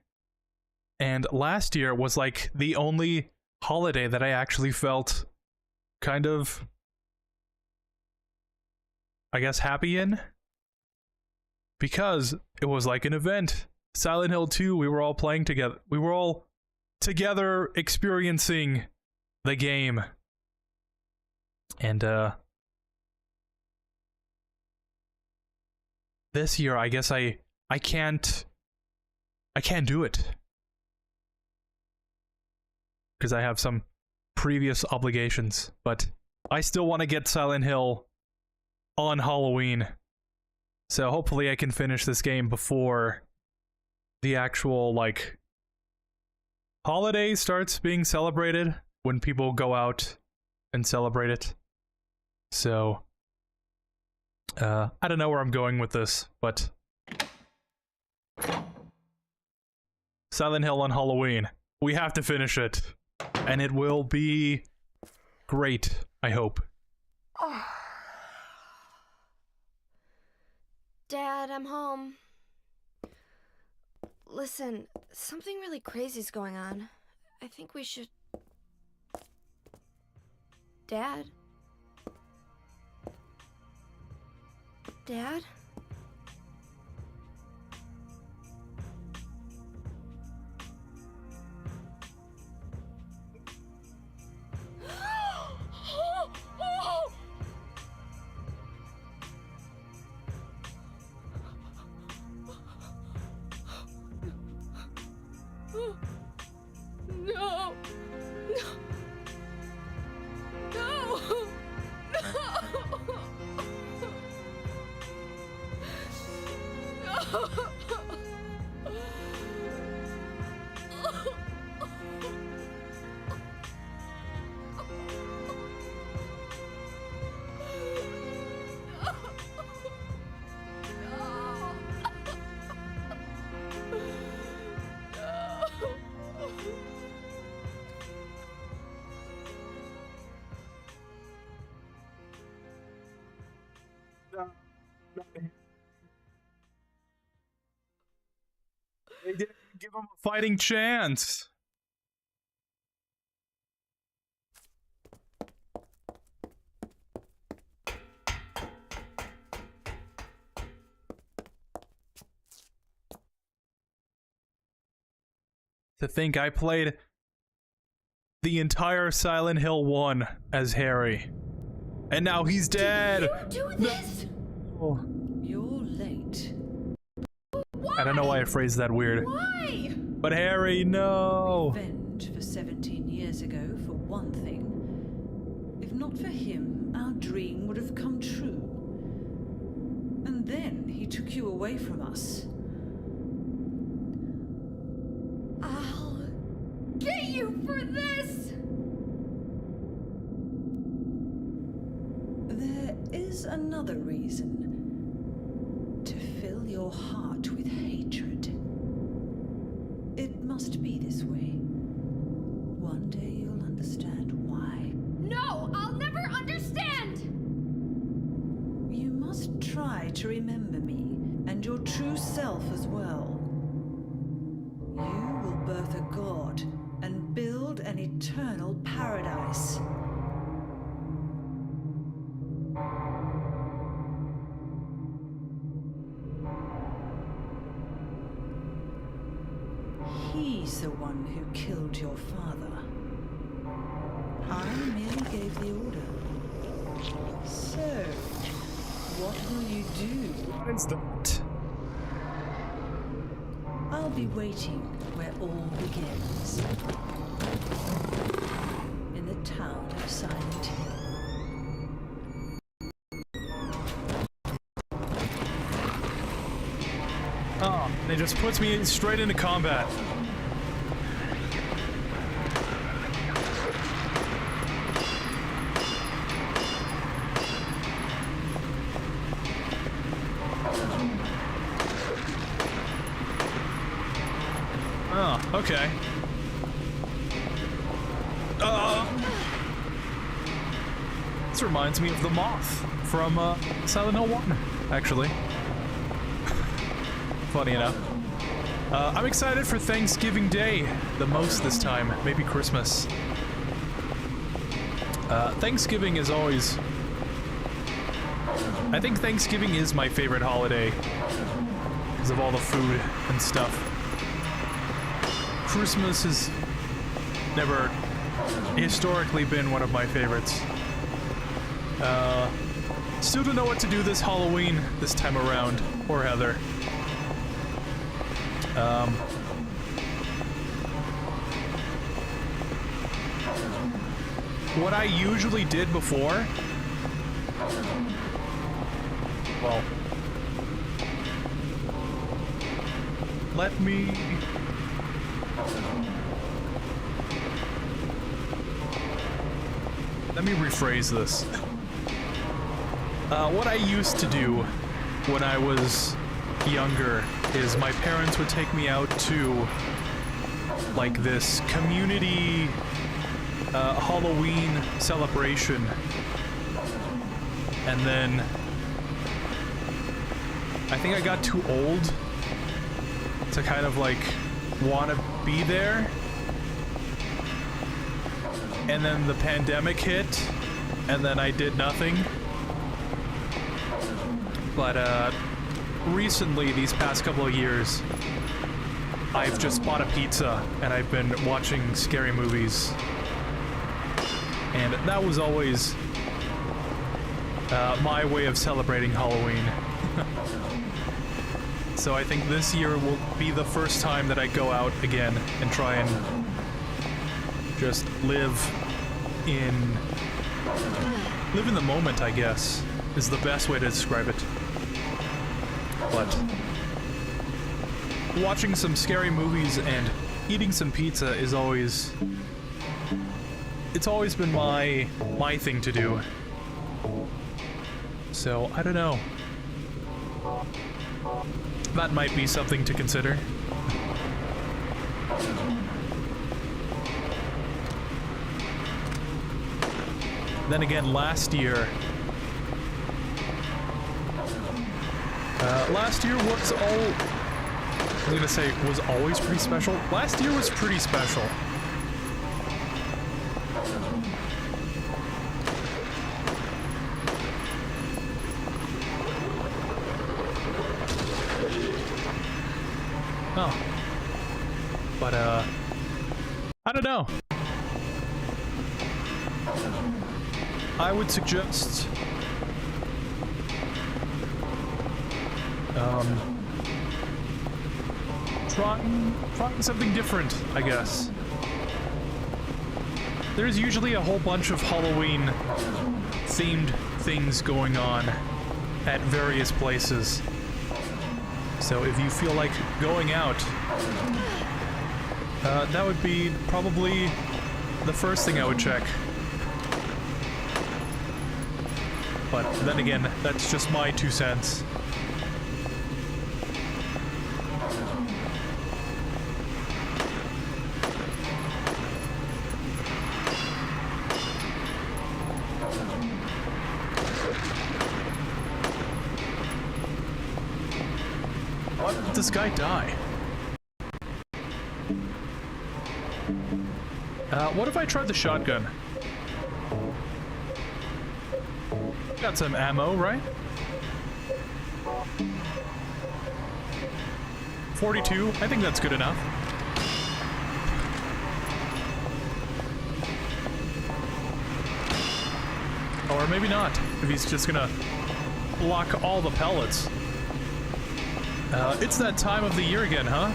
And last year was like the only holiday that I actually felt kind of, I guess, happy in. Because it was like an event. Silent Hill 2, we were all playing together. We were all together experiencing the game. And this year I guess I can't do it. Because I have some previous obligations, but I still want to get Silent Hill on Halloween. So hopefully I can finish this game before the actual, like, holiday starts being celebrated, when people go out and celebrate it. So, I don't know where I'm going with this, but Silent Hill on Halloween. We have to finish it. And it will be great, I hope. Dad, I'm home. Listen, something really crazy's going on. I think we should... Dad? Dad? No! No! They didn't give him a fighting chance. To think I played the entire Silent Hill 1 as Harry. And now he's dead! Did you do this? Oh. You're late. Why? I don't know why I phrased that weird. Why? But Harry, no! Revenge for 17 years ago, for one thing. If not for him, our dream would have come true. And then he took you away from us. I'll get you for this! There is another reason. To fill your heart with hatred. It must be this way. One day you'll understand why. No, I'll never understand! You must try to remember me, and your true self as well. You will birth a god, and build an eternal paradise. He's the one who killed your father. I merely gave the order. So, what will you do? What is that? I'll be waiting where all begins. In the town of Silent Hill. Oh, it just puts me straight into combat. Oh, okay. This reminds me of the moth from Silent Hill 1, actually. Funny enough. I'm excited for Thanksgiving Day the most this time. Maybe Christmas. Thanksgiving is always... I think Thanksgiving is my favorite holiday because of all the food and stuff. Christmas has never historically been one of my favorites. Still don't know what to do this Halloween this time around. Poor Heather. what I usually did before, well, let me rephrase this. What I used to do when I was younger is my parents would take me out to like this community Halloween celebration, and then I think I got too old to kind of like want to be there, and then the pandemic hit, and then I did nothing. But recently, these past couple of years, I've just bought a pizza and I've been watching scary movies, and that was always my way of celebrating Halloween. So I think this year will be the first time that I go out again and try and just live in the moment, I guess, is the best way to describe it. But watching some scary movies and eating some pizza is always, it's always been my thing to do. So I don't know. That might be something to consider. Then again, last year was I'm gonna say was always pretty special. Last year was pretty special. Oh. But, I don't know. I would suggest, trying something different, I guess. There's usually a whole bunch of Halloween-themed things going on at various places. So if you feel like going out, that would be probably the first thing I would check. But then again, that's just my 2 cents. Why did this guy die? What if I tried the shotgun? Got some ammo, right? 42, I think that's good enough. Or maybe not, if he's just gonna block all the pellets. It's that time of the year again, huh?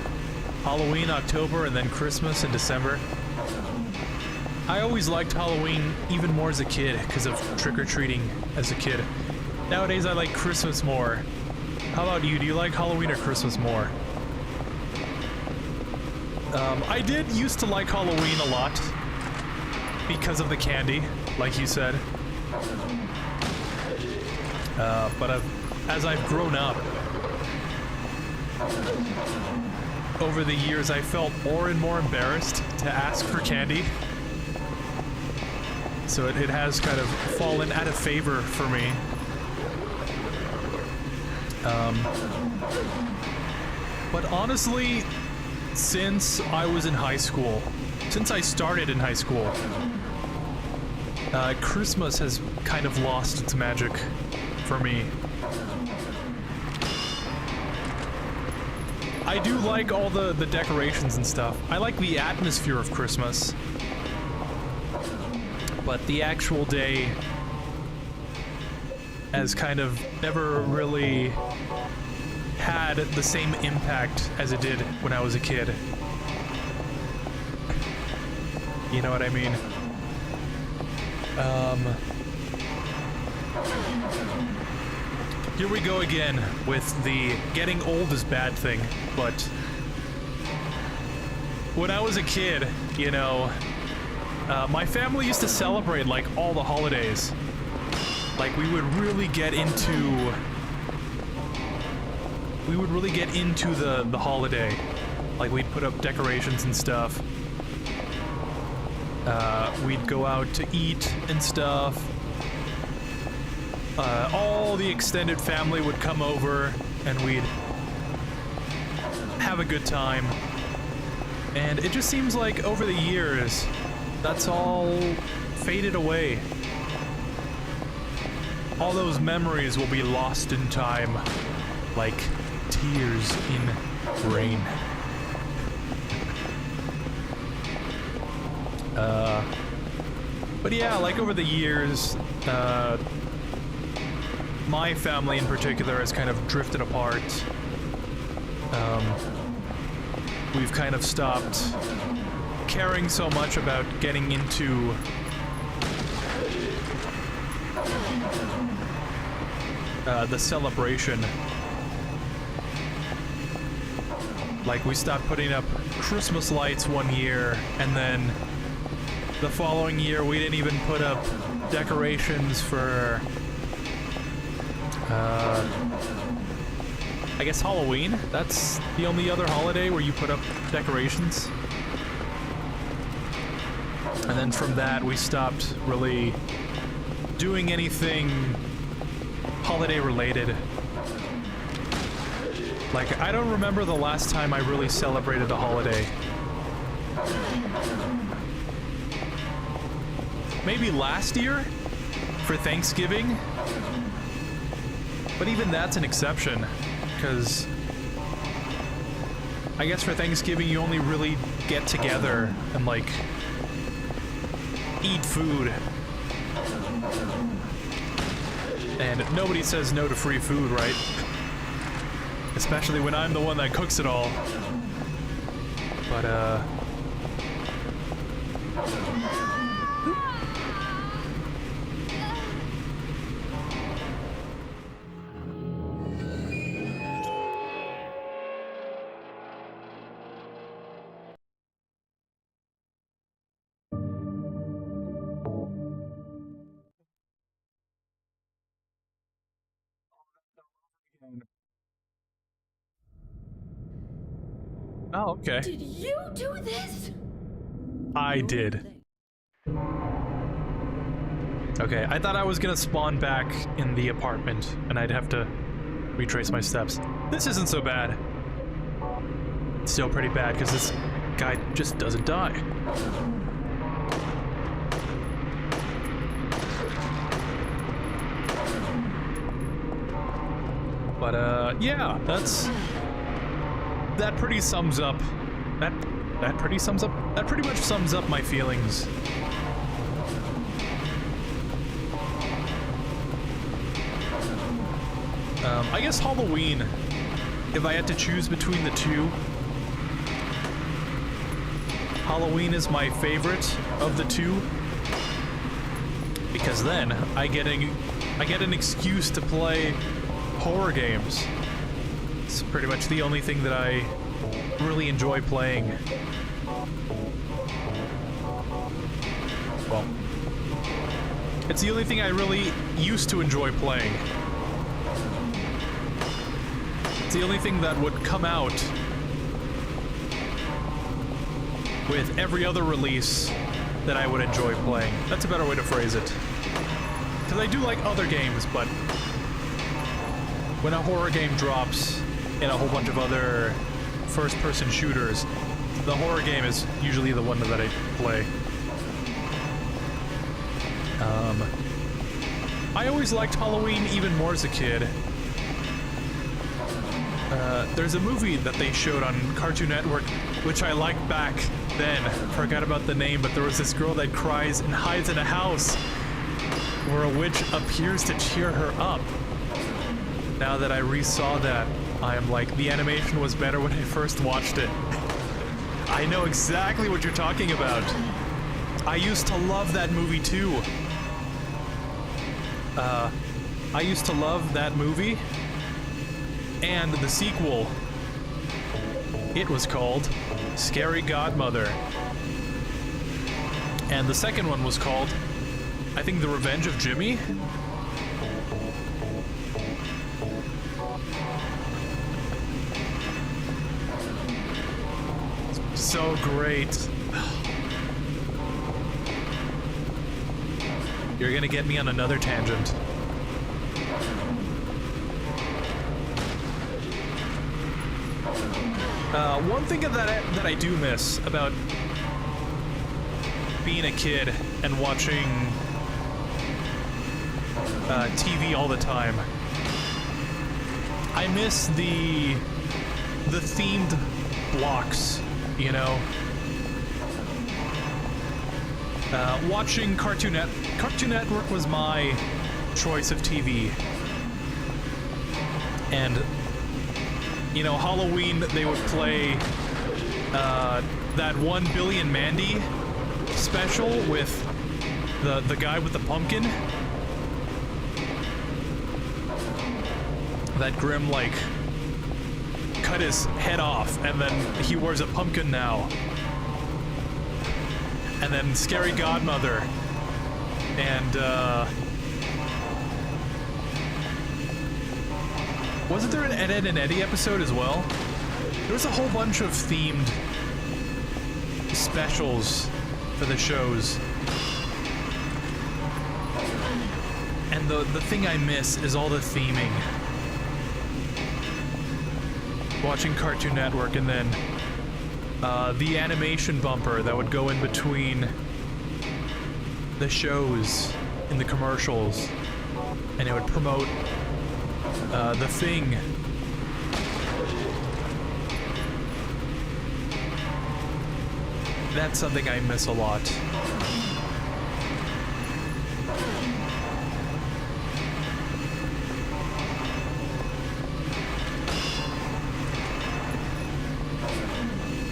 Halloween, October, and then Christmas in December. I always liked Halloween even more as a kid because of trick-or-treating as a kid. Nowadays I like Christmas more. How about you? Do you like Halloween or Christmas more? I did used to like Halloween a lot because of the candy, like you said. But as I've grown up, over the years I felt more and more embarrassed to ask for candy. So it has kind of fallen out of favor for me. But honestly, since I was in high school, since I started in high school, Christmas has kind of lost its magic for me. I do like all the decorations and stuff. I like the atmosphere of Christmas. But the actual day has kind of never really had the same impact as it did when I was a kid. You know what I mean? Here we go again with the getting old is bad thing, but when I was a kid, you know, my family used to celebrate like all the holidays. Like we would really get into the holiday. Like we'd put up decorations and stuff. We'd go out to eat and stuff. All the extended family would come over and we'd have a good time. And it just seems like over the years, that's all faded away. All those memories will be lost in time, like tears in rain. But yeah, like over the years, my family in particular has kind of drifted apart. We've kind of stopped caring so much about getting into the celebration. Like we stopped putting up Christmas lights one year, and then the following year we didn't even put up decorations for I guess Halloween. That's the only other holiday where you put up decorations. And then from that we stopped really doing anything holiday related. Like, I don't remember the last time I really celebrated a holiday. Maybe last year for Thanksgiving, but even that's an exception, because I guess for Thanksgiving you only really get together and like eat food, and nobody says no to free food, right? Especially when I'm the one that cooks it all. But oh, okay. Did you do this? I did. Okay, I thought I was gonna spawn back in the apartment and I'd have to retrace my steps. This isn't so bad. It's still pretty bad because this guy just doesn't die. But yeah, that pretty sums up that pretty much sums up my feelings. I guess Halloween, if I had to choose between the two, Halloween is my favorite of the two, because then I get an excuse to play horror games. It's pretty much the only thing that I really enjoy playing. Well, it's the only thing I really used to enjoy playing. It's the only thing that would come out with every other release that I would enjoy playing. That's a better way to phrase it. Because I do like other games, but when a horror game drops in a whole bunch of other first-person shooters, the horror game is usually the one that I play. I always liked Halloween even more as a kid. There's a movie that they showed on Cartoon Network, which I liked back then. Forgot about the name, but there was this girl that cries and hides in a house where a witch appears to cheer her up. Now that I re-saw that, I am like, the animation was better when I first watched it. I know exactly what you're talking about. I used to love that movie too. I used to love that movie and the sequel. It was called Scary Godmother. And the second one was called, I think, The Revenge of Jimmy. So great. You're gonna get me on another tangent. One thing that I do miss about being a kid and watching TV all the time, I miss the themed blocks, you know? Watching Cartoon Network was my choice of TV. And, you know, Halloween, they would play that 1 Billion Mandy special with the guy with the pumpkin. That grim, like, cut his head off, and then he wears a pumpkin now. And then Scary Godmother. And, wasn't there an Ed, Edd and Eddy episode as well? There was a whole bunch of themed specials for the shows. And the thing I miss is all the theming. Watching Cartoon Network, and then the animation bumper that would go in between the shows in the commercials, and it would promote The Thing. That's something I miss a lot.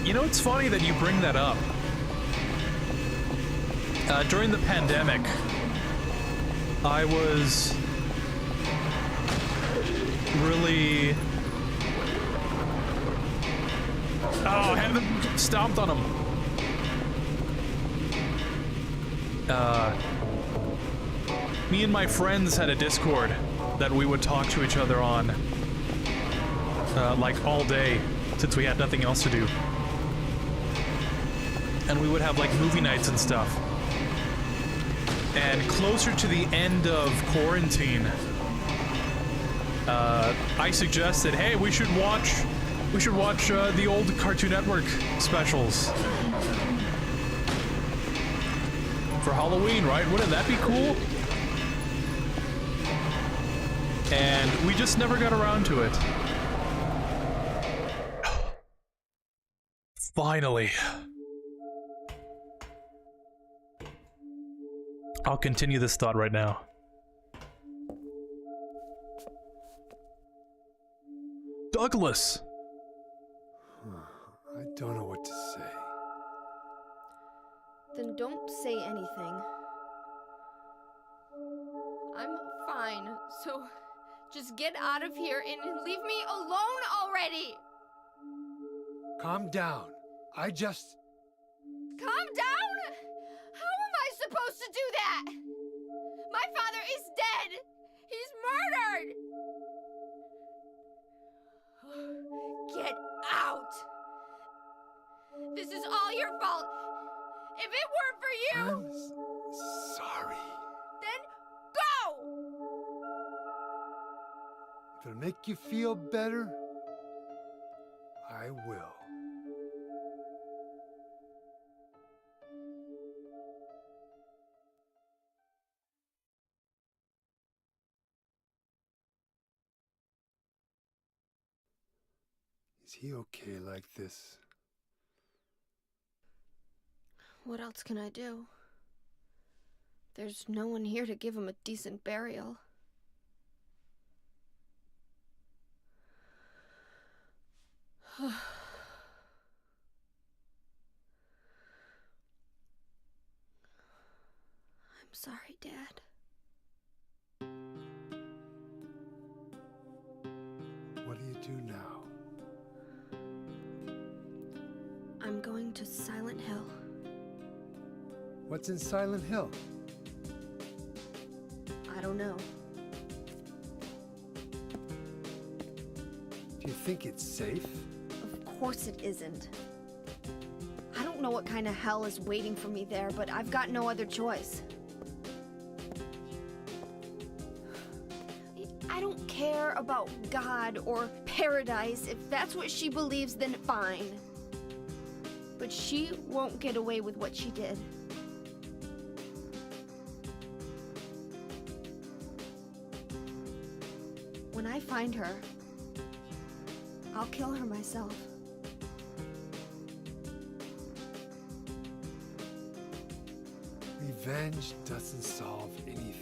You know, it's funny that you bring that up. During the pandemic, I was really... Oh, I haven't stomped on him. Me and my friends had a Discord that we would talk to each other on, like all day, since we had nothing else to do. And we would have like movie nights and stuff. And closer to the end of quarantine, I suggested, hey, we should watch the old Cartoon Network specials for Halloween, right? Wouldn't that be cool? And we just never got around to it. Finally. I'll continue this thought right now. Douglas! I don't know what to say. Then don't say anything. I'm fine, so just get out of here and leave me alone already! Calm down. Calm down? How am I supposed to do that? My father is dead! He's murdered! Get out! This is all your fault! If it weren't for you... I'm sorry. Then go! If it'll make you feel better, I will. Is he okay like this? What else can I do? There's no one here to give him a decent burial. I'm sorry, Dad. I'm going to Silent Hill. What's in Silent Hill? I don't know. Do you think it's safe? Of course it isn't. I don't know what kind of hell is waiting for me there, but I've got no other choice. I don't care about God or paradise. If that's what she believes, then fine. But she won't get away with what she did. When I find her, I'll kill her myself. Revenge doesn't solve anything.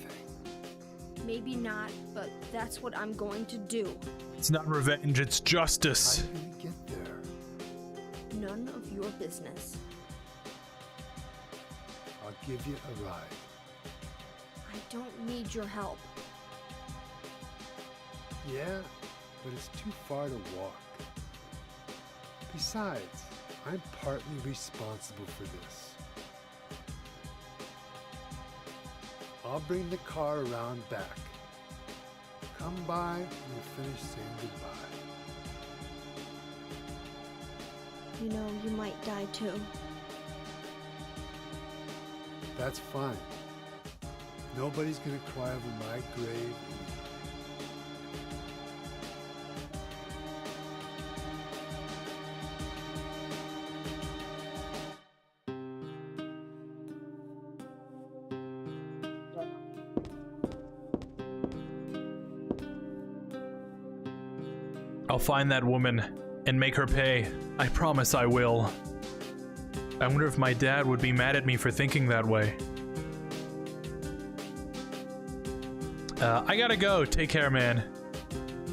Maybe not, but that's what I'm going to do. It's not revenge, it's How justice. are you gonna get there? None of your business. I'll give you a ride. I don't need your help. Yeah, but it's too far to walk. Besides, I'm partly responsible for this. I'll bring the car around back. Come by and we'll finish saying goodbye. You know, you might die too. That's fine. Nobody's gonna cry over my grave. I'll find that woman and make her pay. I promise I will. I wonder if my dad would be mad at me for thinking that way. I gotta go. Take care, man.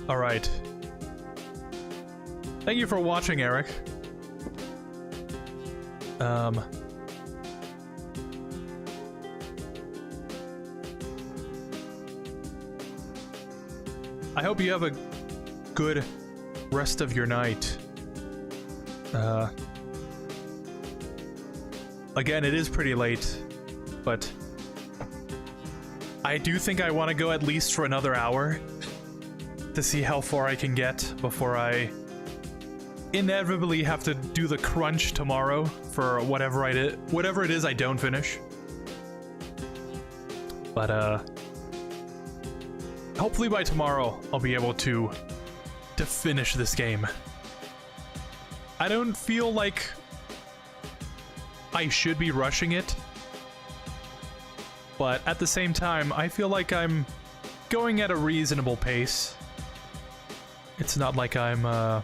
Alright. Thank you for watching, Eric. I hope you have a good rest of your night. Again, it is pretty late, but I do think I want to go at least for another hour to see how far I can get before I inevitably have to do the crunch tomorrow for whatever it is I don't finish. But hopefully by tomorrow I'll be able to finish this game. I don't feel like I should be rushing it, but at the same time, I feel like I'm going at a reasonable pace. It's not like I'm, at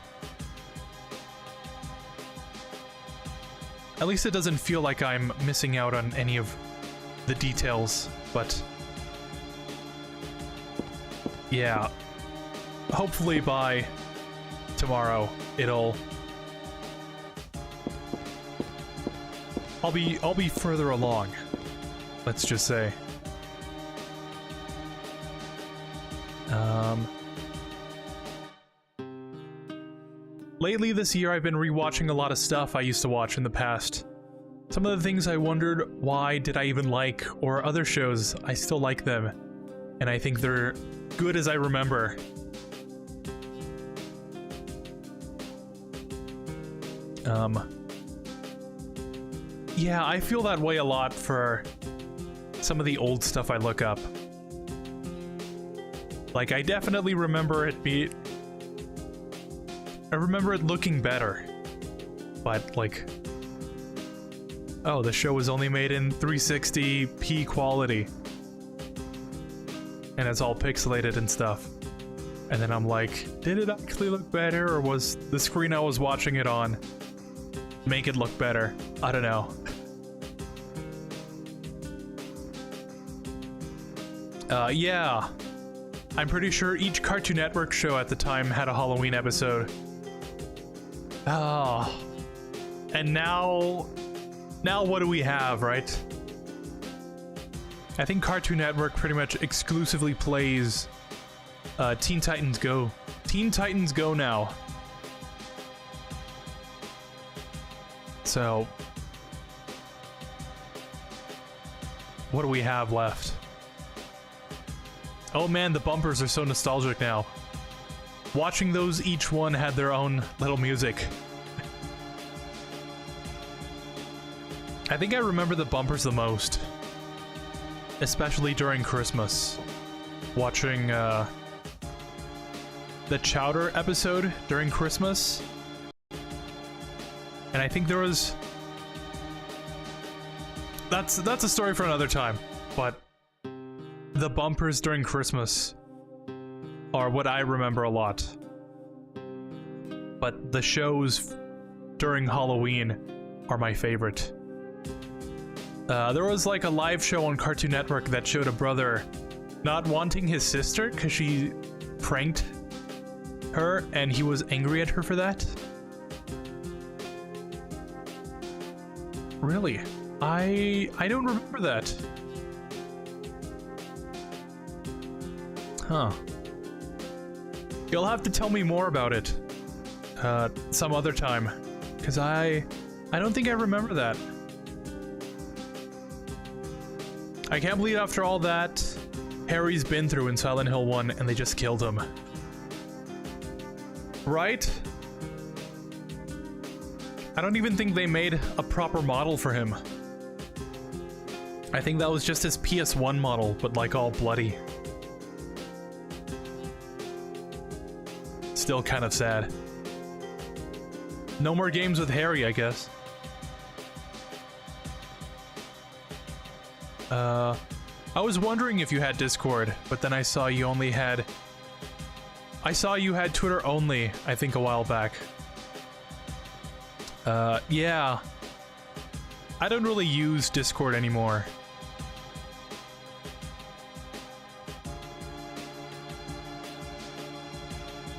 least it doesn't feel like I'm missing out on any of the details, but yeah. Hopefully by tomorrow I'll be further along. Let's just say. Lately this year I've been rewatching a lot of stuff I used to watch in the past. Some of the things I wondered why did I even like, or other shows I still like them, and I think they're good as I remember. Yeah, I feel that way a lot for some of the old stuff I look up. Like, I definitely remember I remember it looking better. But, like, oh, the show was only made in 360p quality. And it's all pixelated and stuff. And then I'm like, did it actually look better, or was the screen I was watching it on make it look better? I don't know. Yeah. I'm pretty sure each Cartoon Network show at the time had a Halloween episode. Oh. And now what do we have, right? I think Cartoon Network pretty much exclusively plays Teen Titans Go. Teen Titans Go now. So, what do we have left? Oh man, the bumpers are so nostalgic now. Watching those, each one had their own little music. I think I remember the bumpers the most. Especially during Christmas. Watching, the Chowder episode during Christmas. And I think there was... That's a story for another time, but the bumpers during Christmas are what I remember a lot. But the shows during Halloween are my favorite. There was like a live show on Cartoon Network that showed a brother not wanting his sister because she pranked her and he was angry at her for that. Really? I don't remember that. Huh. You'll have to tell me more about it some other time, because I don't think I remember that. I can't believe after all that Harry's been through in Silent Hill 1 and they just killed him. Right? I don't even think they made a proper model for him. I think that was just his PS1 model, but like all bloody. Still kind of sad. No more games with Harry, I guess. I was wondering if you had Discord, but then I saw you only had... I saw you had Twitter only, I think a while back. Yeah. I don't really use Discord anymore.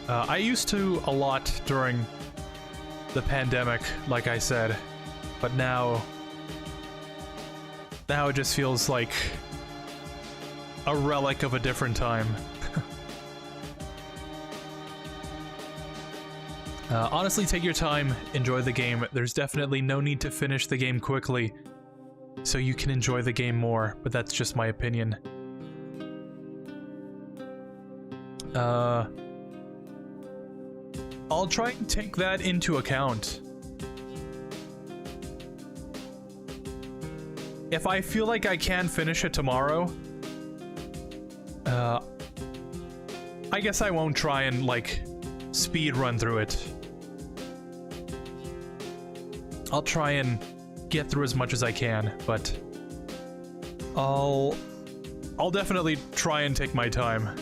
I used to a lot during the pandemic, like I said, but now it just feels like a relic of a different time. Honestly, take your time, enjoy the game. There's definitely no need to finish the game quickly, so you can enjoy the game more, but that's just my opinion. I'll try and take that into account. If I feel like I can finish it tomorrow, I guess I won't try and, like, speed run through it. I'll try and get through as much as I can, but I'll definitely try and take my time.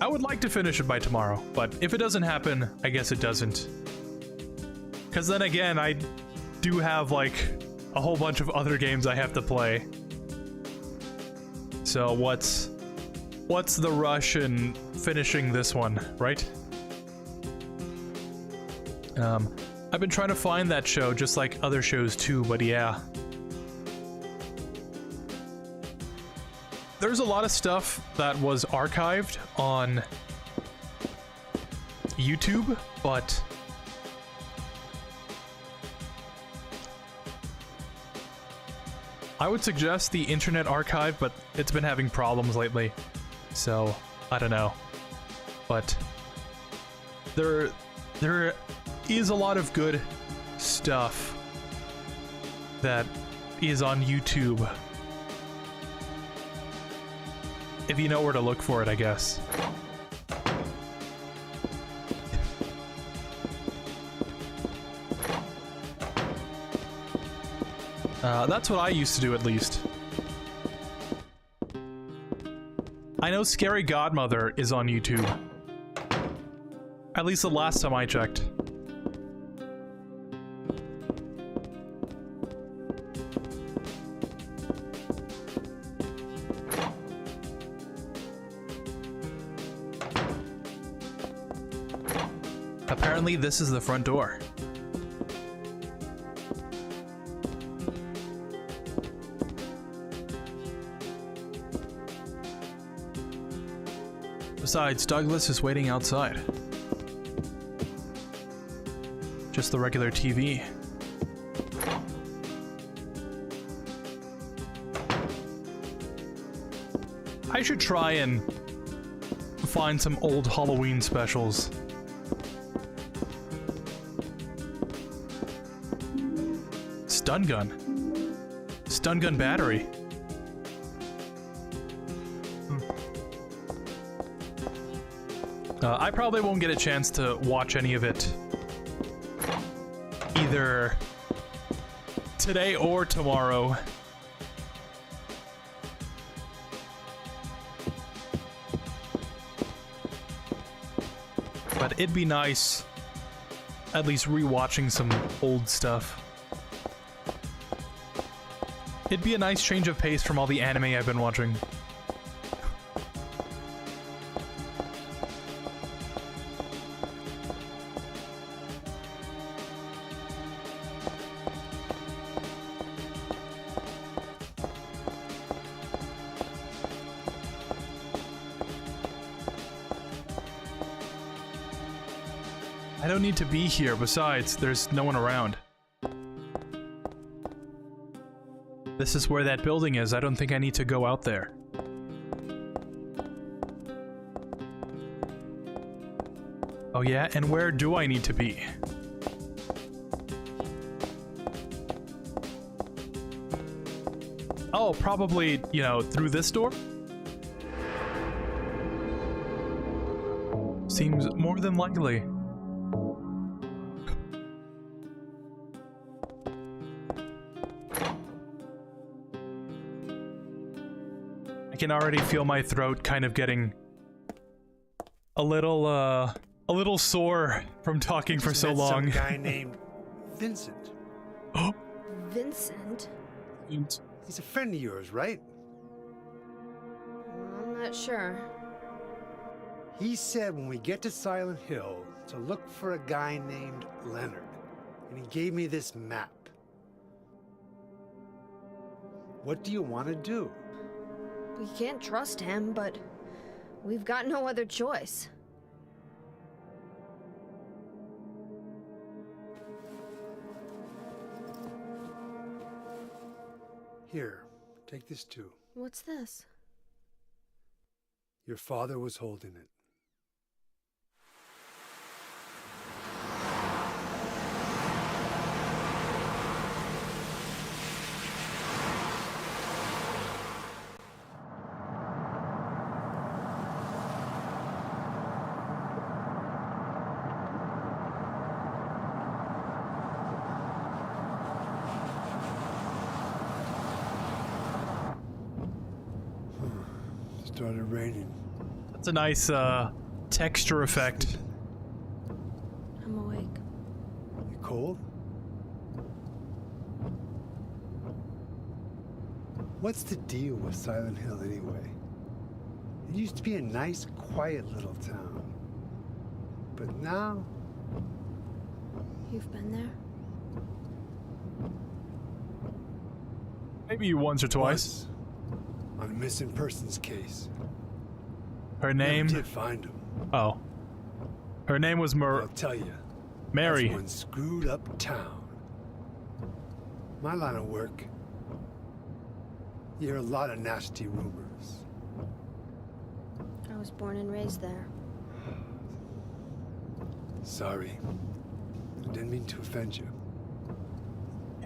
I would like to finish it by tomorrow, but if it doesn't happen, I guess it doesn't. Because then again, I do have, like, a whole bunch of other games I have to play. So what's the rush in finishing this one, right? I've been trying to find that show, just like other shows too, but yeah. There's a lot of stuff that was archived on YouTube, but I would suggest the Internet Archive, but it's been having problems lately, so I don't know. But there is a lot of good stuff that is on YouTube. If you know where to look for it, I guess. That's what I used to do, at least. I know Scary Godmother is on YouTube. At least the last time I checked. Apparently, this is the front door. Besides, Douglas is waiting outside. just the regular TV. I should try and find some old Halloween specials. Stun gun. Stun gun battery. I probably won't get a chance to watch any of it either today or tomorrow. But it'd be nice at least rewatching some old stuff. It'd be a nice change of pace from all the anime I've been watching. I don't need to be here. Besides, there's no one around. This is where that building is. I don't think I need to go out there. Oh yeah, and where do I need to be? Oh, probably, you know, through this door? Seems more than likely. I can already feel my throat kind of getting a little sore from talking for so long. Some guy named Vincent. Oh, Vincent? He's a friend of yours, right? I'm not sure. He said when we get to Silent Hill to look for a guy named Leonard, and he gave me this map. What do you want to do? We can't trust him, but we've got no other choice. Here, take this too. What's this? Your father was holding it. Started raining. that's a nice texture effect. I'm awake. You cold? What's the deal with Silent Hill anyway? It used to be a nice, quiet little town. But now, You've been there? Maybe once or twice. once, on a missing persons case. Her Never name? did find him. Oh. Her name was I'll tell you. Mary. That's one screwed up town. My line of work, you hear a lot of nasty rumors. I was born and raised there. Sorry. I didn't mean to offend you.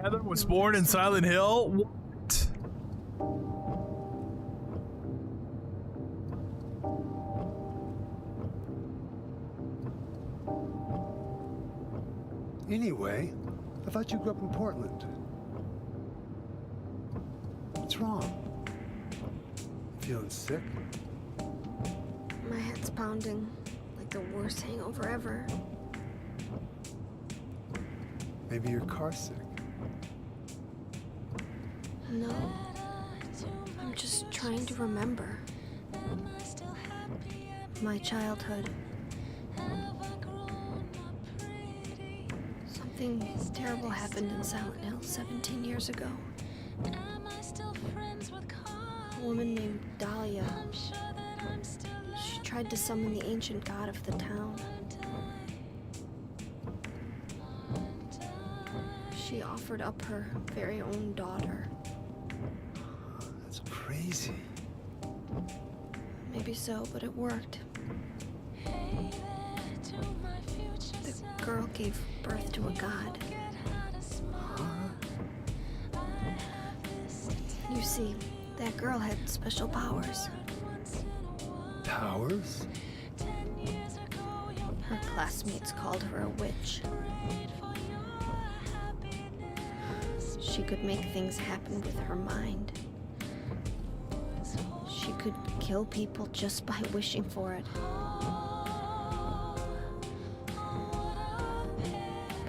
Heather was born in Silent Hill? What? Anyway, I thought you grew up in Portland. What's wrong? Feeling sick? My head's pounding like the worst hangover ever. Maybe you're car sick. No. I'm just trying to remember. My childhood. Something terrible happened in Silent Hill 17 years ago. A woman named Dahlia. She tried to summon the ancient god of the town. She offered up her very own daughter. That's crazy. Maybe so, but it worked. The girl gave birth to a god. You see, that girl had special powers. Powers? Her classmates called her a witch. She could make things happen with her mind. She could kill people just by wishing for it.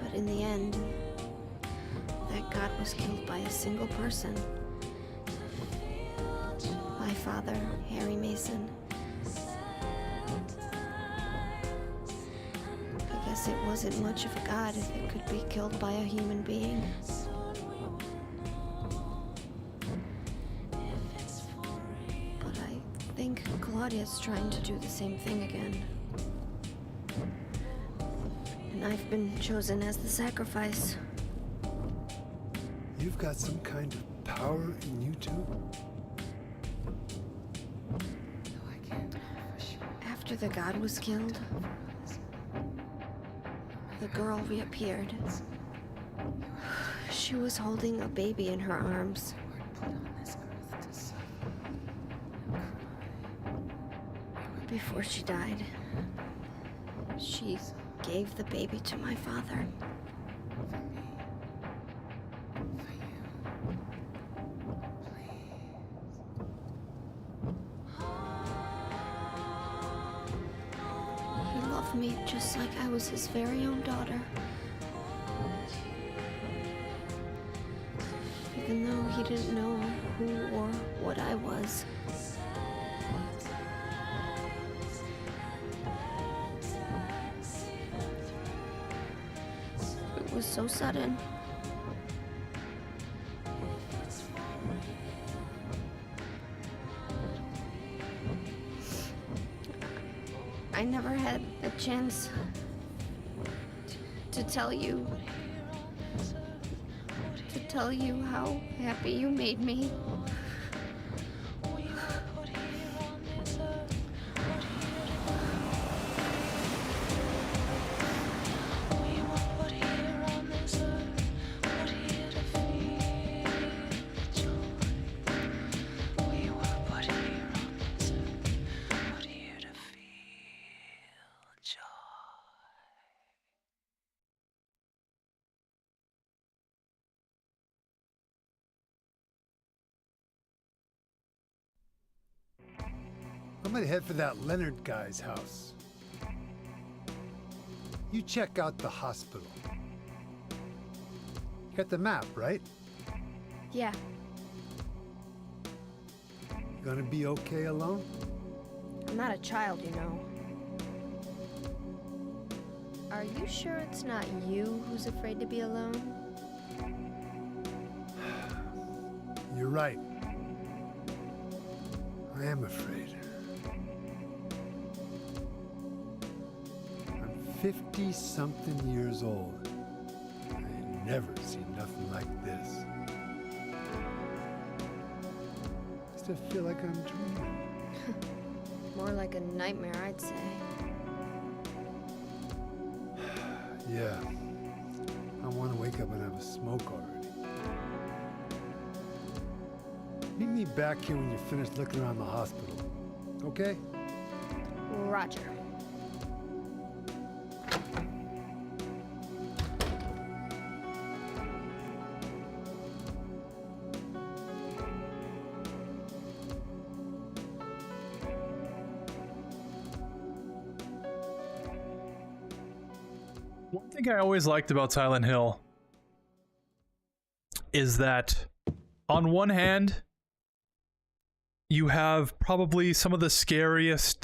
But in the end, that god was killed by a single person. My father, Harry Mason. I guess it wasn't much of a god if it could be killed by a human being. But I think Claudia's trying to do the same thing again. And I've been chosen as the sacrifice. You've got some kind of power in you too? After the god was killed, the girl reappeared. She was holding a baby in her arms. Before she died, she gave the baby to my father. He loved me just like I was his very own daughter. Even though he didn't know who or what I was. It was so sudden. I never had a chance to tell you how happy you made me. I'm gonna head for that Leonard guy's house. You check out the hospital. You got the map, right? Yeah, You gonna be okay alone? I'm not a child, you know. Are you sure it's not you who's afraid to be alone? You're right. I am afraid. I'm 50-something years old. I ain't never seen nothing like this. I still feel like I'm dreaming. More like a nightmare, I'd say. Yeah. I want to wake up and have a smoke already. Meet me back here when you're finished looking around the hospital. Okay? Roger. One thing I always liked about Silent Hill is that on one hand, you have probably some of the scariest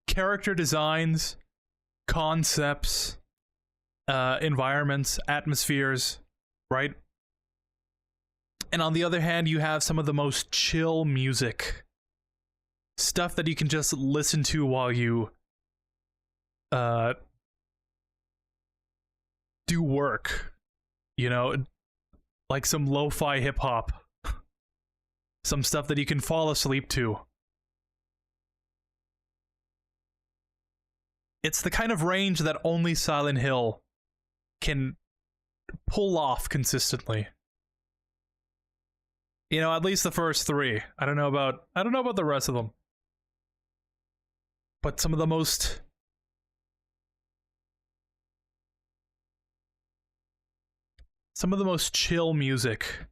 character designs, concepts, environments, atmospheres, right? And on the other hand, you have some of the most chill music. Stuff that you can just listen to while you do work. You know, like some lo-fi hip-hop. Some stuff that you can fall asleep to. It's the kind of range that only Silent Hill can pull off consistently. You know, at least the first 3. I don't know about the rest of them. But some of the most chill music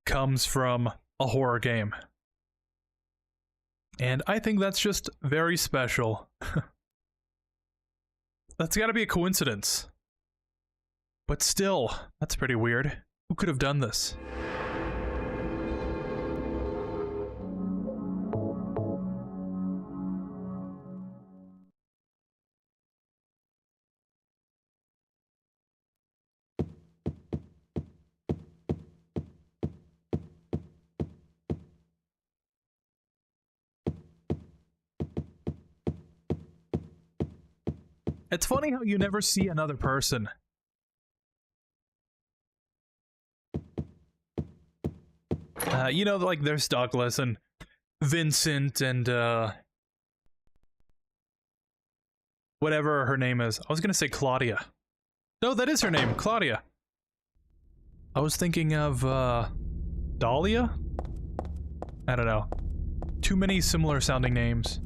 comes from a horror game. And I think that's just very special. That's gotta be a coincidence. But still, that's pretty weird. Who could have done this? It's funny how you never see another person. You know, like there's Douglas and Vincent and whatever her name is. I was gonna say Claudia. No, that is her name, Claudia. I was thinking of Dahlia? I don't know. Too many similar sounding names.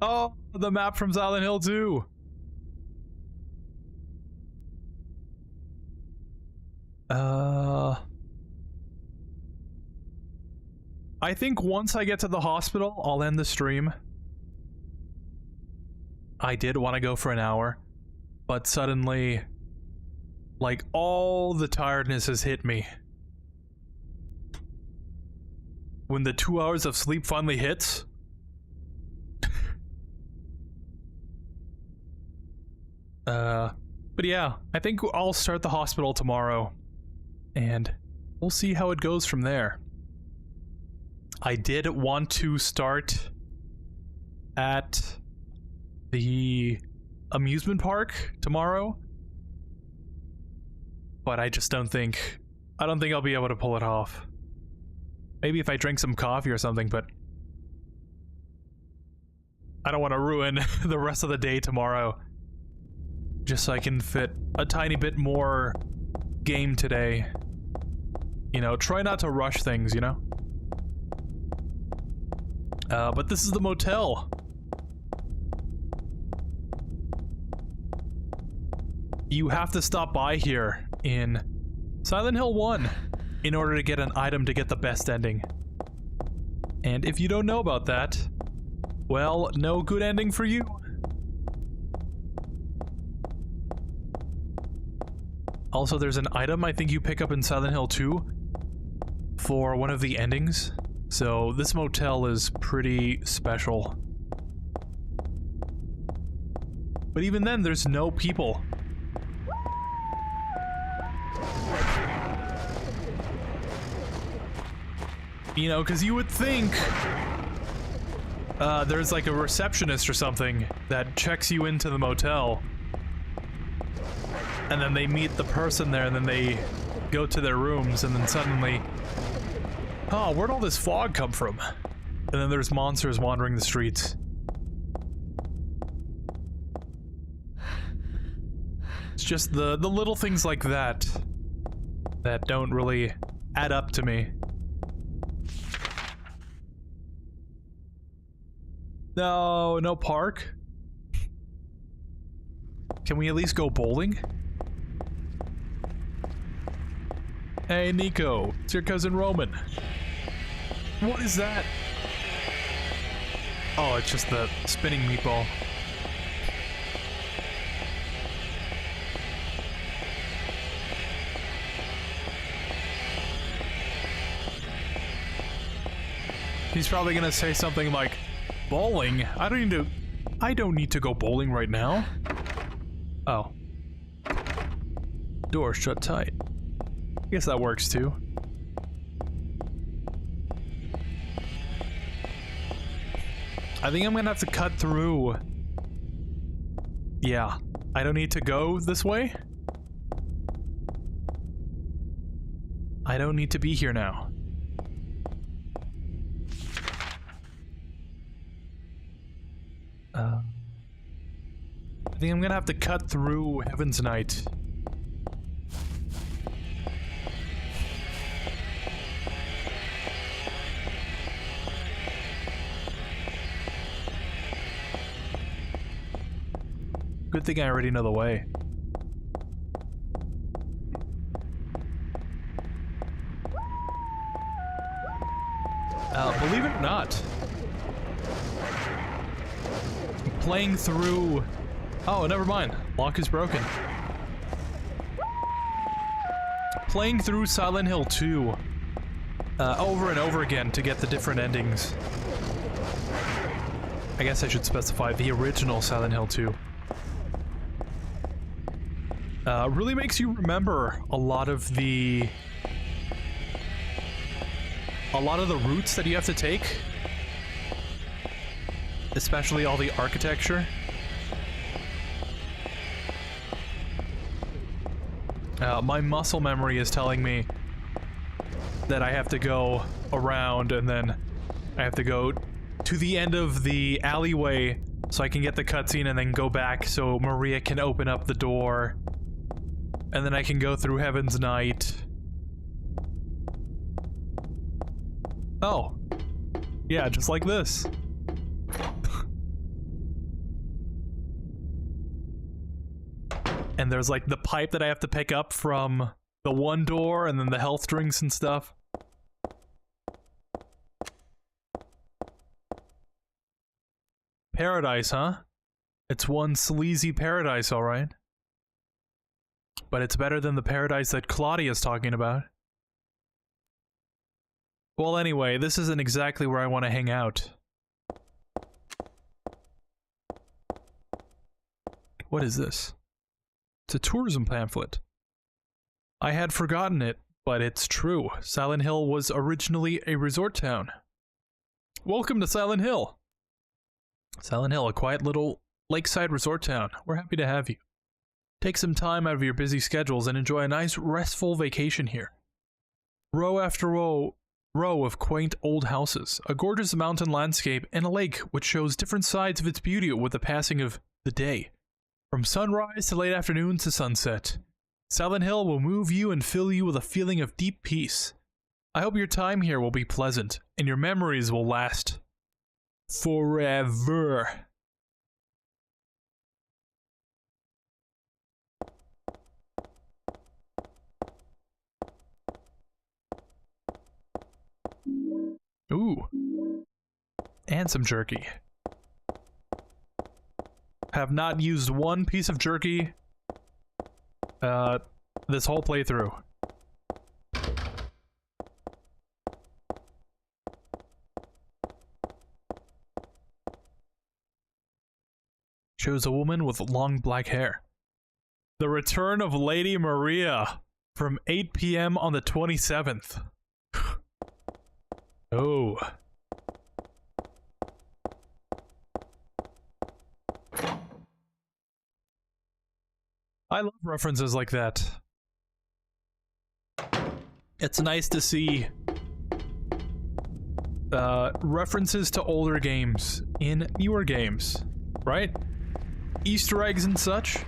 Oh, the map from Silent Hill 2. I think once I get to the hospital, I'll end the stream. I did want to go for an hour, but suddenly, like, all the tiredness has hit me. When the 2 hours of sleep finally hits, but yeah, I think I'll start the hospital tomorrow, and we'll see how it goes from there. I did want to start at the amusement park tomorrow, but I just don't think I'll be able to pull it off. Maybe if I drink some coffee or something, but I don't want to ruin the rest of the day tomorrow. Just so I can fit a tiny bit more game today. You know, try not to rush things, you know? But this is the motel. You have to stop by here in Silent Hill 1 in order to get an item to get the best ending. And if you don't know about that, well, no good ending for you. Also, there's an item I think you pick up in Silent Hill 2 for one of the endings. So this motel is pretty special. But even then, there's no people. You know, because you would think there's like a receptionist or something that checks you into the motel. And then they meet the person there, and then they go to their rooms, and then suddenly, oh, where'd all this fog come from? And then there's monsters wandering the streets. It's just the little things like that that don't really add up to me. No, no park? Can we at least go bowling? Hey, Nico, it's your cousin Roman. What is that? Oh, it's just the spinning meatball. He's probably gonna say something like, bowling? I don't need to go bowling right now. Oh. Door shut tight. I guess that works too. I think I'm gonna have to cut through. Yeah, I don't need to go this way. I don't need to be here now. I think I'm gonna have to cut through Heaven's Night. Good thing I already know the way. Believe it or not, playing through... Oh, never mind. Lock is broken. Playing through Silent Hill 2 over and over again to get the different endings. I guess I should specify the original Silent Hill 2. Really makes you remember a lot of the routes that you have to take, especially all the architecture. My muscle memory is telling me that I have to go around and then I have to go to the end of the alleyway so I can get the cutscene and then go back so Maria can open up the door. And then I can go through Heaven's Night. Oh. Yeah, just like this. And there's like the pipe that I have to pick up from the one door and then the health drinks and stuff. Paradise, huh? It's one sleazy paradise, alright. But it's better than the paradise that Claudia's talking about. Well, anyway, this isn't exactly where I want to hang out. What is this? It's a tourism pamphlet. I had forgotten it, but it's true. Silent Hill was originally a resort town. Welcome to Silent Hill! Silent Hill, a quiet little lakeside resort town. We're happy to have you. Take some time out of your busy schedules and enjoy a nice, restful vacation here. Row after row of quaint old houses, a gorgeous mountain landscape, and a lake which shows different sides of its beauty with the passing of the day. From sunrise to late afternoon to sunset, Silent Hill will move you and fill you with a feeling of deep peace. I hope your time here will be pleasant, and your memories will last forever. Ooh. And some jerky. Have not used one piece of jerky this whole playthrough. Shows a woman with long black hair. The Return of Lady Maria from 8 p.m. on the 27th. Oh. I love references like that. It's nice to see references to older games in newer games, right? Easter eggs and such.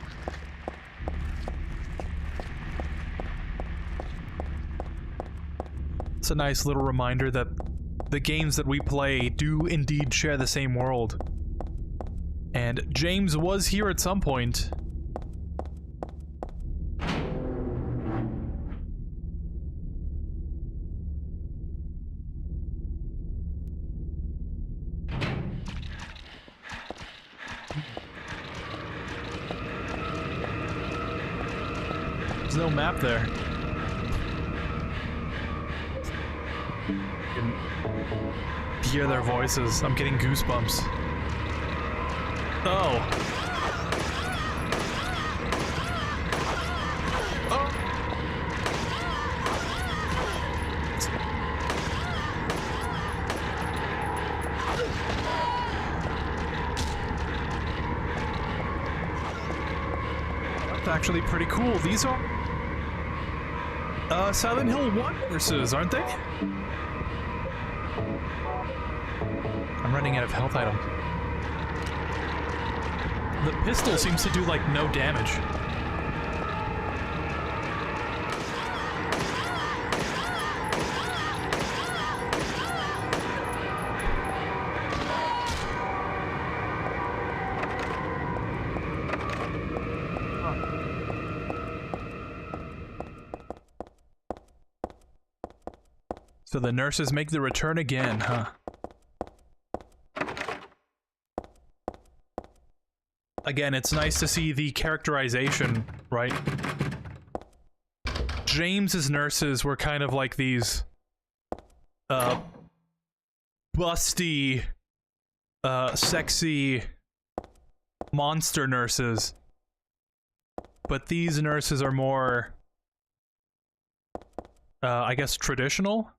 It's a nice little reminder that the games that we play do indeed share the same world. And James was here at some point. There's no map there. You can hear their voices. I'm getting goosebumps. Oh. actually pretty cool. These are Silent Hill 1 nurses, aren't they? I'm running out of health items. The pistol seems to do like no damage. So the nurses make the return again, huh? Again, it's nice to see the characterization, right? James's nurses were kind of like these, busty, sexy monster nurses. But these nurses are more, I guess, traditional?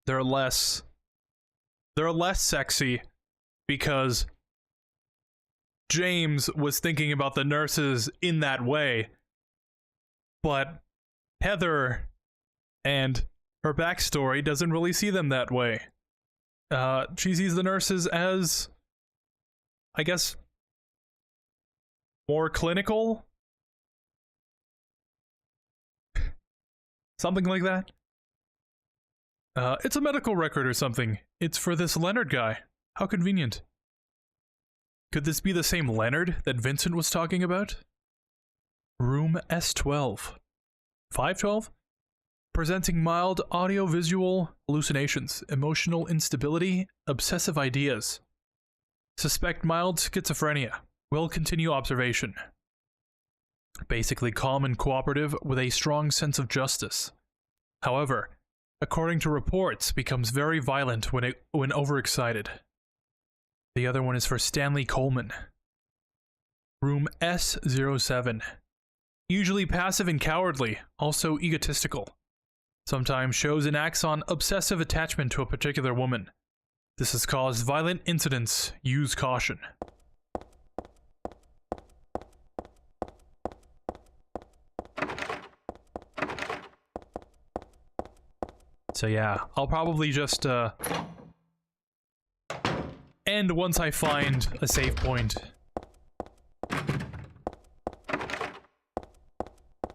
They're less sexy because James was thinking about the nurses in that way, but Heather and her backstory doesn't really see them that way. She sees the nurses as, I guess, more clinical? Something like that. It's a medical record or something. It's for this Leonard guy. How convenient. Could this be the same Leonard that Vincent was talking about? Room S12. 512? Presenting mild audio-visual hallucinations, emotional instability, obsessive ideas. Suspect mild schizophrenia. Will continue observation. Basically calm and cooperative with a strong sense of justice. However, according to reports, becomes very violent when overexcited. The other one is for Stanley Coleman. Room S07. Usually passive and cowardly, also egotistical. Sometimes shows and acts on obsessive attachment to a particular woman. This has caused violent incidents. Use caution. So yeah, I'll probably just end once I find a save point.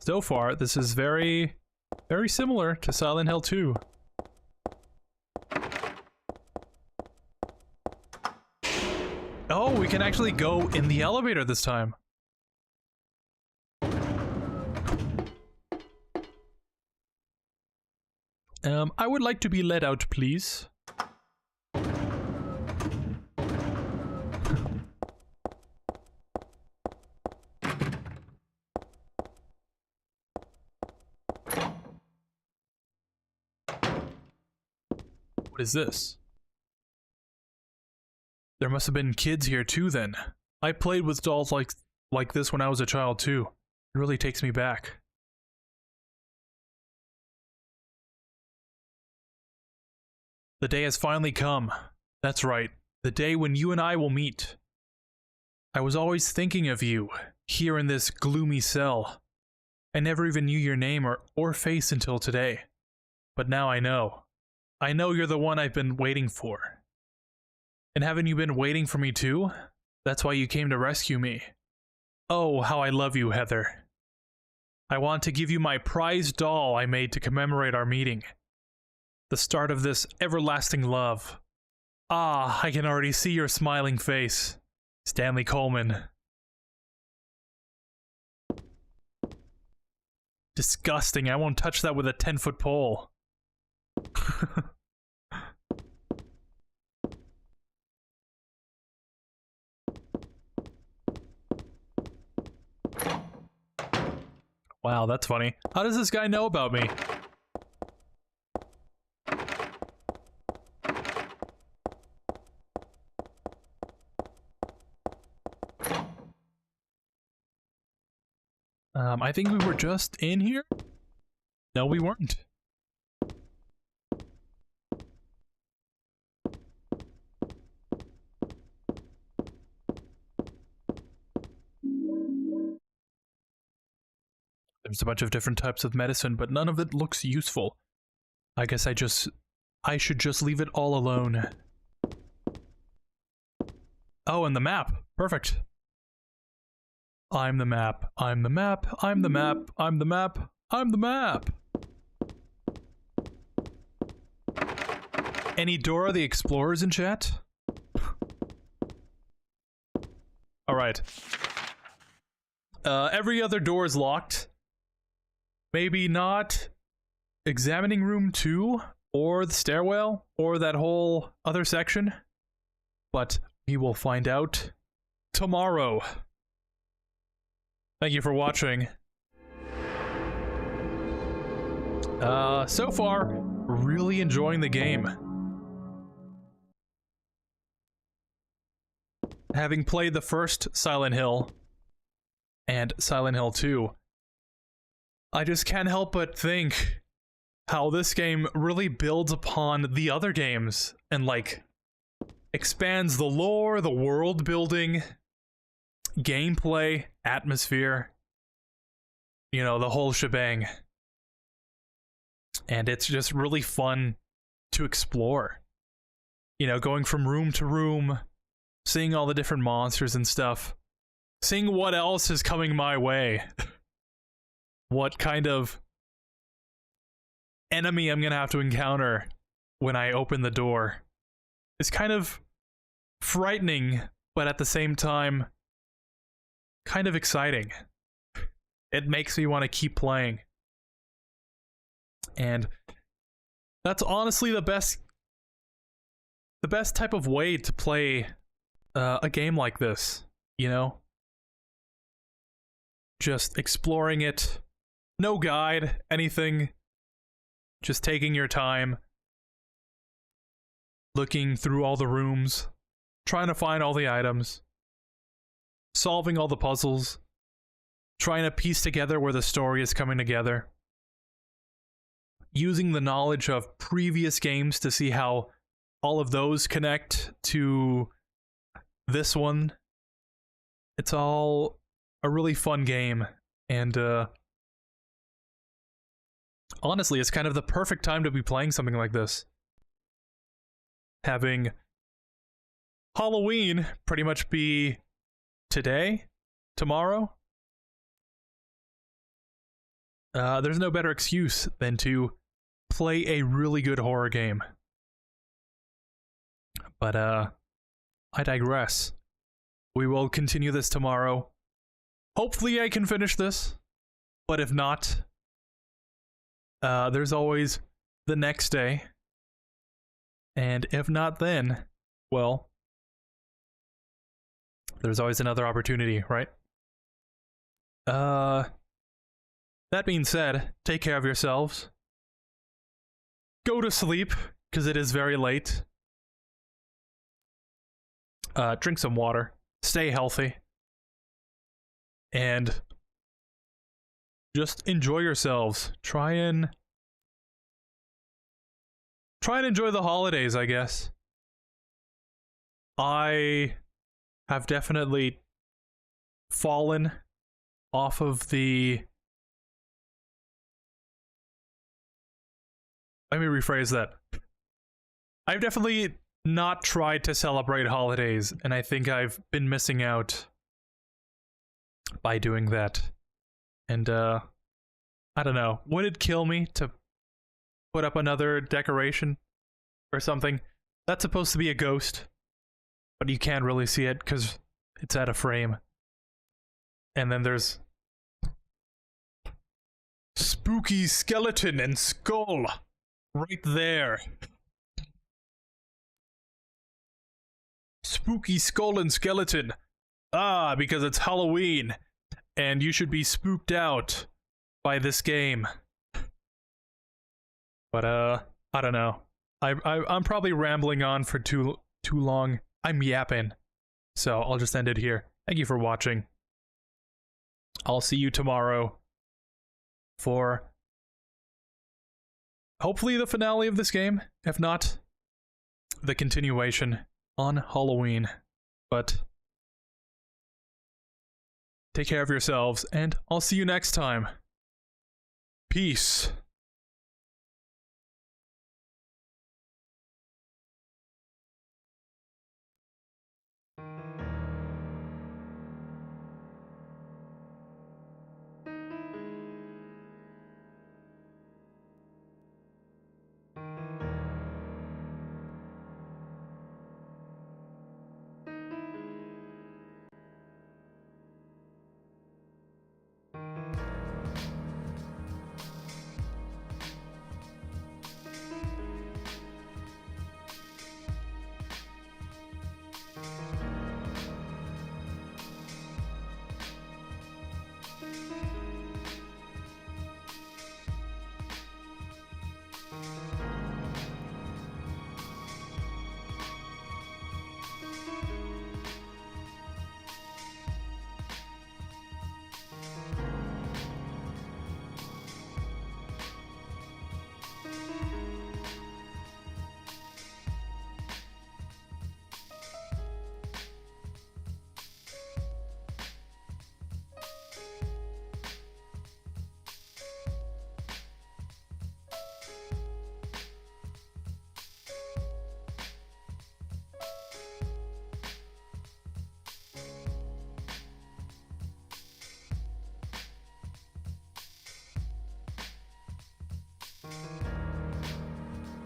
So far, this is very similar to Silent Hill 2. Oh, we can actually go in the elevator this time. I would like to be let out, please. What is this? There must have been kids here too then. I played with dolls like this when I was a child too. It really takes me back. The day has finally come. That's right, the day when you and I will meet. I was always thinking of you, here in this gloomy cell. I never even knew your name or face until today. But now I know. I know you're the one I've been waiting for. And haven't you been waiting for me too? That's why you came to rescue me. Oh, how I love you, Heather. I want to give you my prized doll I made to commemorate our meeting. The start of this everlasting love. Ah, I can already see your smiling face. Stanley Coleman. Disgusting, I won't touch that with a 10-foot pole. Wow, that's funny. How does this guy know about me? I think we were just in here? No, we weren't. There's a bunch of different types of medicine, but none of it looks useful. I guess I should just leave it all alone. Oh, and the map. Perfect. I'm the map. I'm the map. I'm the map. I'm the map. I'm the map. Any Dora the Explorers in chat? Alright. Every other door is locked. Maybe not examining room 2, or the stairwell, or that whole other section. But we will find out tomorrow. Thank you for watching. So far, really enjoying the game. Having played the first Silent Hill and Silent Hill 2, I just can't help but think how this game really builds upon the other games and, like, expands the lore, the world building, gameplay, atmosphere, you know, the whole shebang. And it's just really fun to explore. You know, going from room to room, seeing all the different monsters and stuff, seeing what else is coming my way. What kind of enemy I'm gonna have to encounter when I open the door. It's kind of frightening, but at the same time, kind of exciting. It makes me want to keep playing. And that's honestly the best type of way to play a game like this, you know? Just exploring it. No guide, anything. Just taking your time. Looking through all the rooms. Trying to find all the items. Solving all the puzzles. Trying to piece together where the story is coming together. Using the knowledge of previous games to see how all of those connect to this one. It's all a really fun game, and honestly, it's kind of the perfect time to be playing something like this. Having Halloween pretty much be today, tomorrow. There's no better excuse than to play a really good horror game. But I digress. We will continue this tomorrow. Hopefully I can finish this, but if not, there's always the next day. And if not then, well, there's always another opportunity, right? That being said, take care of yourselves. Go to sleep, because it is very late. Drink some water. Stay healthy. And just enjoy yourselves. Try and enjoy the holidays, I guess. I have definitely fallen off of the... Let me rephrase that. I've definitely not tried to celebrate holidays, and I think I've been missing out by doing that. And, I don't know. Would it kill me to put up another decoration or something? That's supposed to be a ghost, but you can't really see it because it's out of frame. And then there's spooky skeleton and skull right there. Spooky skull and skeleton. Ah, because it's Halloween, and you should be spooked out by this game. But I don't know. I'm probably rambling on for too long. I'm yapping, so I'll just end it here. Thank you for watching. I'll see you tomorrow for hopefully the finale of this game. If not, the continuation on Halloween. But take care of yourselves, and I'll see you next time. Peace.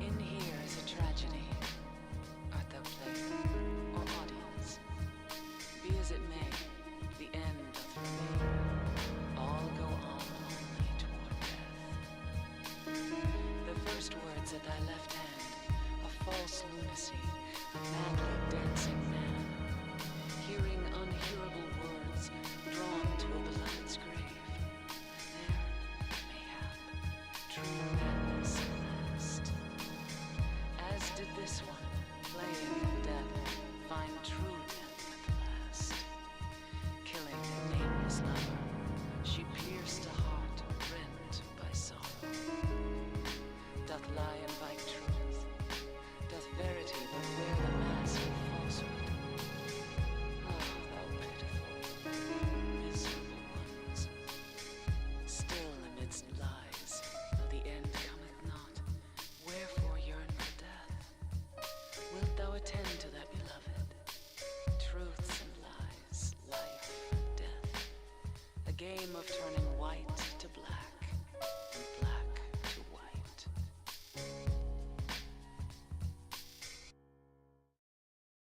In here is a tragedy. Art thou player or audience? Be as it may, the end doth remain. All go on only toward death. The first words at thy left hand, a false lunacy, a madly